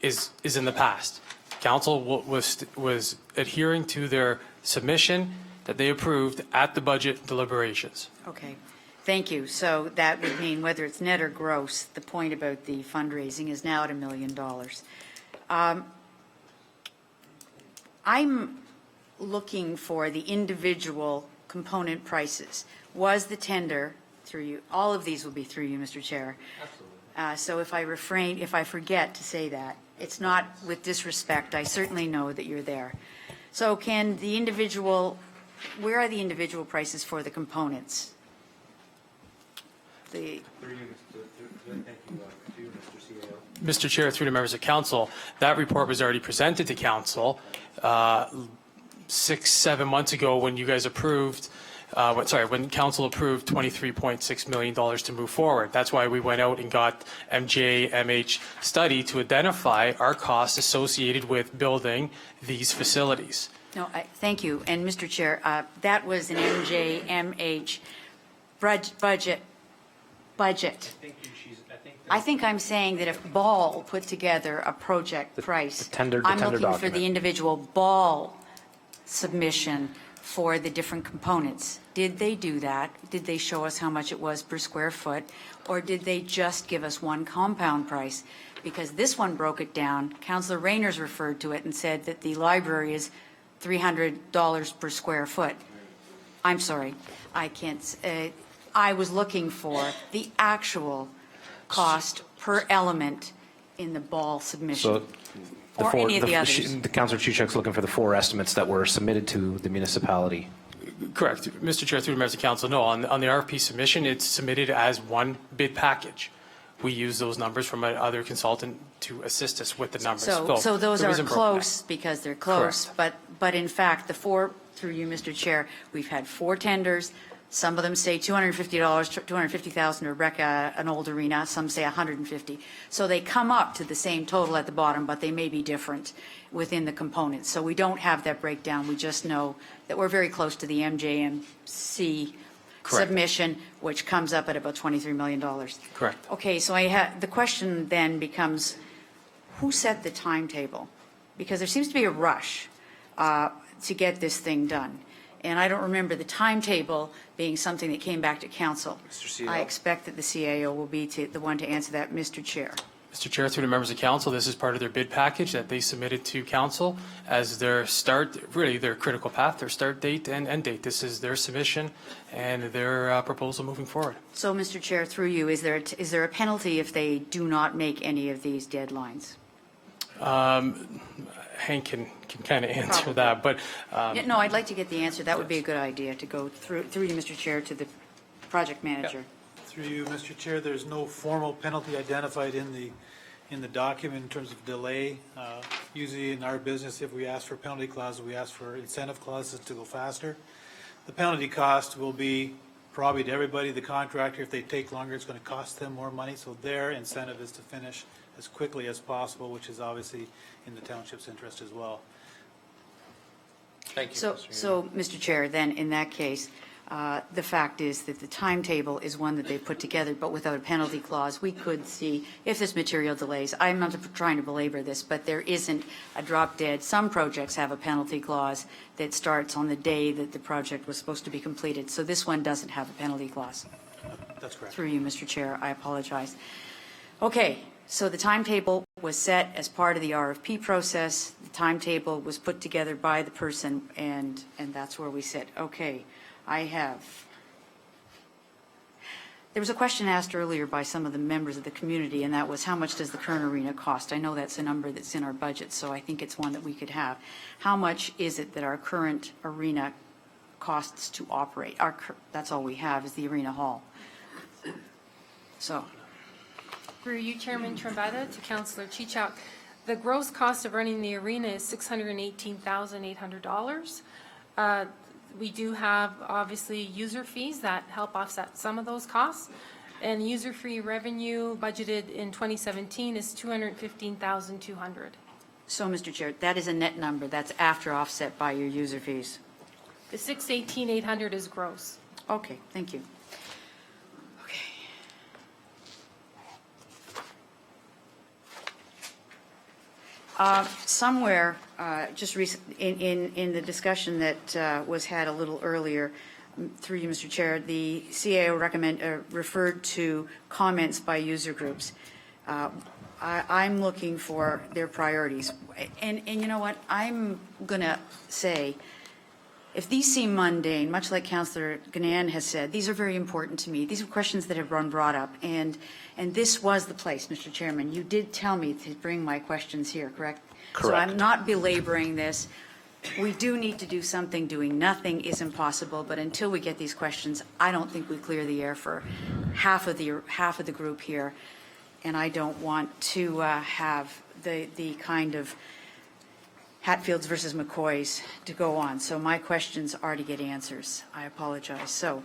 is in the past. Council was adhering to their submission that they approved at the budget deliberations. Okay. Thank you. So that would mean whether it's net or gross, the point about the fundraising is now at $1 million. I'm looking for the individual component prices. Was the tender through you? All of these will be through you, Mr. Chair. Absolutely. So if I forget to say that, it's not with disrespect. I certainly know that you're there. So can the individual, where are the individual prices for the components? Mr. Chair, through the members of council, that report was already presented to council 6-7 months ago when you guys approved, when council approved $23.6 million to move forward. That's why we went out and got MJ/MH study to identify our costs associated with building these facilities. No, thank you. And Mr. Chair, that was an MJ/MH budget. I think I'm saying that if Ball put together a project price, I'm looking for the individual Ball submission for the different components. Did they do that? Did they show us how much it was per square foot? Or did they just give us one compound price? Because this one broke it down. Councillor Rayner's referred to it and said that the library is $300 per square foot. I'm sorry, I can't. I was looking for the actual cost per element in the Ball submission. So or any of the others. the Councillor Chichuk's looking for the 4 estimates that were submitted to the municipality. Correct. Mr. Chair, through the members of council, no, on the RFP submission, it's submitted as one bid package. We use those numbers from another consultant to assist us with the numbers. So those are isn't broken close because they're close, but in fact, the 4, through you, Mr. Chair, we've had 4 tenders. Some of them say $250, $250,000 to wreck an old arena. Some say $150. So they come up to the same total at the bottom, but they may be different within the components. So we don't have that breakdown. We just know that we're very close to the MJMC submission, which comes up at about $23 million. Correct. Okay, so the question then becomes, who set the timetable? Because there seems to be a rush to get this thing done. And I don't remember the timetable being something that came back to council. Mr. I CEO. expect that the CAO will be the one to answer that, Mr. Chair. Mr. Chair, through the members of council, this is part of their bid package that they submitted to council as their start, really their critical path, their start date and end date. This is their submission and their proposal moving forward. So, Mr. Chair, through you, is there a penalty if they do not make any of these deadlines? Hank can kind of answer Probably. that, but No, I'd like to get the answer. That would be a good idea, to go through you, Mr. Chair, to the project manager. Through you, Mr. Chair, there's no formal penalty identified in the document in terms of delay. Usually in our business, if we ask for penalty clauses, we ask for incentive clauses to go faster. The penalty cost will be probably to everybody, the contractor. If they take longer, it's going to cost them more money. So their incentive is to finish as quickly as possible, which is obviously in the township's interest as well. Thank you. So, Mr. Chair, then in that case, the fact is that the timetable is one that they put together, but without a penalty clause. We could see if this material delays. I'm not trying to belabor this, but there isn't a drop dead. Some projects have a penalty clause that starts on the day that the project was supposed to be completed. So this one doesn't have a penalty clause. That's correct. Through you, Mr. Chair, I apologize. Okay, so the timetable was set as part of the RFP process. The timetable was put together by the person, and that's where we sit. Okay, there was a question asked earlier by some of the members of the community, and that was, how much does the current arena cost? I know that's a number that's in our budget, so I think it's one that we could have. How much is it that our current arena costs to operate? That's all we have is the arena hall. So, Through you, Chairman Trombetta, to Councillor Chichak, the gross cost of running the arena is $618,800. We do have, obviously, user fees that help offset some of those costs. And user-free revenue budgeted in 2017 is $215,200. so, Mr. Chair, that is a net number. That's after offset by your user fees. The $618,800 is gross. Okay, thank you. Somewhere, just in the discussion that was had a little earlier, through you, Mr. Chair, the CAO referred to comments by user groups. I'm looking for their priorities. And you know what? I'm going to say, if these seem mundane, much like Councillor Ganan has said, these are very important to me. These are questions that have been brought up, and this was the place, Mr. Chairman. You did tell me to bring my questions here, correct? Correct. So I'm not belaboring this. We do need to do something. Doing nothing is impossible, but until we get these questions, I don't think we clear the air for half of the group here, and I don't want to have the kind of Hatfields versus McCoys to go on. So my questions are to get answers. I apologize. So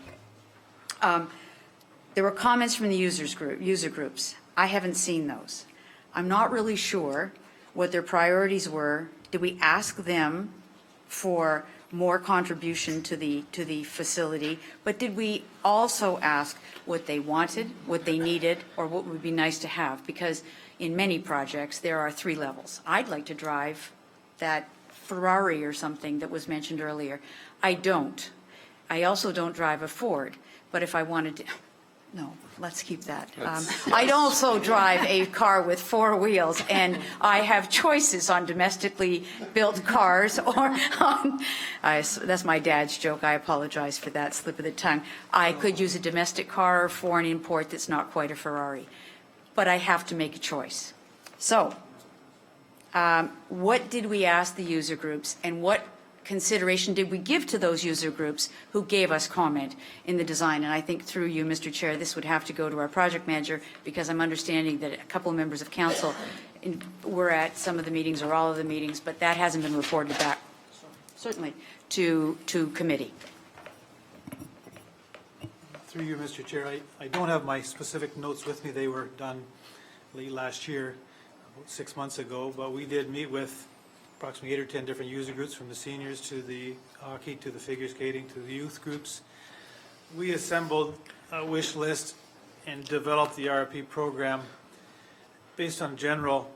there were comments from the user groups. I haven't seen those. I'm not really sure what their priorities were. Did we ask them for more contribution to the facility? But did we also ask what they wanted, what they needed, or what would be nice to have? Because in many projects, there are 3 levels. I'd like to drive that Ferrari or something that was mentioned earlier. I don't. I also don't drive a Ford, but if I wanted to, no, let's keep that. I also drive a car with 4 wheels, and I have choices on domestically built cars or on, that's my dad's joke. I apologize for that slip of the tongue. I could use a domestic car for an import that's not quite a Ferrari, but I have to make a choice. So, what did we ask the user groups, and what consideration did we give to those user groups who gave us comment in the design? And I think through you, Mr. Chair, this would have to go to our project manager, because I'm understanding that a couple of members of council were at some of the meetings or all of the meetings, but that hasn't been reported back, certainly, to committee. Through you, Mr. Chair, I don't have my specific notes with me. They were done late last year, about 6 months ago, but we did meet with approximately 8 or 10 different user groups, from the seniors to the hockey to the figure skating to the youth groups. we assembled a wish list and developed the RFP program based on general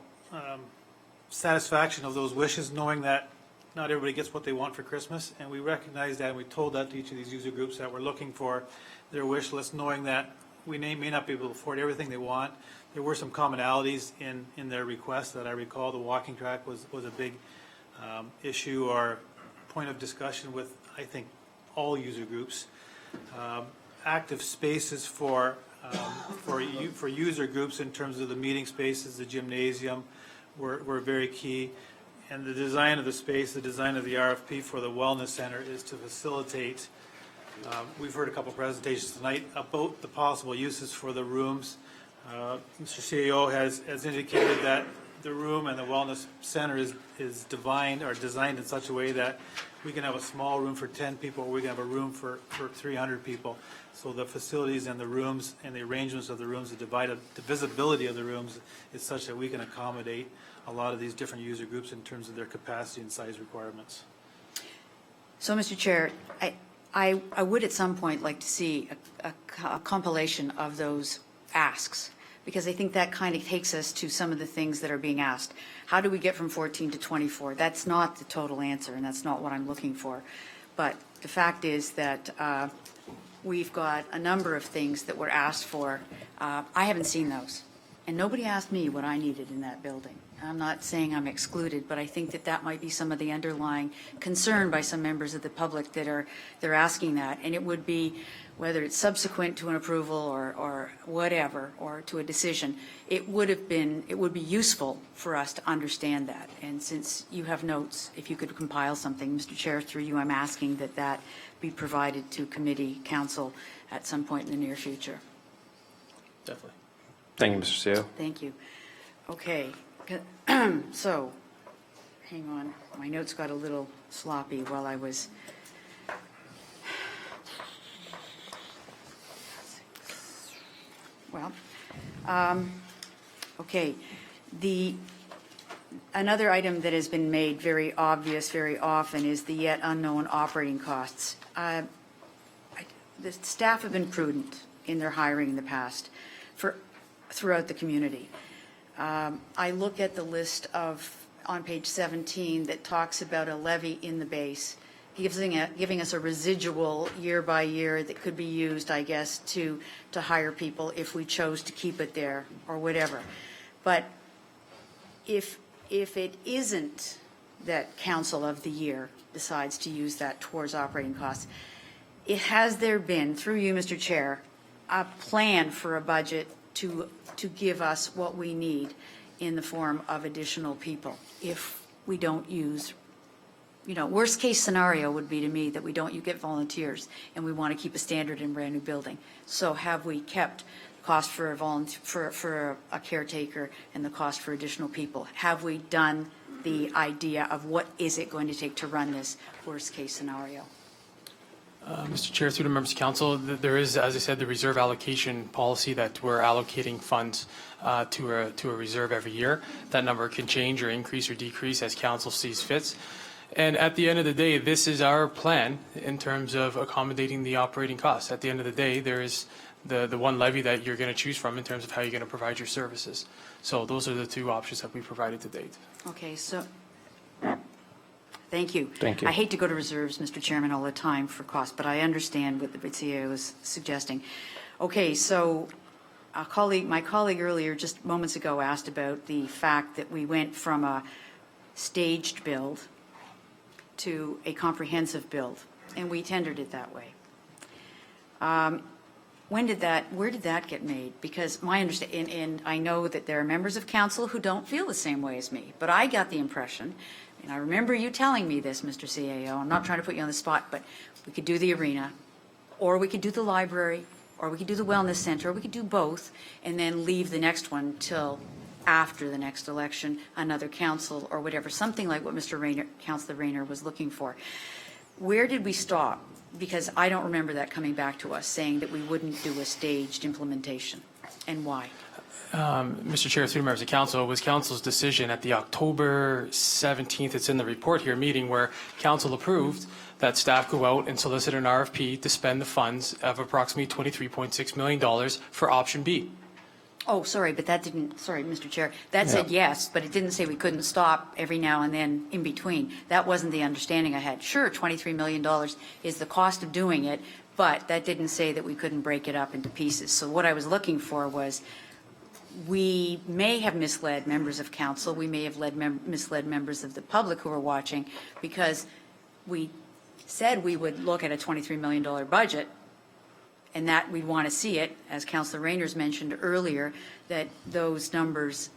satisfaction of those wishes, knowing that not everybody gets what they want for Christmas. And we recognized that, and we told that to each of these user groups that we're looking for their wish list, knowing that we may not be able to afford everything they want. There were some commonalities in their request that I recall. The walking track was a big issue or point of discussion with, I think, all user groups. Active spaces for user groups in terms of the meeting spaces, the gymnasium, were very key. And the design of the space, the design of the RFP for the Wellness Center is to facilitate. We've heard a couple presentations tonight about the possible uses for the rooms. Mr. CAO has indicated that the room and the Wellness Center is designed in such a way that we can have a small room for 10 people, or we can have a room for 300 people. So the facilities and the rooms and the arrangements of the rooms, the visibility of the rooms is such that we can accommodate a lot of these different user groups in terms of their capacity and size requirements. So, Mr. Chair, I would at some point like to see a compilation of those asks, because I think that kind of takes us to some of the things that are being asked. How do we get from 14 to 24? That's not the total answer, and that's not what I'm looking for. But the fact is that we've got a number of things that were asked for. I haven't seen those, and nobody asked me what I needed in that building. I'm not saying I'm excluded, but I think that might be some of the underlying concern by some members of the public that they're asking that. And it would be, whether it's subsequent to an approval or whatever, or to a decision, it would be useful for us to understand that. And since you have notes, if you could compile something, Mr. Chair, through you, I'm asking that be provided to committee council at some point in the near future. Definitely. Thank you, Mr. CEO. Thank you. Okay. So, hang on. My notes got a little sloppy while I was. Well, okay. Another item that has been made very obvious very often is the yet unknown operating costs. The staff have been prudent in their hiring in the past throughout the community. I look at the list on page 17 that talks about a levy in the base, giving us a residual year by year that could be used, I guess, to hire people if we chose to keep it there or whatever. But if it isn't that council of the year decides to use that towards operating costs, has there been, through you, Mr. Chair, a plan for a budget to give us what we need in the form of additional people if we don't use, worst case scenario would be to me that you get volunteers and we want to keep a standard in a brand new building. So have we kept cost for a caretaker and the cost for additional people? Have we done the idea of what is it going to take to run this worst case scenario? Mr. Chair, through the members of council, there is, as I said, the reserve allocation policy that we're allocating funds to a reserve every year. That number can change or increase or decrease as council sees fits. And at the end of the day, this is our plan in terms of accommodating the operating costs. At the end of the day, there is the one levy that you're going to choose from in terms of how you're going to provide your services. So those are the two options that we provided to date. Okay, so thank you. Thank you. I hate to go to reserves, Mr. Chairman, all the time for cost, but I understand what the CEO was suggesting. Okay, so my colleague earlier, just moments ago, asked about the fact that we went from a staged build to a comprehensive build, and we tendered it that way. Where did that get made? Because my understanding, and I know that there are members of council who don't feel the same way as me, but I got the impression, and I remember you telling me this, Mr. CAO, I'm not trying to put you on the spot, but we could do the arena, or we could do the library, or we could do the wellness center, or we could do both, and then leave the next one till after the next election, another council or whatever, something like what Councillor Rayner was looking for. Where did we stop? Because I don't remember that coming back to us saying that we wouldn't do a staged implementation. and why? Mr. Chair, through members of council, it was council's decision at the October 17th, it's in the report here, meeting where council approved that staff go out and solicit an RFP to spend the funds of approximately $23.6 million for option B. Oh, sorry, but that didn't, sorry, Mr. Chair, that said yes, but it didn't say we couldn't stop every now and then in between. That wasn't the understanding I had. Sure, $23 million is the cost of doing it, but that didn't say that we couldn't break it up into pieces. So what I was looking for was, we may have misled members of council, we may have misled members of the public who are watching, because we said we would look at a $23 million budget, and that we'd want to see it, as Councillor Reyners mentioned earlier, that those numbers,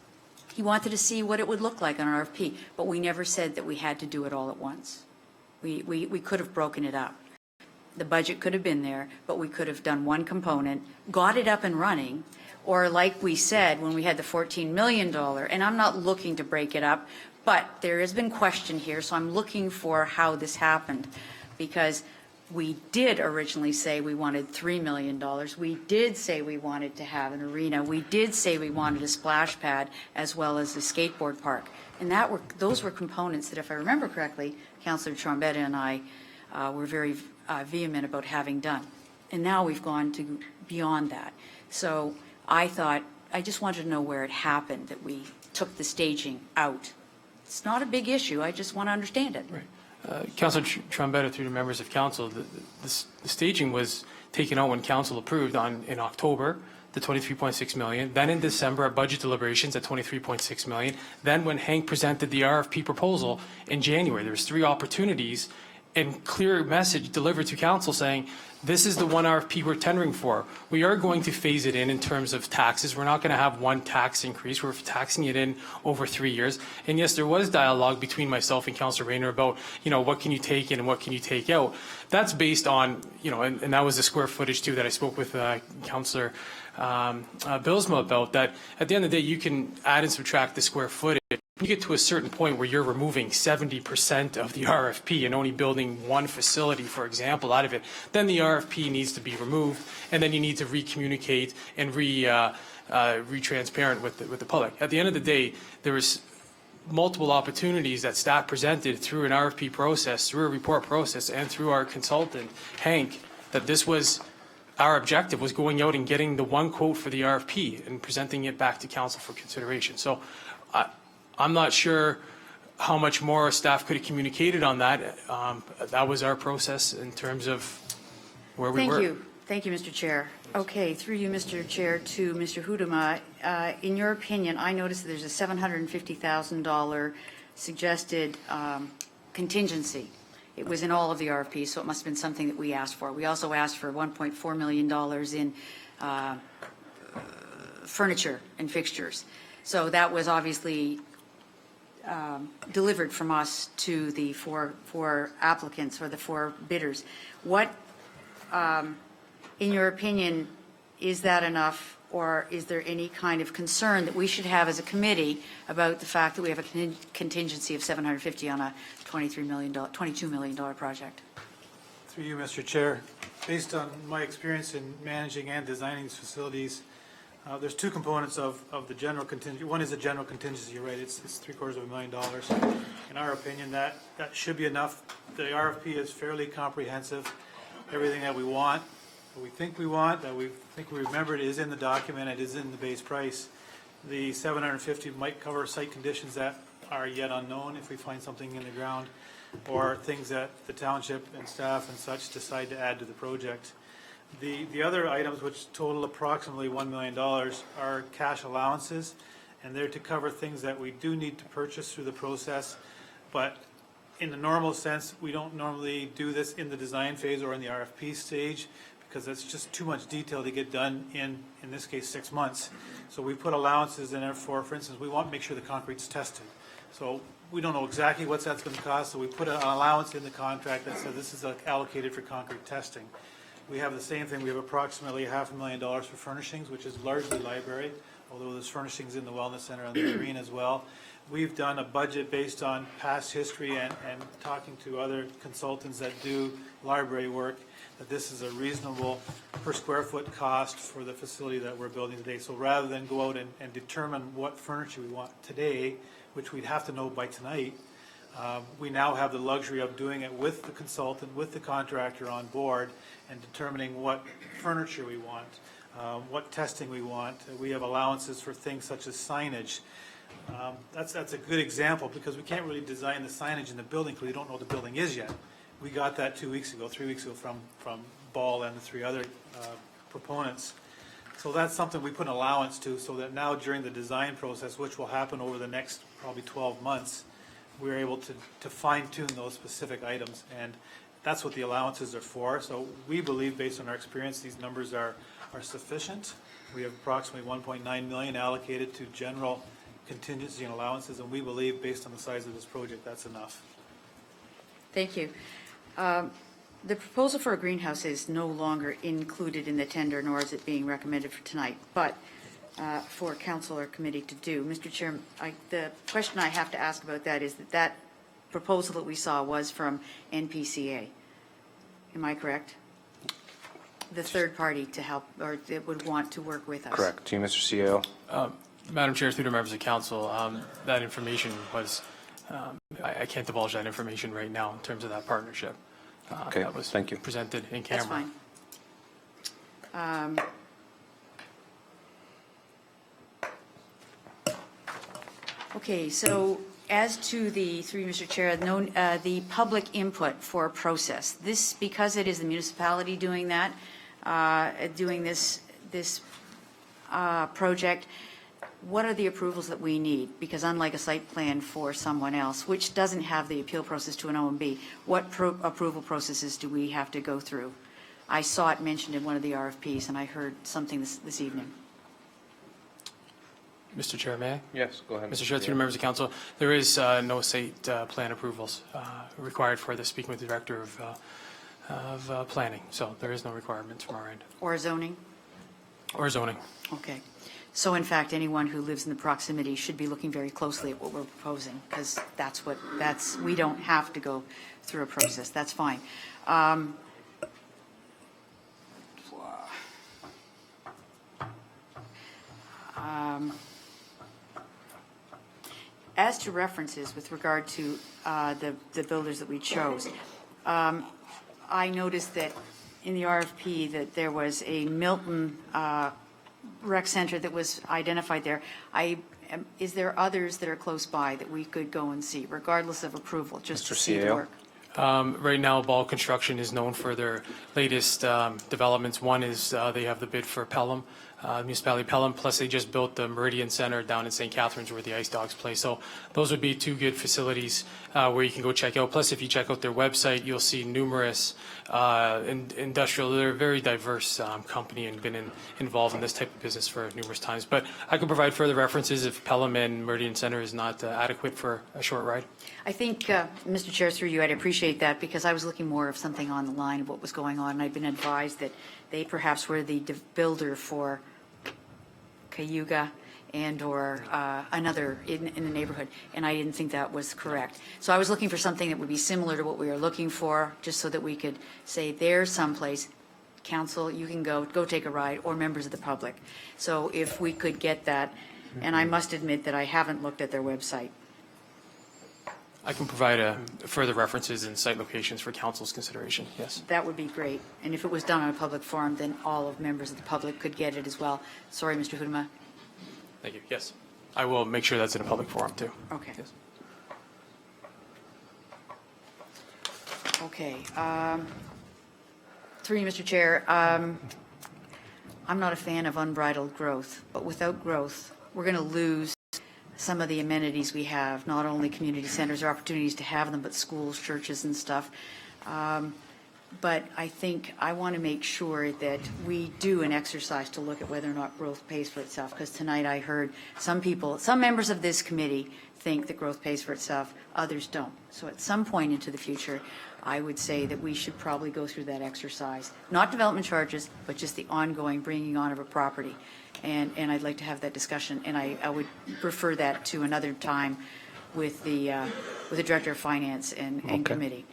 he wanted to see what it would look like on an RFP, but we never said that we had to do it all at once. We could have broken it up. The budget could have been there, but we could have done one component, got it up and running, or like we said, when we had the $14 million, and I'm not looking to break it up, but there has been question here, so I'm looking for how this happened, because we did originally say we wanted $3 million. We did say we wanted to have an arena. We did say we wanted a splash pad as well as a skateboard park. And those were components that, if I remember correctly, Councillor Trombetta and I were very vehement about having done. And now we've gone to beyond that. So I thought, I just wanted to know where it happened that we took the staging out. It's not a big issue. I just want to understand it. Right. Councillor Trombetta, through the members of council, the staging was taken out when council approved in October, the $23.6 million. Then in December at budget deliberations at $23.6 million. Then when Hank presented the RFP proposal in January, there was 3 opportunities and clear message delivered to council saying, this is the one RFP we're tendering for. We are going to phase it in terms of taxes. We're not going to have one tax increase. We're taxing it in over 3 years. And yes, there was dialogue between myself and Councillor Rayner about, what can you take in and what can you take out. That's based on, and that was the square footage too that I spoke with Councillor Bilsma about, that at the end of the day, you can add and subtract the square footage. When you get to a certain point where you're removing 70% of the RFP and only building one facility, for example, out of it, then the RFP needs to be removed, and then you need to re-communicate and re-transparent with the public. At the end of the day, there was multiple opportunities that staff presented through an RFP process, through a report process, and through our consultant, Hank, that this was our objective, was going out and getting the one quote for the RFP and presenting it back to council for consideration. So I'm not sure how much more staff could have communicated on that. That was our process in terms of where we were. Thank you. Thank you, Mr. Chair. Okay, through you, Mr. Chair, to Mr. Huduma. In your opinion, I noticed that there's a $750,000 suggested contingency. It was in all of the RFPs, so it must have been something that we asked for. We also asked for $1.4 million in furniture and fixtures. So that was obviously delivered from us to the four applicants or the 4 bidders. What, in your opinion, is that enough, or is there any kind of concern that we should have as a committee about the fact that we have a contingency of $750 on a $22 million project? Through you, Mr. Chair, based on my experience in managing and designing these facilities, there's 2 components of the general contingency. One is the general contingency, you're right, it's $750,000. In our opinion, that should be enough. The RFP is fairly comprehensive. Everything that we want, that we think we want, that we think we remembered is in the document, it is in the base price. The $750 might cover site conditions that are yet unknown if we find something in the ground, or things that the township and staff and such decide to add to the project. The other items, which total approximately $1 million, are cash allowances, and they're to cover things that we do need to purchase through the process. But in the normal sense, we don't normally do this in the design phase or in the RFP stage, because that's just too much detail to get done in this case, 6 months. So we put allowances in there for instance, we want to make sure the concrete's tested. So we don't know exactly what that's going to cost, so we put an allowance in the contract that says this is allocated for concrete testing. We have the same thing. We have approximately $500,000 for furnishings, which is largely library, although there's furnishings in the Wellness Center and the arena as well. We've done a budget based on past history and talking to other consultants that do library work, that this is a reasonable per square foot cost for the facility that we're building today. So rather than go out and determine what furniture we want today, which we'd have to know by tonight, we now have the luxury of doing it with the consultant, with the contractor on board, and determining what furniture we want, what testing we want. We have allowances for things such as signage. That's a good example, because we can't really design the signage in the building because we don't know what the building is yet. We got that 3 weeks ago from Ball and the three other proponents. So that's something we put an allowance to, so that now during the design process, which will happen over the next probably 12 months, we're able to fine-tune those specific items, and that's what the allowances are for. So we believe, based on our experience, these numbers are sufficient. We have approximately 1.9 million allocated to general contingency and allowances, and we believe, based on the size of this project, that's enough. Thank you. The proposal for a greenhouse is no longer included in the tender, nor is it being recommended for tonight, but for council or committee to do. Mr. Chair, the question I have to ask about that is that proposal that we saw was from NPCA. Am I correct? The third party to help, or that would want to work with us. Correct. To you, Mr. CEO. Madam Chair, through the members of council, that information was, I can't divulge that information right now in terms of that partnership. Okay, that was thank you. presented in camera. That's fine. Okay, so as to through Mr. Chair, the public input for a process, this, because it is the municipality doing that, doing this project, what are the approvals that we need? Because unlike a site plan for someone else, which doesn't have the appeal process to an OMB, what approval processes do we have to go through? I saw it mentioned in one of the RFPs, and I heard something this evening. Mr. Chair, may I? Yes, go ahead. Mr. Chair, through the members of council, there is no site plan approvals required for this, speaking with the Director of Planning. So there is no requirements from our end. Or zoning? Or zoning. Okay. So in fact, anyone who lives in the proximity should be looking very closely at what we're proposing, because we don't have to go through a process. That's fine. As to references with regard to the builders that we chose, I noticed that in the RFP that there was a Milton rec center that was identified there. Is there others that are close by that we could go and see, regardless of approval, just to see the work? Right now, Ball Construction is known for their latest developments. One is they have the bid for Pelham, municipality Pelham, plus they just built the Meridian Center down in St. Catharines where the Ice Dogs play. So those would be two good facilities where you can go check out. Plus, if you check out their website, you'll see numerous industrial, they're a very diverse company and been involved in this type of business for numerous times. But I can provide further references if Pelham and Meridian Center is not adequate for a short ride. I think, Mr. Chair, through you, I'd appreciate that, because I was looking more of something on the line of what was going on, and I'd been advised that they perhaps were the builder for Cayuga and or another in the neighborhood, and I didn't think that was correct. So I was looking for something that would be similar to what we were looking for, just so that we could say there's someplace, council, you can go take a ride, or members of the public. So if we could get that, and I must admit that I haven't looked at their website. I can provide further references and site locations for council's consideration, yes. That would be great. And if it was done on a public forum, then all of members of the public could get it as well. Sorry, Mr. Hudema. Thank you, yes. I will make sure that's in a public forum too. Okay. Yes. Okay. Through you, Mr. Chair, I'm not a fan of unbridled growth, but without growth, we're going to lose some of the amenities we have, not only community centers or opportunities to have them, but schools, churches, and stuff. But I think I want to make sure that we do an exercise to look at whether or not growth pays for itself, because tonight I heard some members of this committee think that growth pays for itself, others don't. So at some point into the future, I would say that we should probably go through that exercise. Not development charges, but just the ongoing bringing on of a property. And I'd like to have that discussion, and I would refer that to another time with the Director of Finance and Committee.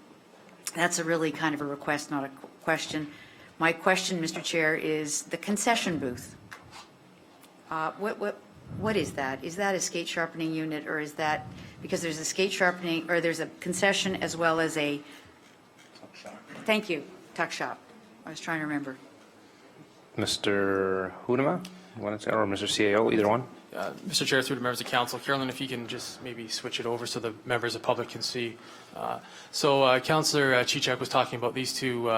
That's a really kind of a request, not a question. My question, Mr. Chair, is the concession booth. What is that? Is that a skate sharpening unit, or is that, because there's a skate sharpening, or there's a concession as well as a, thank you, tuck shop. I was trying to remember. Mr. Hudema, or Mr. CAO, either one. Mr. Chair, through the members of council, Carolyn, if you can just maybe switch it over so the members of public can see. Councillor Chichak was talking about these two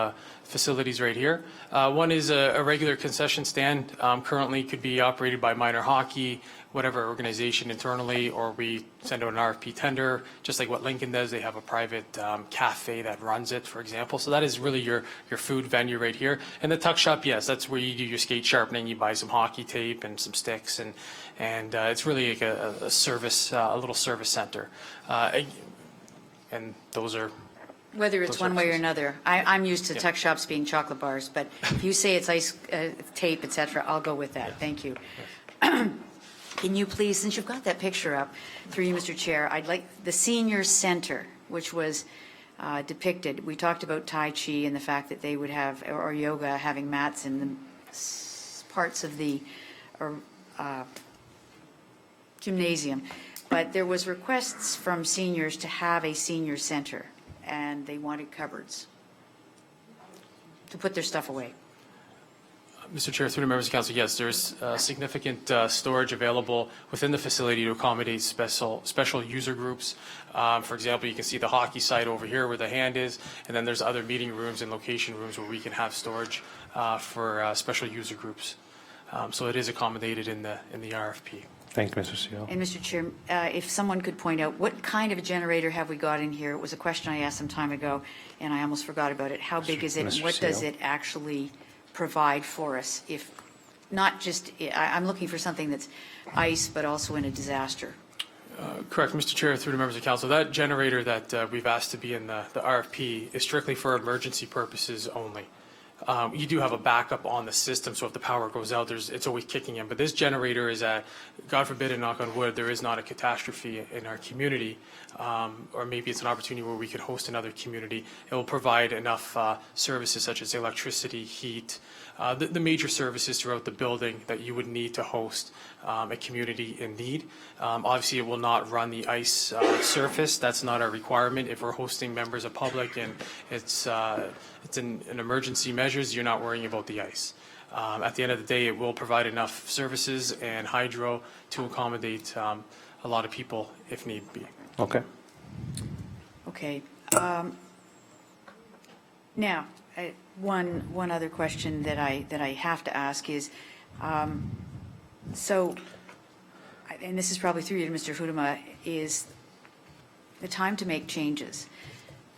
facilities right here. One is a regular concession stand. Currently could be operated by minor hockey, whatever organization internally, or we send out an RFP tender, just like what Lincoln does. They have a private cafe that runs it, for example. So that is really your food venue right here. And the tuck shop, yes, that's where you do your skate sharpening. You buy some hockey tape and some sticks, and it's really like a service, a little service center. And those are. Whether it's one way or another. I'm used to tuck shops being chocolate bars, but if you say it's ice tape, et cetera, I'll go with that. Yeah. Thank you. Can you please, since you've got that picture up, through you, Mr. Chair, I'd like the senior center, which was depicted. We talked about Tai Chi and the fact that they would have, or yoga, having mats in the parts of the gymnasium. But there was requests from seniors to have a senior center, and they wanted cupboards to put their stuff away. Mr. Chair, through the members of council, yes, there's significant storage available within the facility to accommodate special user groups. For example, you can see the hockey site over here where the hand is, and then there's other meeting rooms and location rooms where we can have storage for special user groups. So it is accommodated in the RFP. Thank you, Mr. CEO. And Mr. Chair, if someone could point out, what kind of a generator have we got in here? It was a question I asked some time ago, and I almost forgot about it. How big is it, and what does it actually provide for us? If not just, I'm looking for something that's ice, but also in a disaster. Correct, Mr. Chair, through the members of council. That generator that we've asked to be in the RFP is strictly for emergency purposes only. You do have a backup on the system, so if the power goes out, it's always kicking in. But this generator is God forbid, and knock on wood, there is not a catastrophe in our community, or maybe it's an opportunity where we could host another community. It will provide enough services such as electricity, heat, the major services throughout the building that you would need to host a community in need. Obviously, it will not run the ice surface. That's not a requirement. If we're hosting members of public and it's an emergency measures, you're not worrying about the ice. At the end of the day, it will provide enough services and hydro to accommodate a lot of people if need be. Okay. Okay. Now, one other question that I have to ask is, so, and this is probably through you to Mr. Hudema, is the time to make changes.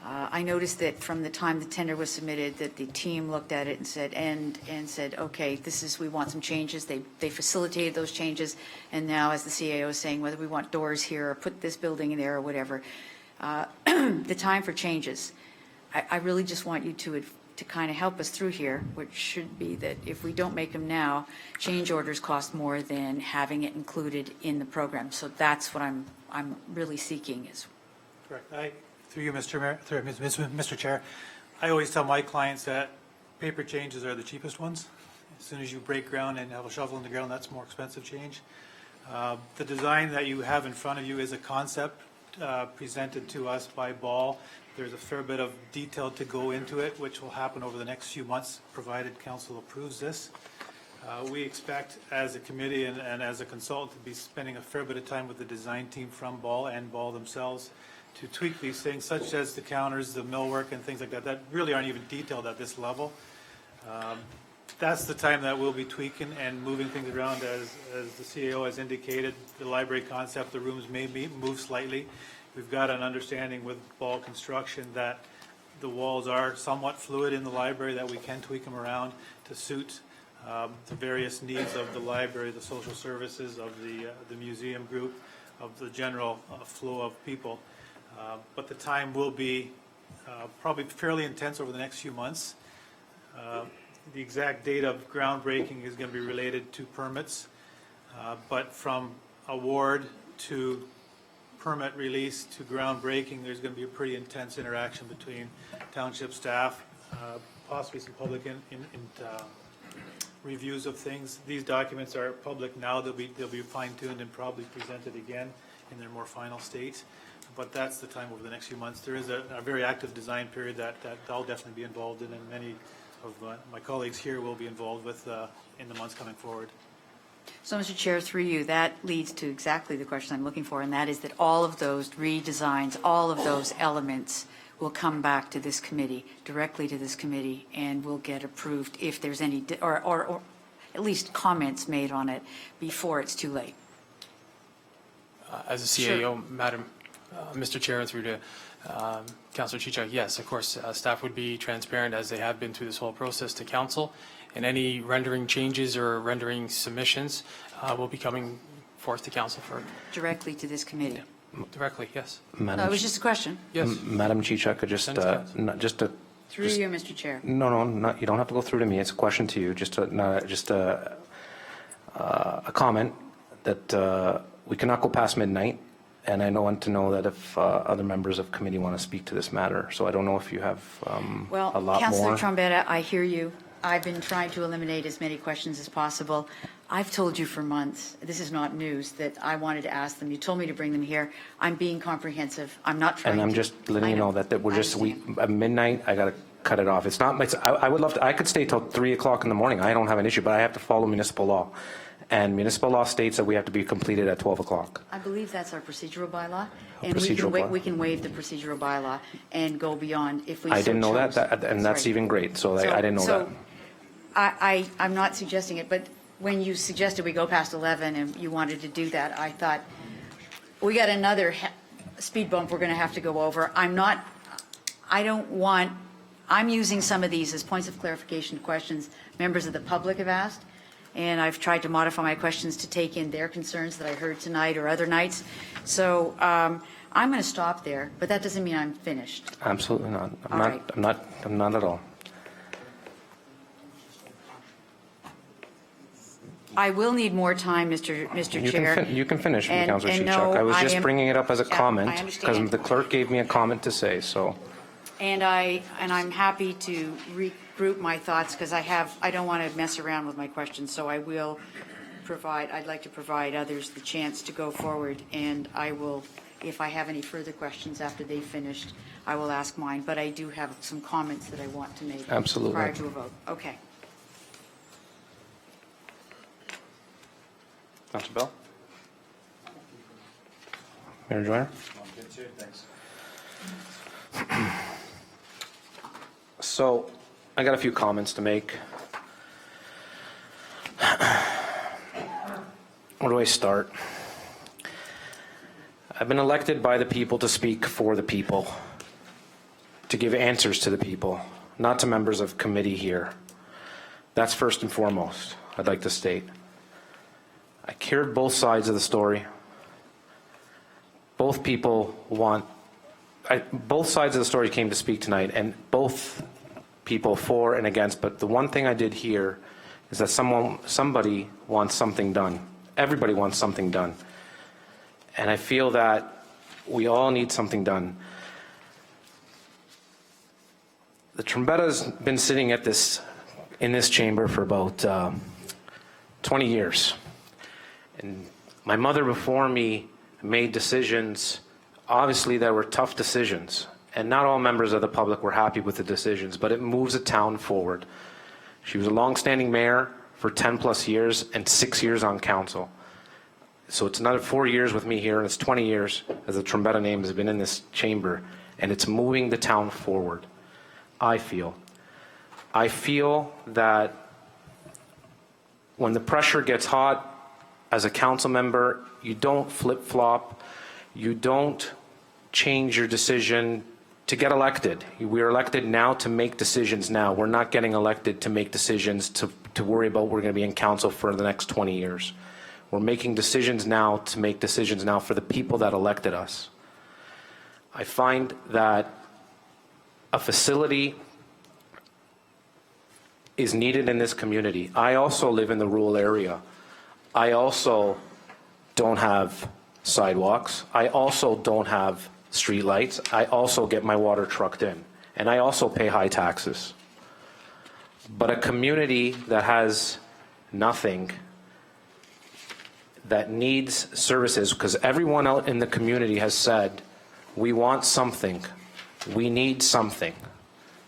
I noticed that from the time the tender was submitted, that the team looked at it and said, okay, we want some changes. They facilitated those changes, and now, as the CAO is saying, whether we want doors here or put this building in there or whatever, the time for changes. I really just want you to kind of help us through here, which should be that if we don't make them now, change orders cost more than having it included in the program. So that's what I'm really seeking is. Correct. Through you, Mr. Chair, I always tell my clients that paper changes are the cheapest ones. As soon as you break ground and have a shovel in the ground, that's more expensive change. The design that you have in front of you is a concept presented to us by Ball. There's a fair bit of detail to go into it, which will happen over the next few months, provided council approves this. We expect, as a committee and as a consultant, to be spending a fair bit of time with the design team from Ball and Ball themselves to tweak these things, such as the counters, the millwork, and things like that really aren't even detailed at this level. That's the time that we'll be tweaking and moving things around. As the CEO has indicated, the library concept, the rooms may move slightly. We've got an understanding with Ball Construction that the walls are somewhat fluid in the library, that we can tweak them around to suit the various needs of the library, the social services of the museum group. of the general flow of people. But the time will be probably fairly intense over the next few months. The exact date of groundbreaking is going to be related to permits, but from award to permit release to groundbreaking, there's going to be a pretty intense interaction between township staff, possibly some public reviews of things. These documents are public now. They'll be fine-tuned and probably presented again in their more final state. But that's the time over the next few months. There is a very active design period that I'll definitely be involved in, and many of my colleagues here will be involved with in the months coming forward. So, Mr. Chair, through you, that leads to exactly the question I'm looking for, and that is that all of those redesigns, all of those elements will come back to this committee, directly to this committee, and will get approved if there's any, or at least comments made on it before it's too late. As a CAO, Madam, Mr. Chair, and through to Councillor Chichak, yes, of course, staff would be transparent as they have been through this whole process to council, and any rendering changes or rendering submissions will be coming forth to council for. Directly to this committee. Directly, yes. No, it was just a question. Yes. Madam Chichak, could just, just to. Through you, Mr. Chair. No, you don't have to go through to me. It's a question to you. Just a comment that we cannot go past midnight, and I want to know that if other members of committee want to speak to this matter. So I don't know if you have Well, a lot Councillor more. Trombetta, I hear you. I've been trying to eliminate as many questions as possible. I've told you for months, this is not news, that I wanted to ask them. You told me to bring them here. I'm being comprehensive. I'm not trying And I'm to. just letting you know that we're I just, understand. at midnight, I got to cut it off. It's not, I would love to, I could stay till 3 o'clock in the morning. I don't have an issue, but I have to follow municipal law. And municipal law states that we have to be completed at 12 o'clock. I believe that's our procedural bylaw. And Procedural bylaw. we can waive the procedural bylaw and go beyond if we I so didn't know chose. and that's Sorry. even great. So I didn't know that. I'm not suggesting it, but when you suggested we go past 11 and you wanted to do that, I thought, we got another speed bump we're going to have to go over. I'm using some of these as points of clarification questions members of the public have asked, and I've tried to modify my questions to take in their concerns that I heard tonight or other nights. So I'm going to stop there, but that doesn't mean I'm finished. Absolutely not. All right. I'm not at all. I will need more time, Mr. Chair. You can finish, And- Councillor and Chichak. no, I was I just am- bringing it up as a Yeah, comment I because understand. the clerk gave me a comment to say, so. And I'm happy to regroup my thoughts because I don't want to mess around with my questions, so I'd like to provide others the chance to go forward, and I will, if I have any further questions after they've finished, I will ask mine, but I do have some comments that I want to make. Absolutely. Prior to a vote. Okay. Councillor Bell? Mayor Joyner? So, I got a few comments to make. Where do I start? I've been elected by the people to speak for the people, to give answers to the people, not to members of committee here. That's first and foremost, I'd like to state. I heard both sides of the story. Both people both sides of the story came to speak tonight, and both people for and against, but the one thing I did hear is that somebody wants something done. Everybody wants something done. And I feel that we all need something done. The Trombetta's been sitting in this chamber for about 20 years. And my mother before me made decisions, obviously there were tough decisions, and not all members of the public were happy with the decisions, but it moves a town forward. She was a long-standing mayor for 10 plus years and 6 years on council. So it's another 4 years with me here, and it's 20 years as the Trombetta name has been in this chamber, and it's moving the town forward, I feel. I feel that when the pressure gets hot, as a council member, you don't flip-flop, you don't change your decision to get elected. We are elected now to make decisions now. We're not getting elected to make decisions to worry about we're going to be in council for the next 20 years. We're making decisions now to make decisions now for the people that elected us. I find that a facility is needed in this community. I also live in the rural area. I also don't have sidewalks. I also don't have streetlights. I also get my water trucked in. And I also pay high taxes. But a community that has nothing, that needs services, because everyone out in the community has said, we want something, we need something,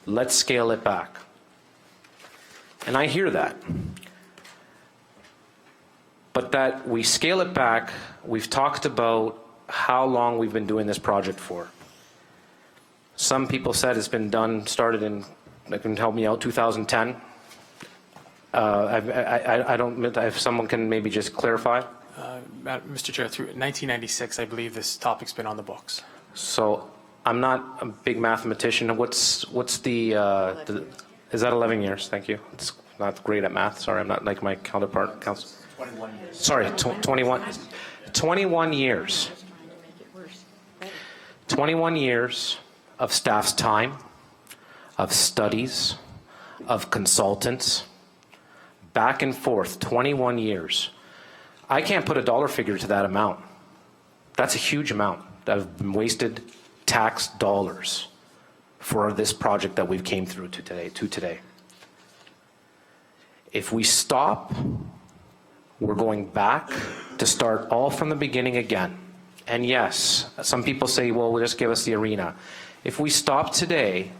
let's scale it back. And I hear that. But that we scale it back, we've talked about how long we've been doing this project for. Some people said it's been done, started in, that can help me out, 2010. I don't, if someone can maybe just clarify. Mr. Chair, through 1996, I believe this topic's been on the books. So I'm not a big mathematician. What's the is that 11 years? Thank you. It's not great at math. Sorry, I'm not like my counterpart. 21 years. Sorry, 21 years. 21 years of staff's time, of studies, of consultants, back and forth, 21 years. I can't put a dollar figure to that amount. That's a huge amount that have been wasted tax dollars for this project that we've came through to today. If we stop, we're going back to start all from the beginning again. And yes, some people say, well, just give us the arena. If we stop today,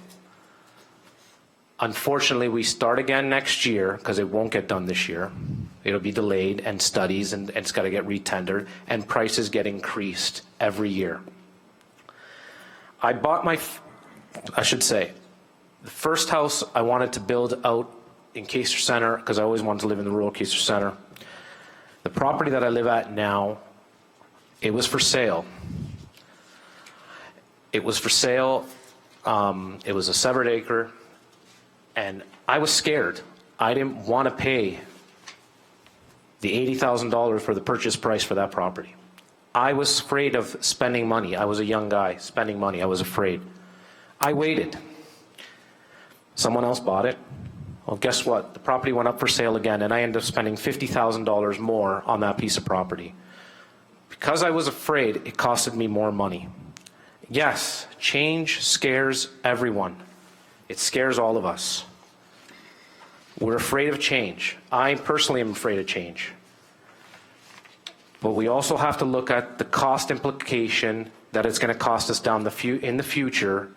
unfortunately, we start again next year because it won't get done this year. It'll be delayed and studies and it's got to get retendered and prices get increased every year. I bought I should say, the first house I wanted to build out in Keister Center because I always wanted to live in the rural Keister Center. The property that I live at now, it was for sale. It was for sale. It was a severed acre. And I was scared. I didn't want to pay the $80,000 for the purchase price for that property. I was afraid of spending money. I was a young guy spending money. I was afraid. I waited. Someone else bought it. Well, guess what? The property went up for sale again, and I ended up spending $50,000 more on that piece of property. Because I was afraid, it costed me more money. Yes, change scares everyone. It scares all of us. We're afraid of change. I personally am afraid of change. But we also have to look at the cost implication that it's going to cost us in the future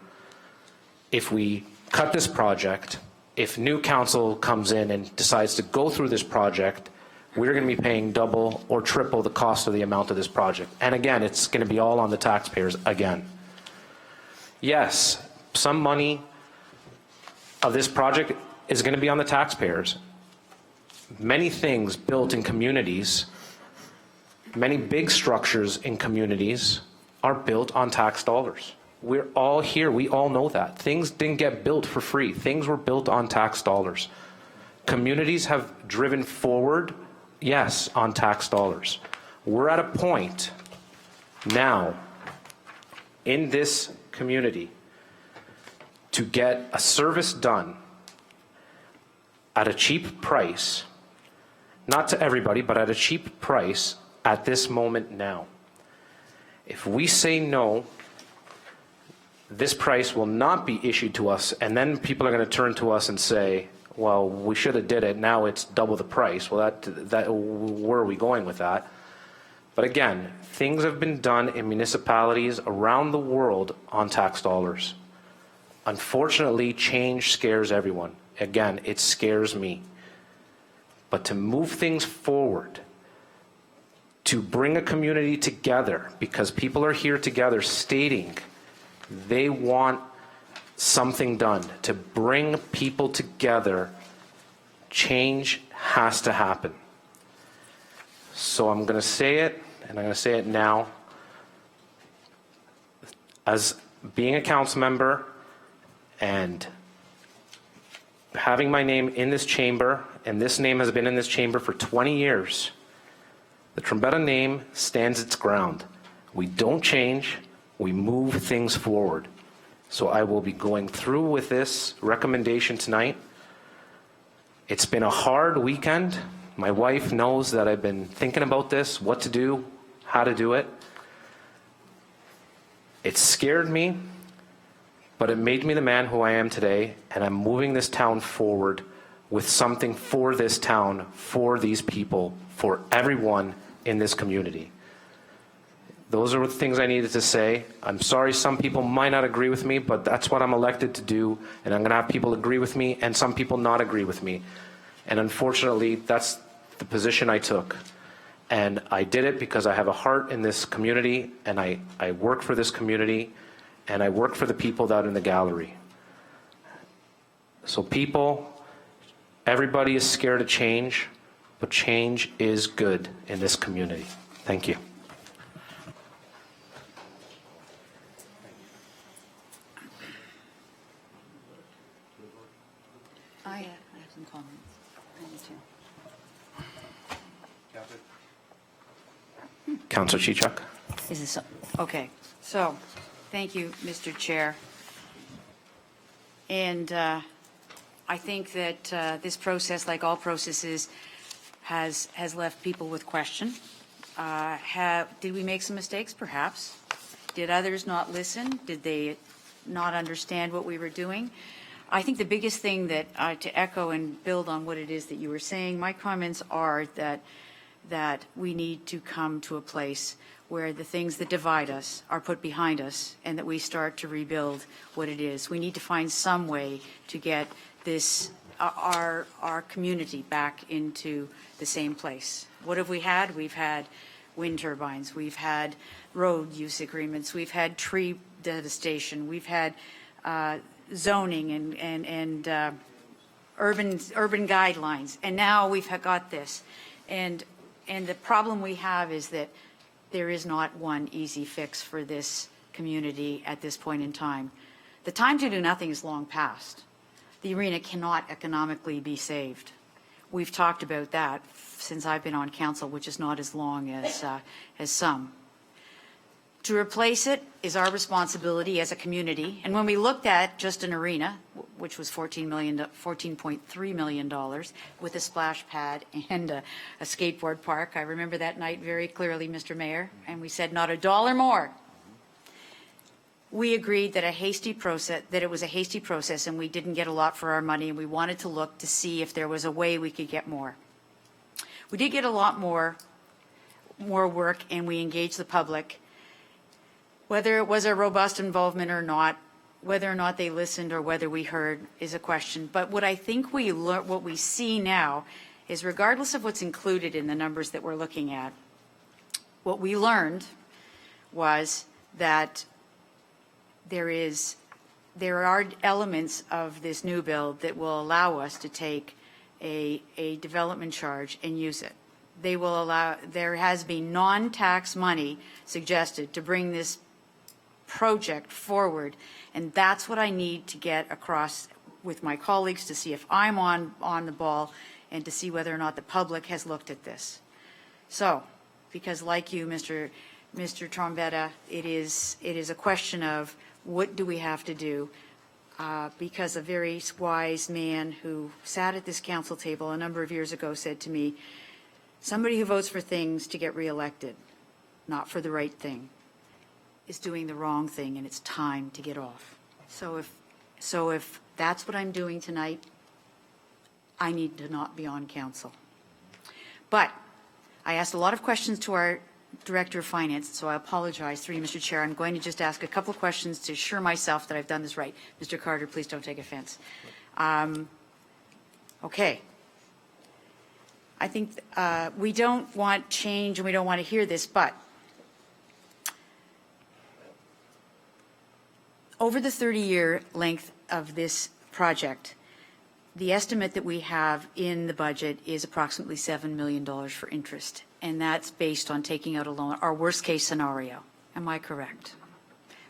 if we cut this project. If new council comes in and decides to go through this project, we're going to be paying double or triple the cost of the amount of this project. And again, it's going to be all on the taxpayers again. Yes, some money of this project is going to be on the taxpayers. Many things built in communities, many big structures in communities are built on tax dollars. We're all here, we all know that. Things didn't get built for free. Things were built on tax dollars. Communities have driven forward, yes, on tax dollars. We're at a point now in this community to get a service done at a cheap price, not to everybody, but at a cheap price at this moment now. If we say no, this price will not be issued to us, and then people are going to turn to us and say, well, we should have did it, now it's double the price. Well, where are we going with that? But again, things have been done in municipalities around the world on tax dollars. Unfortunately, change scares everyone. Again, it scares me. But to move things forward, to bring a community together, because people are here together stating they want something done, to bring people together, change has to happen. So I'm going to say it, and I'm going to say it now. As being a council member and having my name in this chamber, and this name has been in this chamber for 20 years, The Trombetta name stands its ground. We don't change, we move things forward. So I will be going through with this recommendation tonight. It's been a hard weekend. My wife knows that I've been thinking about this, what to do, how to do it. It scared me, but it made me the man who I am today, and I'm moving this town forward with something for this town, for these people, for everyone in this community. Those are the things I needed to say. I'm sorry some people might not agree with me, but that's what I'm elected to do, and I'm going to have people agree with me and some people not agree with me. And unfortunately, that's the position I took. And I did it because I have a heart in this community, and I work for this community, and I work for the people that are in the gallery. So people, everybody is scared of change, but change is good in this community. Thank you. I have some comments. I need to. Councillor Chichuk. Is this, okay, so, thank you, Mr. Chair. And I think that this process, like all processes, has left people with question. Did we make some mistakes? Perhaps. Did others not listen? Did they not understand what we were doing? I think the biggest thing that, to echo and build on what it is that you were saying, my comments are that we need to come to a place where the things that divide us are put behind us and that we start to rebuild what it is. We need to find some way to get this, our community back into the same place. What have we had? We've had wind turbines. We've had road use agreements. We've had tree devastation. We've had zoning and urban guidelines. And now we've got this. And the problem we have is that there is not one easy fix for this community at this point in time. The time to do nothing is long past. The arena cannot economically be saved. We've talked about that since I've been on council, which is not as long as some. To replace it is our responsibility as a community. And when we looked at just an arena, which was $14.3 million with a splash pad and a skateboard park, I remember that night very clearly, Mr. Mayor, and we said not a dollar more. We agreed that it was a hasty process and we didn't get a lot for our money, and we wanted to look to see if there was a way we could get more. We did get a lot more work, and we engaged the public. Whether it was a robust involvement or not, whether or not they listened or whether we heard is a question. But what I think what we see now is, regardless of what's included in the numbers that we're looking at, what we learned was that there are elements of this new build that will allow us to take a development charge and use it. There has been non-tax money suggested to bring this project forward, and that's what I need to get across with my colleagues to see if I'm on the ball and to see whether or not the public has looked at this. So, because like you, Mr. Trombetta, it is a question of what do we have to do, because a very wise man who sat at this council table a number of years ago said to me, somebody who votes for things to get reelected, not for the right thing, is doing the wrong thing, and it's time to get off. So if that's what I'm doing tonight, I need to not be on council. But I asked a lot of questions to our Director of Finance, so I apologize through you, Mr. Chair. I'm going to just ask a couple of questions to assure myself that I've done this right. Mr. Carter, please don't take offense. Okay. I think we don't want change and we don't want to hear this, but over the 30-year length of this project, the estimate that we have in the budget is approximately $7 million for interest, and that's based on taking out a loan, our worst-case scenario. Am I correct?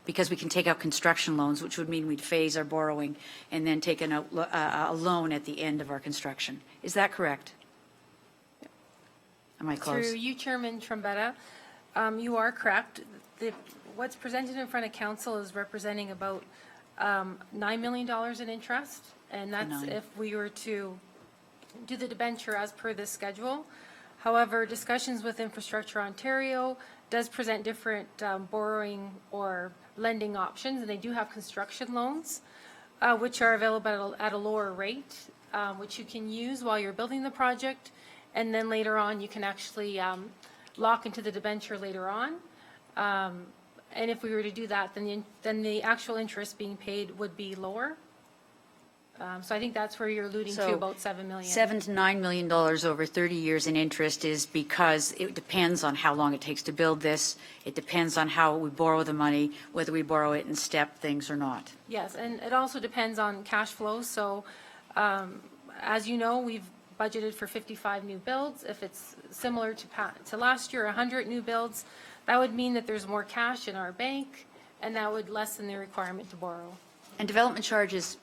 Because we can take out construction loans, which would mean we'd phase our borrowing and then take a loan at the end of our construction. Is that correct? Am I close? Through you, Chairman Trombetta, you are correct. What's presented in front of council is representing about $9 million in interest, and that's Nine. if we were to do the debenture as per this schedule. However, discussions with Infrastructure Ontario does present different borrowing or lending options, and they do have construction loans, which are available at a lower rate, which you can use while you're building the project, and then later on, you can actually lock into the debenture later on. And if we were to do that, then the actual interest being paid would be lower. So I think that's where you're alluding to, So, about $7 million. $7 to $9 million over 30 years in interest is because it depends on how long it takes to build this. It depends on how we borrow the money, whether we borrow it in step things or not. Yes, and it also depends on cash flow. So as you know, we've budgeted for 55 new builds. If it's similar to last year, 100 new builds, that would mean that there's more cash in our bank, and that would lessen the requirement to borrow. And development charges,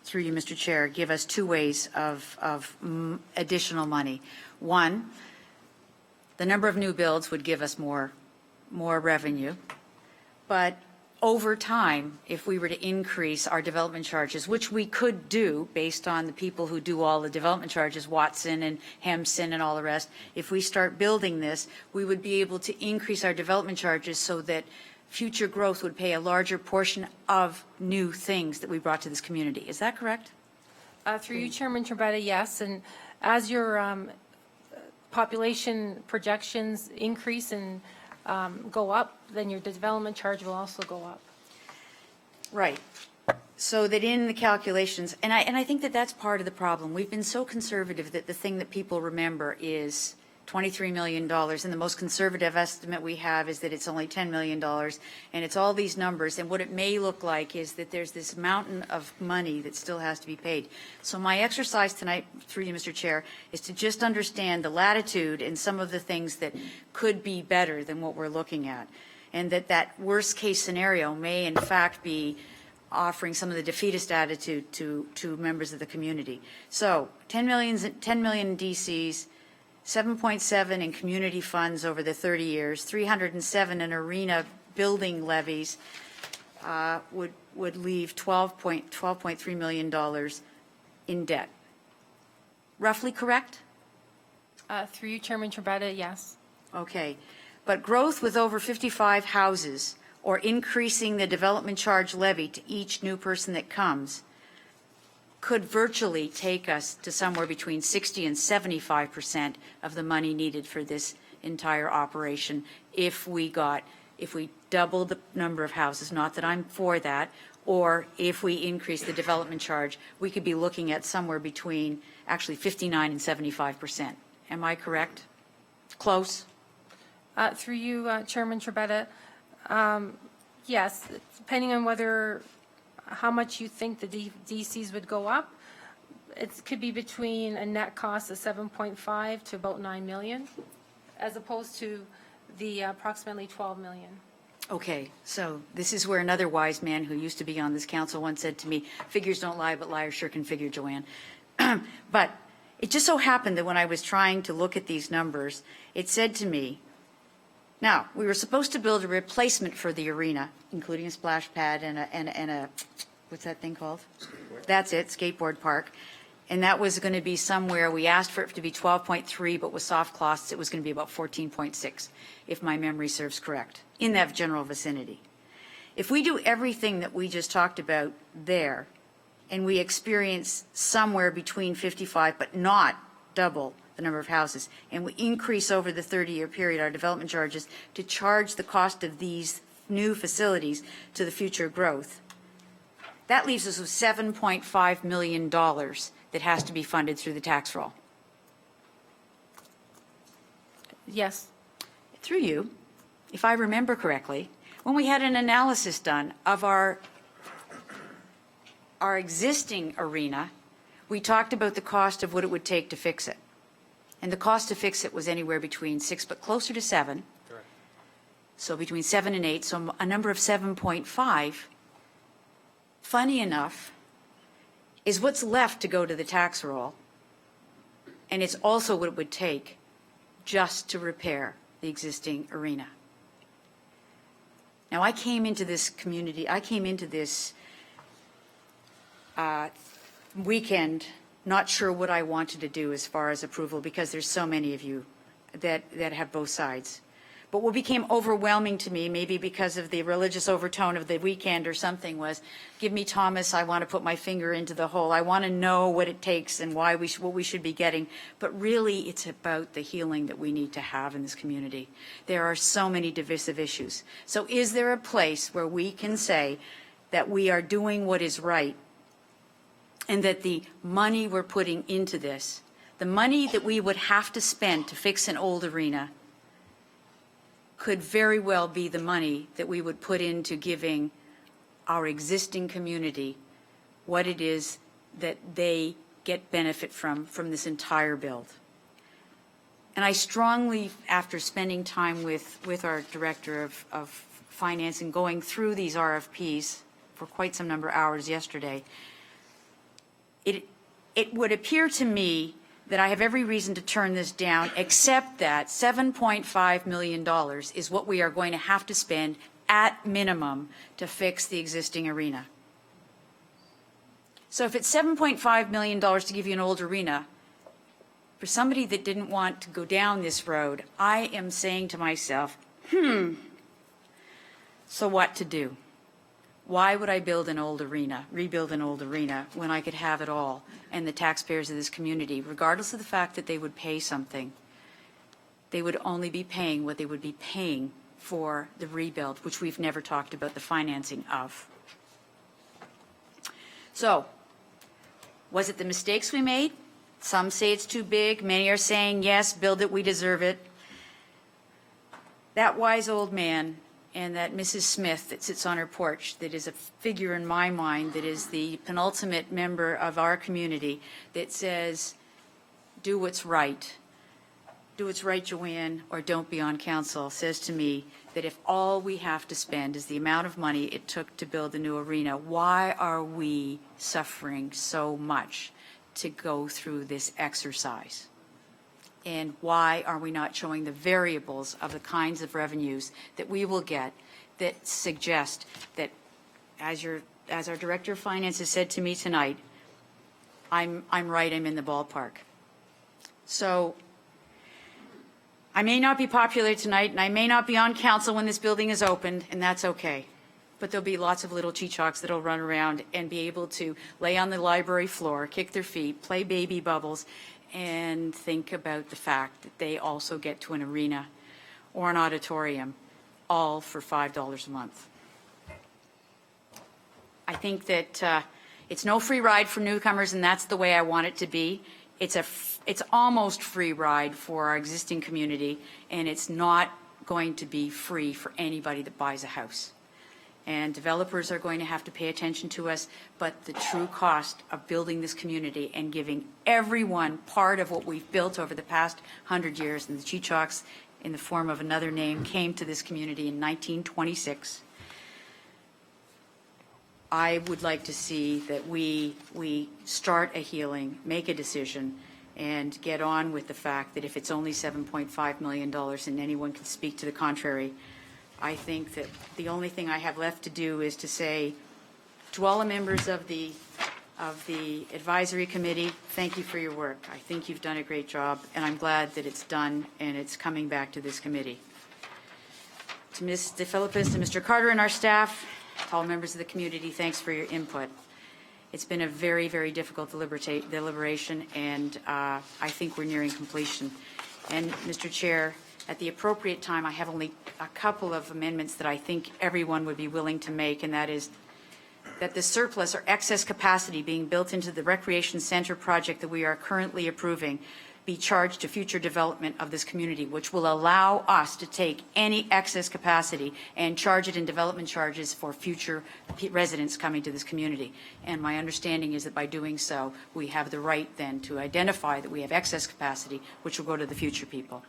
through you, Mr. Chair, give us two ways of additional money. One, the number of new builds would give us more revenue. But over time, if we were to increase our development charges, which we could do based on the people who do all the development charges, Watson and Hemson and all the rest, if we start building this, we would be able to increase our development charges so that future growth would pay a larger portion of new things that we brought to this community. Is that correct? Through you, Chairman Trombetta, yes. And as your population projections increase and go up, then your development charge will also go up. Right. So that in the calculations, and I think that that's part of the problem. We've been so conservative that the thing that people remember is $23 million, and the most conservative estimate we have is that it's only $10 million, and it's all these numbers, and what it may look like is that there's this mountain of money that still has to be paid. So my exercise tonight, through you, Mr. Chair, is to just understand the latitude and some of the things that could be better than what we're looking at, and that worst-case scenario may in fact be offering some of the defeatist attitude to members of the community. So 10 million in DCs, 7.7 in community funds over the 30 years, 307 in arena building levies would leave $12.3 million in debt. Roughly correct? Through you, Chairman Trombetta, yes. Okay. But growth with over 55 houses or increasing the development charge levy to each new person that comes could virtually take us to somewhere between 60 and 75% of the money needed for this entire operation if we double the number of houses, not that I'm for that, or if we increase the development charge, we could be looking at somewhere between actually 59 and 75%. Am I correct? Close? Through you, Chairman Trombetta, yes, depending on how much you think the DCs would go up, it could be between a net cost of 7.5 to about 9 million, as opposed to the approximately 12 million. Okay, so this is where another wise man who used to be on this council once said to me, figures don't lie, but liars sure can figure, Joanne. But it just so happened that when I was trying to look at these numbers, it said to me, now, we were supposed to build a replacement for the arena, including a splash pad and a what's that thing called? That's it, skateboard park. And that was going to be somewhere, we asked for it to be 12.3, but with soft costs, it was going to be about 14.6, if my memory serves correct, in that general vicinity. If we do everything that we just talked about there, and we experience somewhere between 55, but not double the number of houses, and we increase over the 30-year period our development charges to charge the cost of these new facilities to the future growth, that leaves us with $7.5 million that has to be funded through the tax roll. Yes. Through you, if I remember correctly, when we had an analysis done of our existing arena, we talked about the cost of what it would take to fix it. And the cost to fix it was anywhere between 6, but closer to 7. Correct. So between 7 and 8, so a number of 7.5. Funny enough, is what's left to go to the tax roll, and it's also what it would take just to repair the existing arena. Now, I came into this weekend not sure what I wanted to do as far as approval, because there's so many of you that have both sides. But what became overwhelming to me, maybe because of the religious overtone of the weekend or something, was, give me Thomas, I want to put my finger into the hole. I want to know what it takes and what we should be getting. But really, it's about the healing that we need to have in this community. There are so many divisive issues. So is there a place where we can say that we are doing what is right, and that the money we're putting into this, the money that we would have to spend to fix an old arena, could very well be the money that we would put into giving our existing community what it is that they get benefit from this entire build. And I strongly, after spending time with our Director of Finance and going through these RFPs for quite some number of hours yesterday, it would appear to me that I have every reason to turn this down, except that $7.5 million is what we are going to have to spend at minimum to fix the existing arena. So if it's $7.5 million to give you an old arena, for somebody that didn't want to go down this road, I am saying to myself, so what to do? Why would I rebuild an old arena, when I could have it all, and the taxpayers of this community, regardless of the fact that they would pay something, they would only be paying what they would be paying for the rebuild, which we've never talked about the financing of. So, was it the mistakes we made? Some say it's too big. Many are saying, yes, build it, we deserve it. That wise old man and that Mrs. Smith that sits on her porch, that is a figure in my mind, that is the penultimate member of our community, that says, do what's right. Do what's right, Joanne, or don't be on council, says to me that if all we have to spend is the amount of money it took to build the new arena, why are we suffering so much to go through this exercise? And why are we not showing the variables of the kinds of revenues that we will get that suggest that, as our Director of Finance has said to me tonight, I'm right, I'm in the ballpark. So I may not be popular tonight, and I may not be on council when this building is opened, and that's okay. But there'll be lots of little cheechocks that'll run around and be able to lay on the library floor, kick their feet, play baby bubbles, and think about the fact that they also get to an arena or an auditorium, all for $5 a month. I think that it's no free ride for newcomers, and that's the way I want it to be. It's almost free ride for our existing community, and it's not going to be free for anybody that buys a house. And developers are going to have to pay attention to us, but the true cost of building this community and giving everyone part of what we've built over the past 100 years, and the Cheechocks, in the form of another name, came to this community in 1926. I would like to see that we start a healing, make a decision, and get on with the fact that if it's only $7.5 million, and anyone can speak to the contrary, I think that the only thing I have left to do is to say to all the members of the advisory committee, thank you for your work. I think you've done a great job, and I'm glad that it's done and it's coming back to this committee. To Ms. DeFilippis, to Mr. Carter and our staff, to all members of the community, thanks for your input. It's been a very, very difficult deliberation, and I think we're nearing completion. And Mr. Chair, at the appropriate time, I have only a couple of amendments that I think everyone would be willing to make, and that is that the surplus or excess capacity being built into the recreation center project that we are currently approving be charged to future development of this community, which will allow us to take any excess capacity and charge it in development charges for future residents coming to this community. And my understanding is that by doing so, we have the right then to identify that we have excess capacity, which will go to the future people.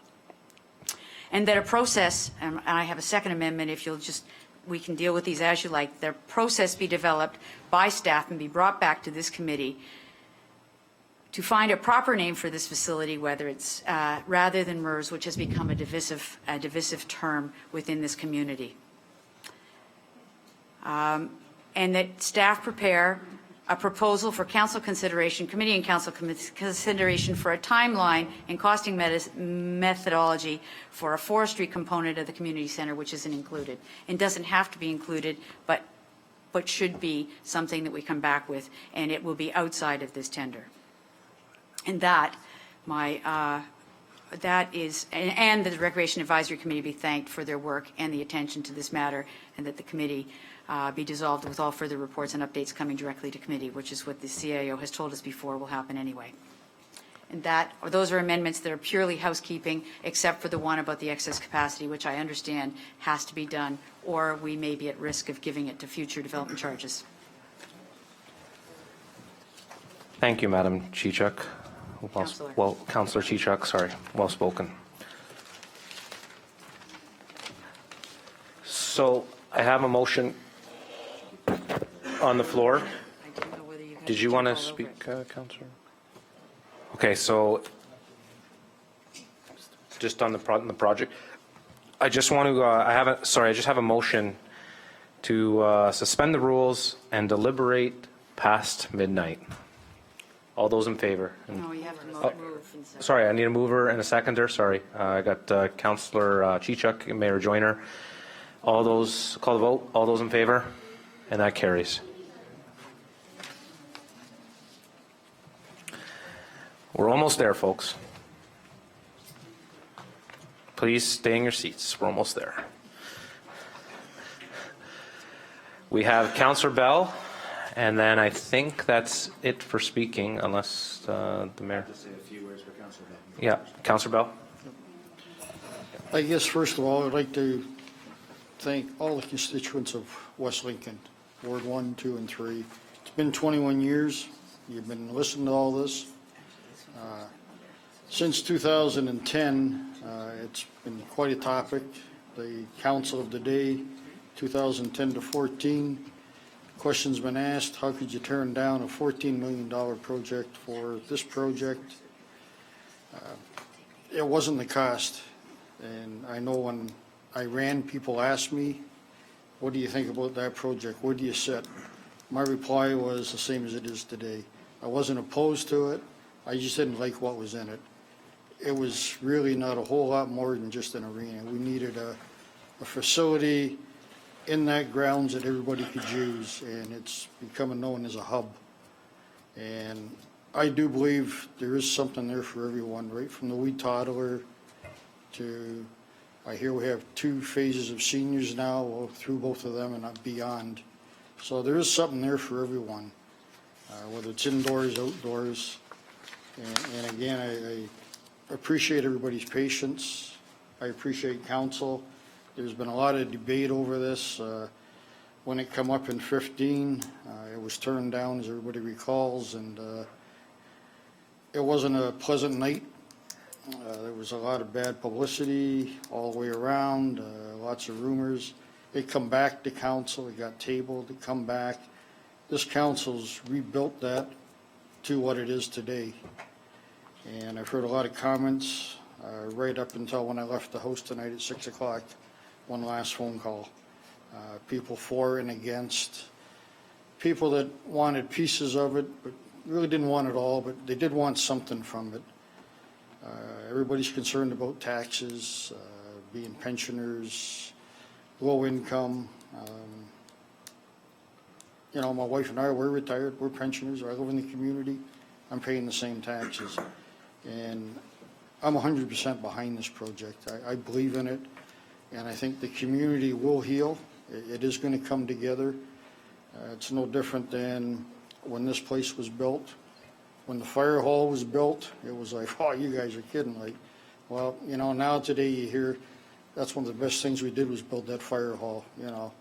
And that a process, and I have a second amendment, if you'll just, we can deal with these as you like, the process be developed by staff and be brought back to this committee to find a proper name for this facility, whether it's rather than MERS, which has become a divisive term within this community. And that staff prepare a proposal for council consideration, committee and council consideration for a timeline and costing methodology for a forestry component of the community center, which isn't included. And doesn't have to be included, but should be something that we come back with, and it will be outside of this tender. And that, that is, and the Recreation Advisory Committee be thanked for their work and the attention to this matter, and that the committee be dissolved with all further reports and updates coming directly to committee, which is what the CIO has told us before will happen anyway. And those are amendments that are purely housekeeping, except for the one about the excess capacity, which I understand has to be done, or we may be at risk of giving it to future development charges. Thank you, Madam Chichuk. Councillor. Well, Councillor Chichuk, sorry. Well spoken. So I have a motion on the floor. I don't know whether you have Did to you jump want to all over speak, it. Councillor? Okay, so just on the project, I just want to, I just have a motion to suspend the rules and deliberate past midnight. All those in favor? No, you have to move and second. Sorry, I need a mover and a seconder. Sorry. I got Councillor Chichuk and Mayor Joyner. All those, call the vote. All those in favor? And that carries. We're almost there, folks. Please stay in your seats. We're almost there. We have Councillor Bell, and then I think that's it for speaking, unless the mayor. Just say a few words for Councillor Bell. Yeah, Councillor Bell. I guess, first of all, I'd like to thank all the constituents of West Lincoln, Ward 1, 2, and 3. It's been 21 years. You've been listening to all this. Since 2010, it's been quite a topic. The council of the day, 2010 to 14, questions been asked. How could you turn down a $14 million project for this project? It wasn't the cost. And I know when I ran, people asked me, what do you think about that project? Where do you sit? My reply was the same as it is today. I wasn't opposed to it. I just didn't like what was in it. It was really not a whole lot more than just an arena. We needed a facility in that grounds that everybody could use, and it's becoming known as a hub. And I do believe there is something there for everyone, right from the wee toddler to, I hear we have 2 phases of seniors now, well, through both of them and beyond. So there is something there for everyone, whether it's indoors, outdoors. And again, I appreciate everybody's patience. I appreciate council. There's been a lot of debate over this. When it come up in 15, it was turned down, as everybody recalls, and it wasn't a pleasant night. There was a lot of bad publicity all the way around, lots of rumors. It come back to council, it got tabled, it come back. This council's rebuilt that to what it is today. And I've heard a lot of comments right up until when I left the house tonight at 6 o'clock, one last phone call. People for and against, people that wanted pieces of it, but really didn't want it all, but they did want something from it. Everybody's concerned about taxes, being pensioners, low income. You know, my wife and I, we're retired, we're pensioners, I live in the community, I'm paying the same taxes. And I'm 100% behind this project. I believe in it, and I think the community will heal. It is going to come together. It's no different than when this place was built. When the fire hall was built, it was like, oh, you guys are kidding. Like, well, you know, now today you hear that's one of the best things we did was build that fire hall, you know.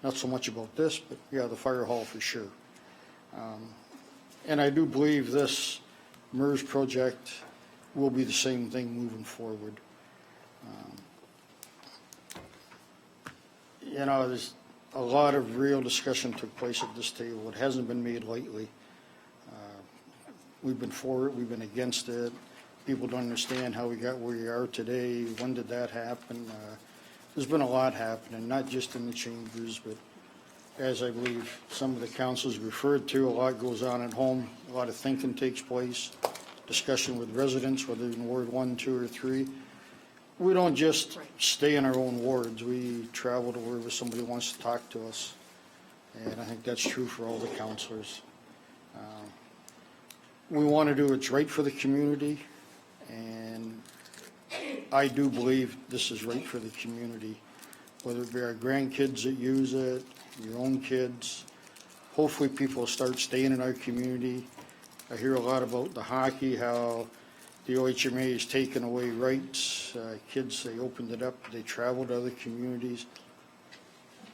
Not so much about this, but yeah, the fire hall for sure. And I do believe this MERS project will be the same thing moving forward. You know, there's a lot of real discussion took place at this table. It hasn't been made lightly. We've been for it, we've been against it. People don't understand how we got where we are today. When did that happen? There's been a lot happening, not just in the chambers, but as I believe some of the councils referred to, a lot goes on at home. A lot of thinking takes place, discussion with residents, whether in Ward 1, 2, or 3. We don't just stay in our own wards. We travel to wherever somebody wants to talk to us. And I think that's true for all the councilors. We want to do what's right for the community, and I do believe this is right for the community, whether it be our grandkids that use it, your own kids. Hopefully people will start staying in our community. I hear a lot about the hockey, how the OHMA has taken away rights. Kids, they opened it up, they travel to other communities.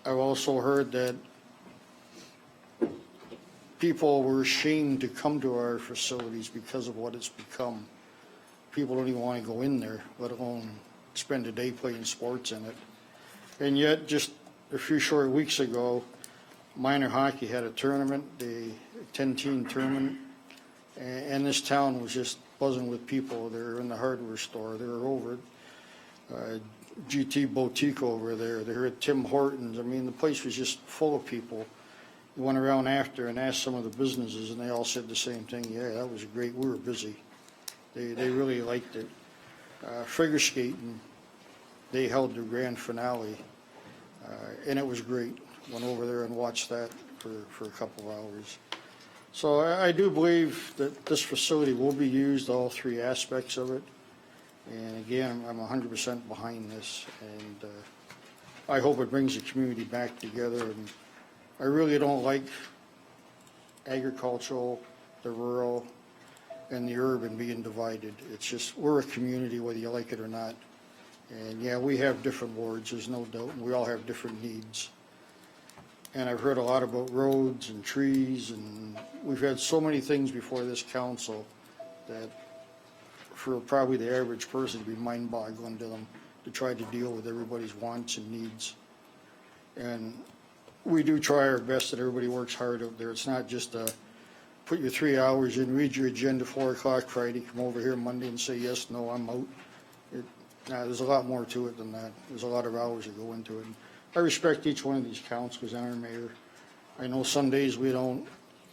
I've also heard that people were ashamed to come to our facilities because of what it's become. People don't even want to go in there, let alone spend a day playing sports in it. And yet, just a few short weeks ago, minor hockey had a tournament, the 10-team tournament, and this town was just buzzing with people. They were in the hardware store, they were over at GT Boutique over there, they were at Tim Hortons. I mean, the place was just full of people. We went around after and asked some of the businesses, and they all said the same thing. Yeah, that was great. We were busy. They really liked it. Figure skating, they held their grand finale, and it was great. Went over there and watched that for a couple of hours. So I do believe that this facility will be used, all three aspects of it. And again, I'm 100% behind this, and I hope it brings the community back together. And I really don't like agricultural, the rural, and the urban being divided. It's just, we're a community whether you like it or not. And yeah, we have different wards, there's no doubt, and we all have different needs. And I've heard a lot about roads and trees, and we've had so many things before this council that for probably the average person to be mind-boggling to them to try to deal with everybody's wants and needs. And we do try our best that everybody works hard out there. It's not just put your 3 hours in, read your agenda 4 o'clock Friday, come over here Monday and say yes, no, I'm out. There's a lot more to it than that. There's a lot of hours that go into it. And I respect each one of these councilors and our mayor. I know some days we don't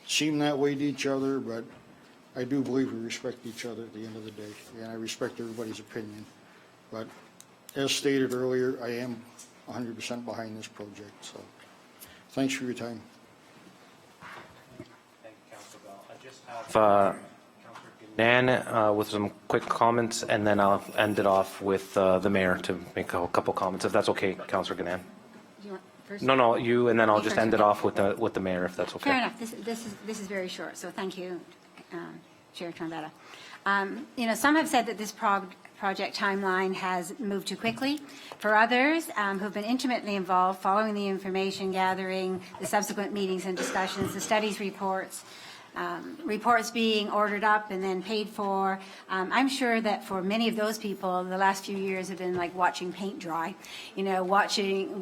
seem that way to each other, but I do believe we respect each other at the end of the day, and I respect everybody's opinion. But as stated earlier, I am 100% behind this project, so thanks for your time. Thank you, Councilor Bell. I just have Councilor Gann with some quick comments, and then I'll end it off with the mayor to make a couple comments, if that's okay, Councilor Gann. No, you, and then I'll just end it off with the mayor, if that's okay. Fair enough. This is very short, so thank you, Chair Trombetta. Some have said that this project timeline has moved too quickly. For others who've been intimately involved following the information gathering, the subsequent meetings and discussions, the studies reports, reports being ordered up and then paid for. I'm sure that for many of those people, the last few years have been like watching paint dry, watching,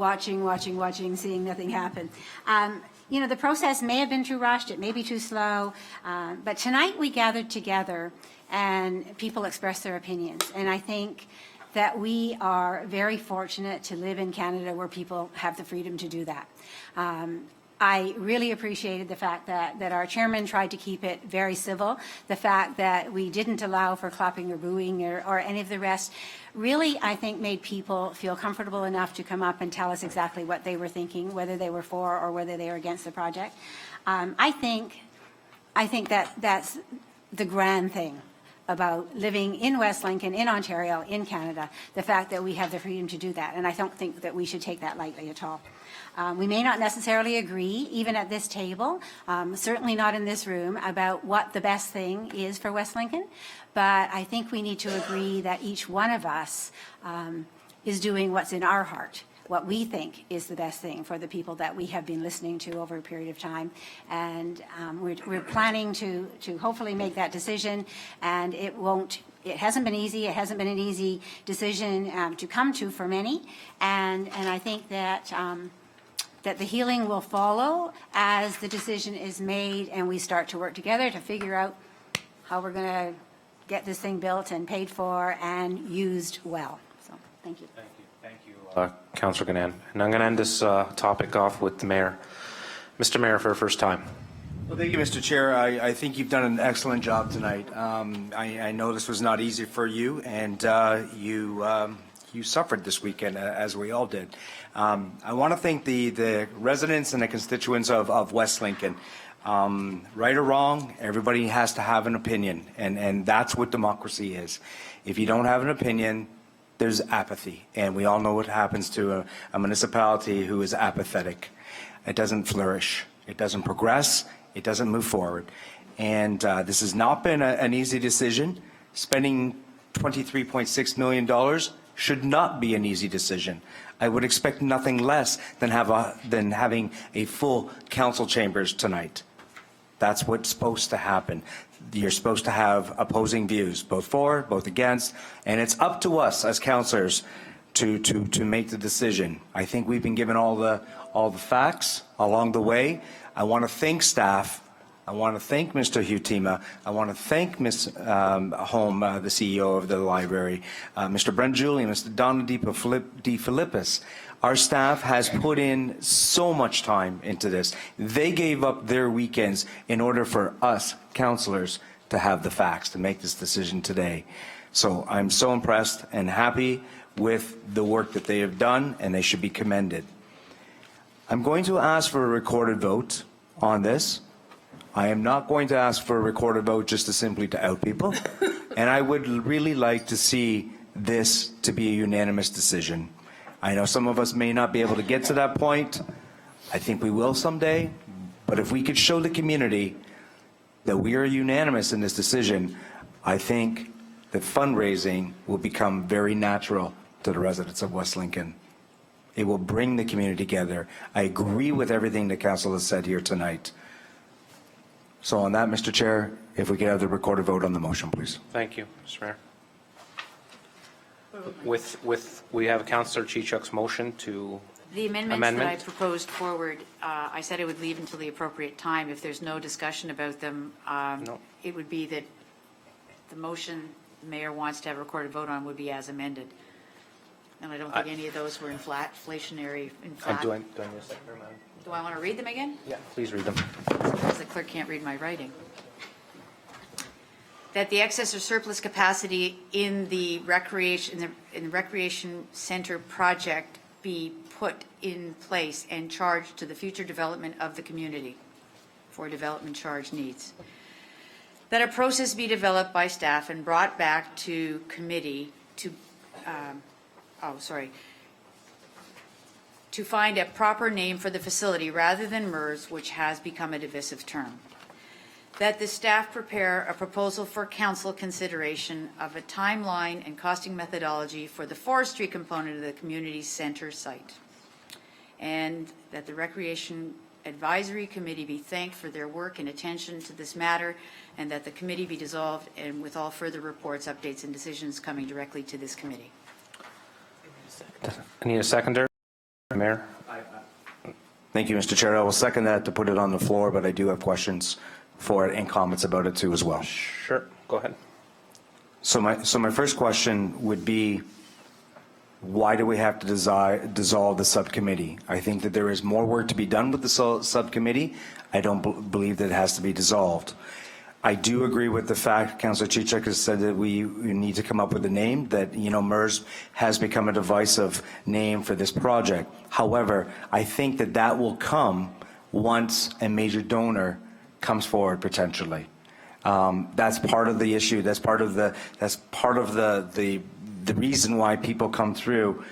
seeing nothing happen. The process may have been too rushed, it may be too slow, but tonight we gathered together and people expressed their opinions. And I think that we are very fortunate to live in Canada where people have the freedom to do that. I really appreciated the fact that our chairman tried to keep it very civil. The fact that we didn't allow for clapping or booing or any of the rest really, I think, made people feel comfortable enough to come up and tell us exactly what they were thinking, whether they were for or whether they were against the project. I think that that's the grand thing about living in West Lincoln, in Ontario, in Canada, the fact that we have the freedom to do that. And I don't think that we should take that lightly at all. We may not necessarily agree, even at this table, certainly not in this room, about what the best thing is for West Lincoln, but I think we need to agree that each one of us is doing what's in our heart, what we think is the best thing for the people that we have been listening to over a period of time. And we're planning to hopefully make that decision, and it hasn't been easy. It hasn't been an easy decision to come to for many, and I think that that the healing will follow as the decision is made and we start to work together to figure out how we're going to get this thing built and paid for and used well. So, thank you. Thank you, Councillor Ganan. And I'm going to end this topic off with the mayor. Mr. Mayor, for the first time. Well, thank you, Mr. Chair. I think you've done an excellent job tonight. I know this was not easy for you, and you suffered this weekend, as we all did. I want to thank the residents and the constituents of West Lincoln. Right or wrong, everybody has to have an opinion, and that's what democracy is. If you don't have an opinion, there's apathy, and we all know what happens to a municipality who is apathetic. It doesn't flourish. It doesn't progress. It doesn't move forward. And this has not been an easy decision. Spending $23.6 million should not be an easy decision. I would expect nothing less than having a full council chambers tonight. That's what's supposed to happen. You're supposed to have opposing views, both for, both against, and it's up to us as councillors to make the decision. I think we've been given all the facts along the way. I want to thank staff. I want to thank Mr. Hutima. I want to thank Ms. Holm, the CEO of the library, Mr. Brent Julian, Mr. Donna D. Philippus. Our staff has put in so much time into this. They gave up their weekends in order for us, councillors, to have the facts, to make this decision today. So I'm so impressed and happy with the work that they have done, and they should be commended. I'm going to ask for a recorded vote on this. I am not going to ask for a recorded vote just to simply to out people. And I would really like to see this to be a unanimous decision. I know some of us may not be able to get to that point. I think we will someday. But if we could show the community that we are unanimous in this decision, I think that fundraising will become very natural to the residents of West Lincoln. It will bring the community together. I agree with everything the council has said here tonight. So on that, Mr. Chair, if we could have the recorded vote on the motion, please. Thank you, Mr. Mayor. We have Councillor Chichuk's motion to The amendments that I proposed forward, I said I would leave until the appropriate time. If there's no discussion about them, it would be that the motion the mayor wants to have a recorded vote on would be as amended. And I don't think any of those were inflationary. In fact, do I need a second, ma'am? do I want to read them again? Yeah, please read them. Because the clerk can't read my writing. That the excess or surplus capacity in the recreation center project be put in place and charged to the future development of the community for development charge needs. That a process be developed by staff and brought back to committee to find a proper name for the facility rather than MERS, which has become a divisive term. That the staff prepare a proposal for council consideration of a timeline and costing methodology for the forestry component of the community center site. And that the Recreation Advisory Committee be thanked for their work and attention to this matter, and that the committee be dissolved, and with all further reports, updates, and decisions coming directly to this committee. I need a seconder, Mayor. Thank you, Mr. Chair. I will second that to put it on the floor, but I do have questions for it and comments about it too as well. Sure, go ahead. So my first question would be, why do we have to dissolve the subcommittee? I think that there is more work to be done with the subcommittee. I don't believe that it has to be dissolved. I do agree with the fact, Councillor Chichuk has said that we need to come up with a name, that, you know, MERS has become a divisive name for this project. However, I think that that will come once a major donor comes forward potentially. That's part of the issue. That's part of the reason why people come through.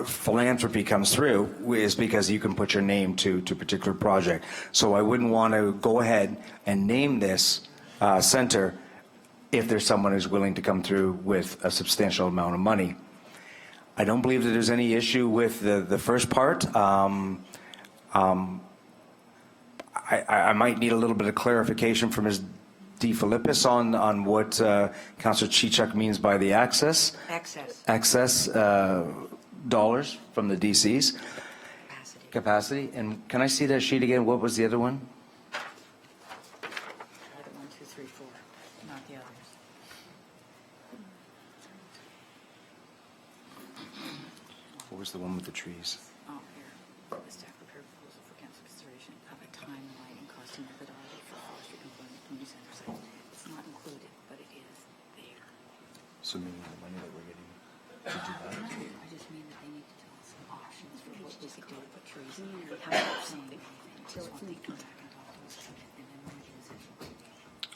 Philanthropy comes through is because you can put your name to a particular project. So I wouldn't want to go ahead and name this center if there's someone who's willing to come through with a substantial amount of money. I don't believe that there's any issue with the first part. I might need a little bit of clarification from Ms. D. Philippus on what Councillor Chichuk means by the excess dollars from the DCs. Capacity. And can I see that sheet again? What was the other one? was the one with the trees? Oh, here. The staff prepared proposal for council consideration of a timeline and costing methodology for forestry component community center sites. It's not included, but it is there. So meaning the money that we're getting to do that? I just mean that they need to tell us some options for what we could do to put trees in there. They haven't saying anything. Just want they come back and talk to us, and then we'll make a decision.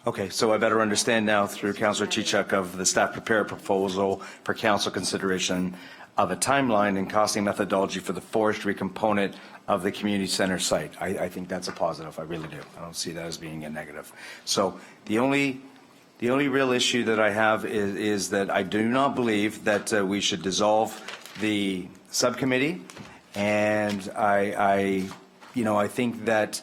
Okay, so I better understand now through Councillor Chichuk of the staff prepare a proposal for council consideration of a timeline and costing methodology for the forestry component of the community center site. I think that's a positive, I really do. I don't see that as being a negative. So the only real issue that I have is that I do not believe that we should dissolve the subcommittee. And I think that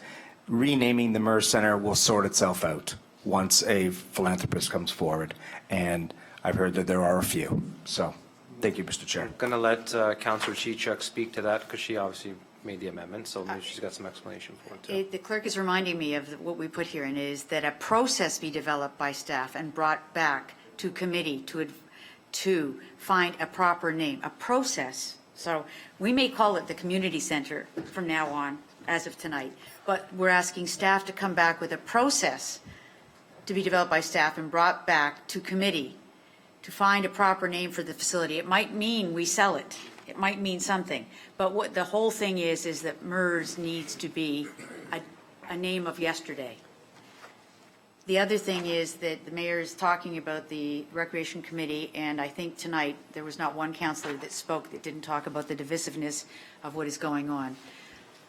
renaming the MERS Center will sort itself out once a philanthropist comes forward. And I've heard that there are a few. So thank you, Mr. Chair. I'm going to let Councillor Chichuk speak to that because she obviously made the amendment, so maybe she's got some explanation for it too. The clerk is reminding me of what we put here, and is that a process be developed by staff and brought back to committee to find a proper name, a process. So we may call it the community center from now on, as of tonight, but we're asking staff to come back with a process to be developed by staff and brought back to committee to find a proper name for the facility. It might mean we sell it. It might mean something. But what the whole thing is that MERS needs to be a name of yesterday. The other thing is that the mayor is talking about the Recreation Committee, and I think tonight there was not one councillor that spoke that didn't talk about the divisiveness of what is going on.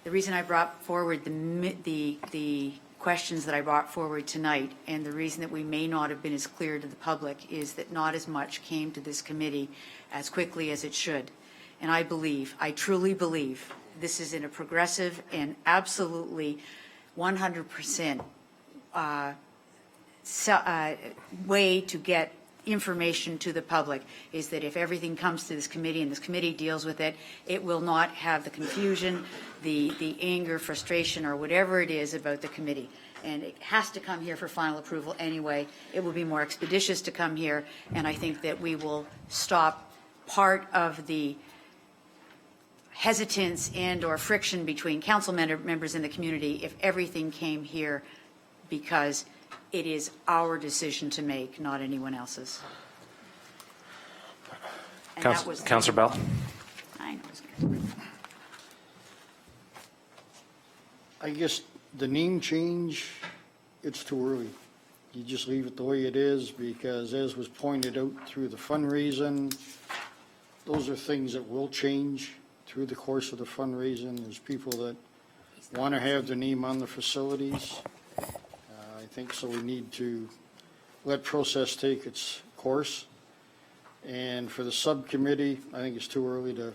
The reason I brought forward the questions that I brought forward tonight, and the reason that we may not have been as clear to the public, is that not as much came to this committee as quickly as it should. And I truly believe, this is in a progressive and absolutely 100% way to get information to the public, is that if everything comes to this committee and this committee deals with it, it will not have the confusion, the anger, frustration, or whatever it is about the committee. And it has to come here for final approval anyway. It will be more expeditious to come here, and I think that we will stop part of the hesitance and or friction between council members in the community if everything came here, because it is our decision to make, not anyone else's. And that was Councillor Bell? I know it's good. I guess the name change, it's too early. You just leave it the way it is, because as was pointed out through the fundraising, those are things that will change through the course of the fundraising. There's people that want to have their name on the facilities. I think so we need to let process take its course. And for the subcommittee, I think it's too early to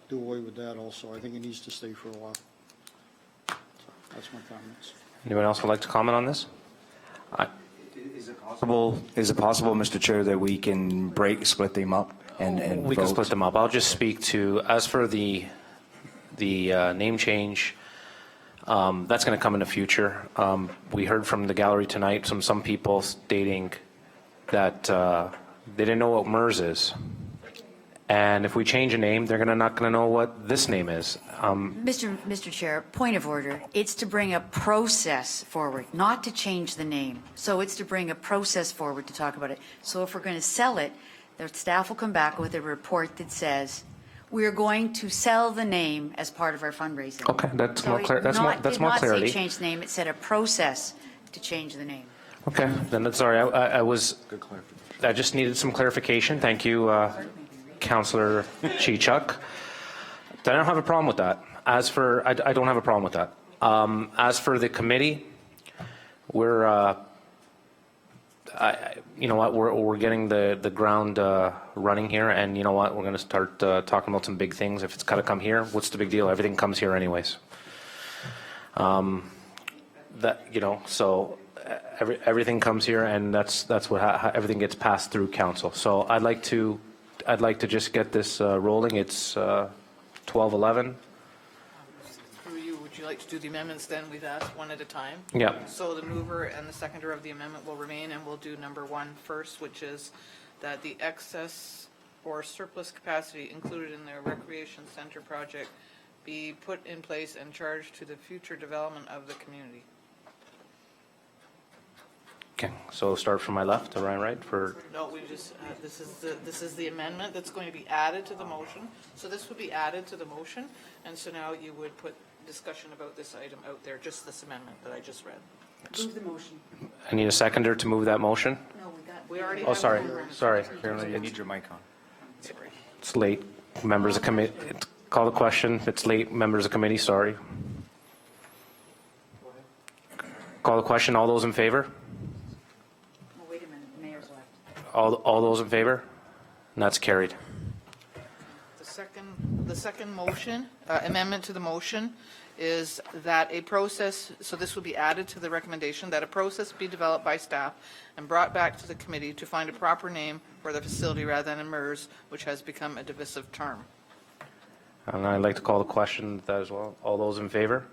do away with that also. I think it needs to stay for a while. So that's my comments. Anyone else would like to comment on this? Is it possible, Mr. Chair, that we can split them up and We can vote? split them up. I'll just speak to, as for the name change, that's going to come in the future. We heard from the gallery tonight some people stating that they didn't know what MERS is. And if we change a name, they're not going to know what this name is. Mr. Chair, point of order. It's to bring a process forward, not to change the name. So it's to bring a process forward to talk about it. So if we're going to sell it, the staff will come back with a report that says, we are going to sell the name as part of our fundraising. Okay, that's So more clear. That's more It did not clarity. say change the name. It said a process to change the name. Okay, then that's sorry. I just needed some clarification. Thank you, Councillor Chichuk. I don't have a problem with that. I don't have a problem with that. As for the committee, we're you know what, we're getting the ground running here, and you know what, we're going to start talking about some big things. If it's got to come here, what's the big deal? Everything comes here anyways. So everything comes here, and that's what how everything gets passed through council. So I'd like to just get this rolling. It's 12:11. Through you, would you like to do the amendments then? We've asked one at a time. Yeah. So the mover and the seconder of the amendment will remain, and we'll do number 1 first, which is that the excess or surplus capacity included in their recreation center project be put in place and charged to the future development of the community. Okay, so start from my left to my right for, No, we just, this is the amendment that's going to be added to the motion. So this would be added to the motion, and so now you would put discussion about this item out there, just this amendment that I just read. Move the motion. I need a seconder to move that motion. No, we got. We already Oh, have. sorry, one. sorry. You need your mic on. Sorry. It's late. Members of committee, call the question. It's late. Members of committee, sorry. Call the question. All those in favor? Oh, wait a minute, the mayor's left. All those in favor? And that's carried. The second motion, amendment to the motion is that a process, so this would be added to the recommendation, that a process be developed by staff and brought back to the committee to find a proper name for the facility rather than a MERS, which has become a divisive term. And I'd like to call the question that as well. All those in favor?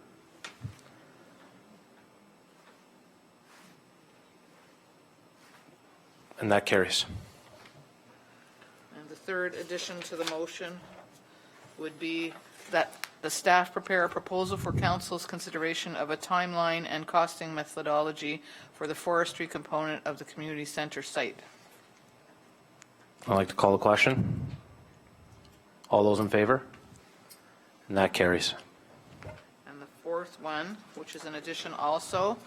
And that carries. And the third addition to the motion would be that the staff prepare a proposal for council's consideration of a timeline and costing methodology for the forestry component of the community center site. I'd like to call the question. All those in favor? And that carries. And the fourth one, which is an addition also,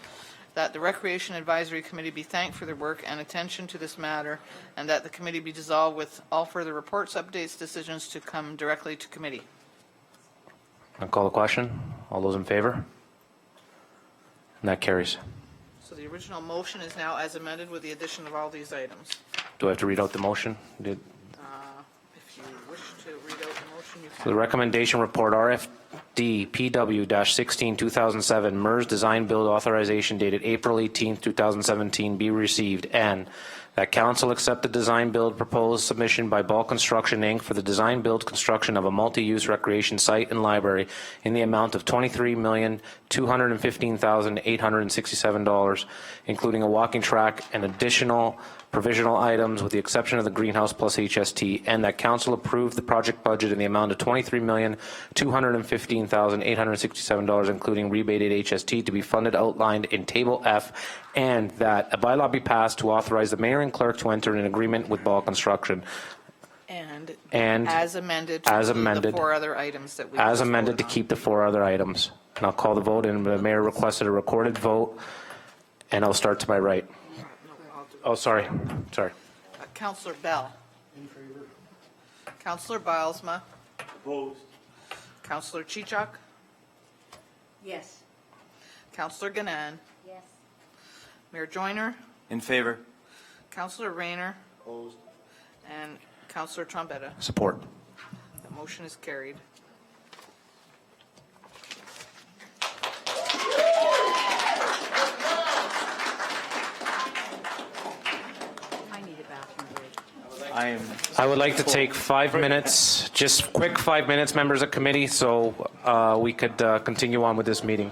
that the Recreation Advisory Committee be thanked for their work and attention to this matter, and that the committee be dissolved with all further reports, updates, decisions to come directly to committee. I'll call the question. All those in favor? And that carries. So the original motion is now as amended with the addition of all these items. Do I have to read out the motion? If you wish to read out the motion, you The can. recommendation report RFD PW-16-2007 MERS design build authorization dated April 18, 2017 be received, and that council accept the design build proposed submission by Ball Construction Inc. for the design build construction of a multi-use recreation site and library in the amount of $23,215,867, including a walking track and additional provisional items with the exception of the greenhouse plus HST, and that council approve the project budget in the amount of $23,215,867, including rebated HST to be funded outlined in Table F, and that a bylaw be passed to authorize the mayor and clerk to enter an agreement with Ball Construction. And As amended. as to include amended. The four other items that we. As just amended to voted on. keep the four other items. And I'll call the vote, and the mayor requested a recorded vote, and I'll start to my right. No, I'll do it. Oh, sorry. Councillor Bell. In favor? Councillor Bilesma. Opposed. Councillor Chichok. Yes. Councillor Ganan. Yes. Mayor Joyner. In favor? Councillor Rayner. Opposed? And Councillor Trombetta. Support. The motion is carried. I need a bathroom break. I would like to take 5 minutes, just quick 5 minutes, members of committee, so we could continue on with this meeting.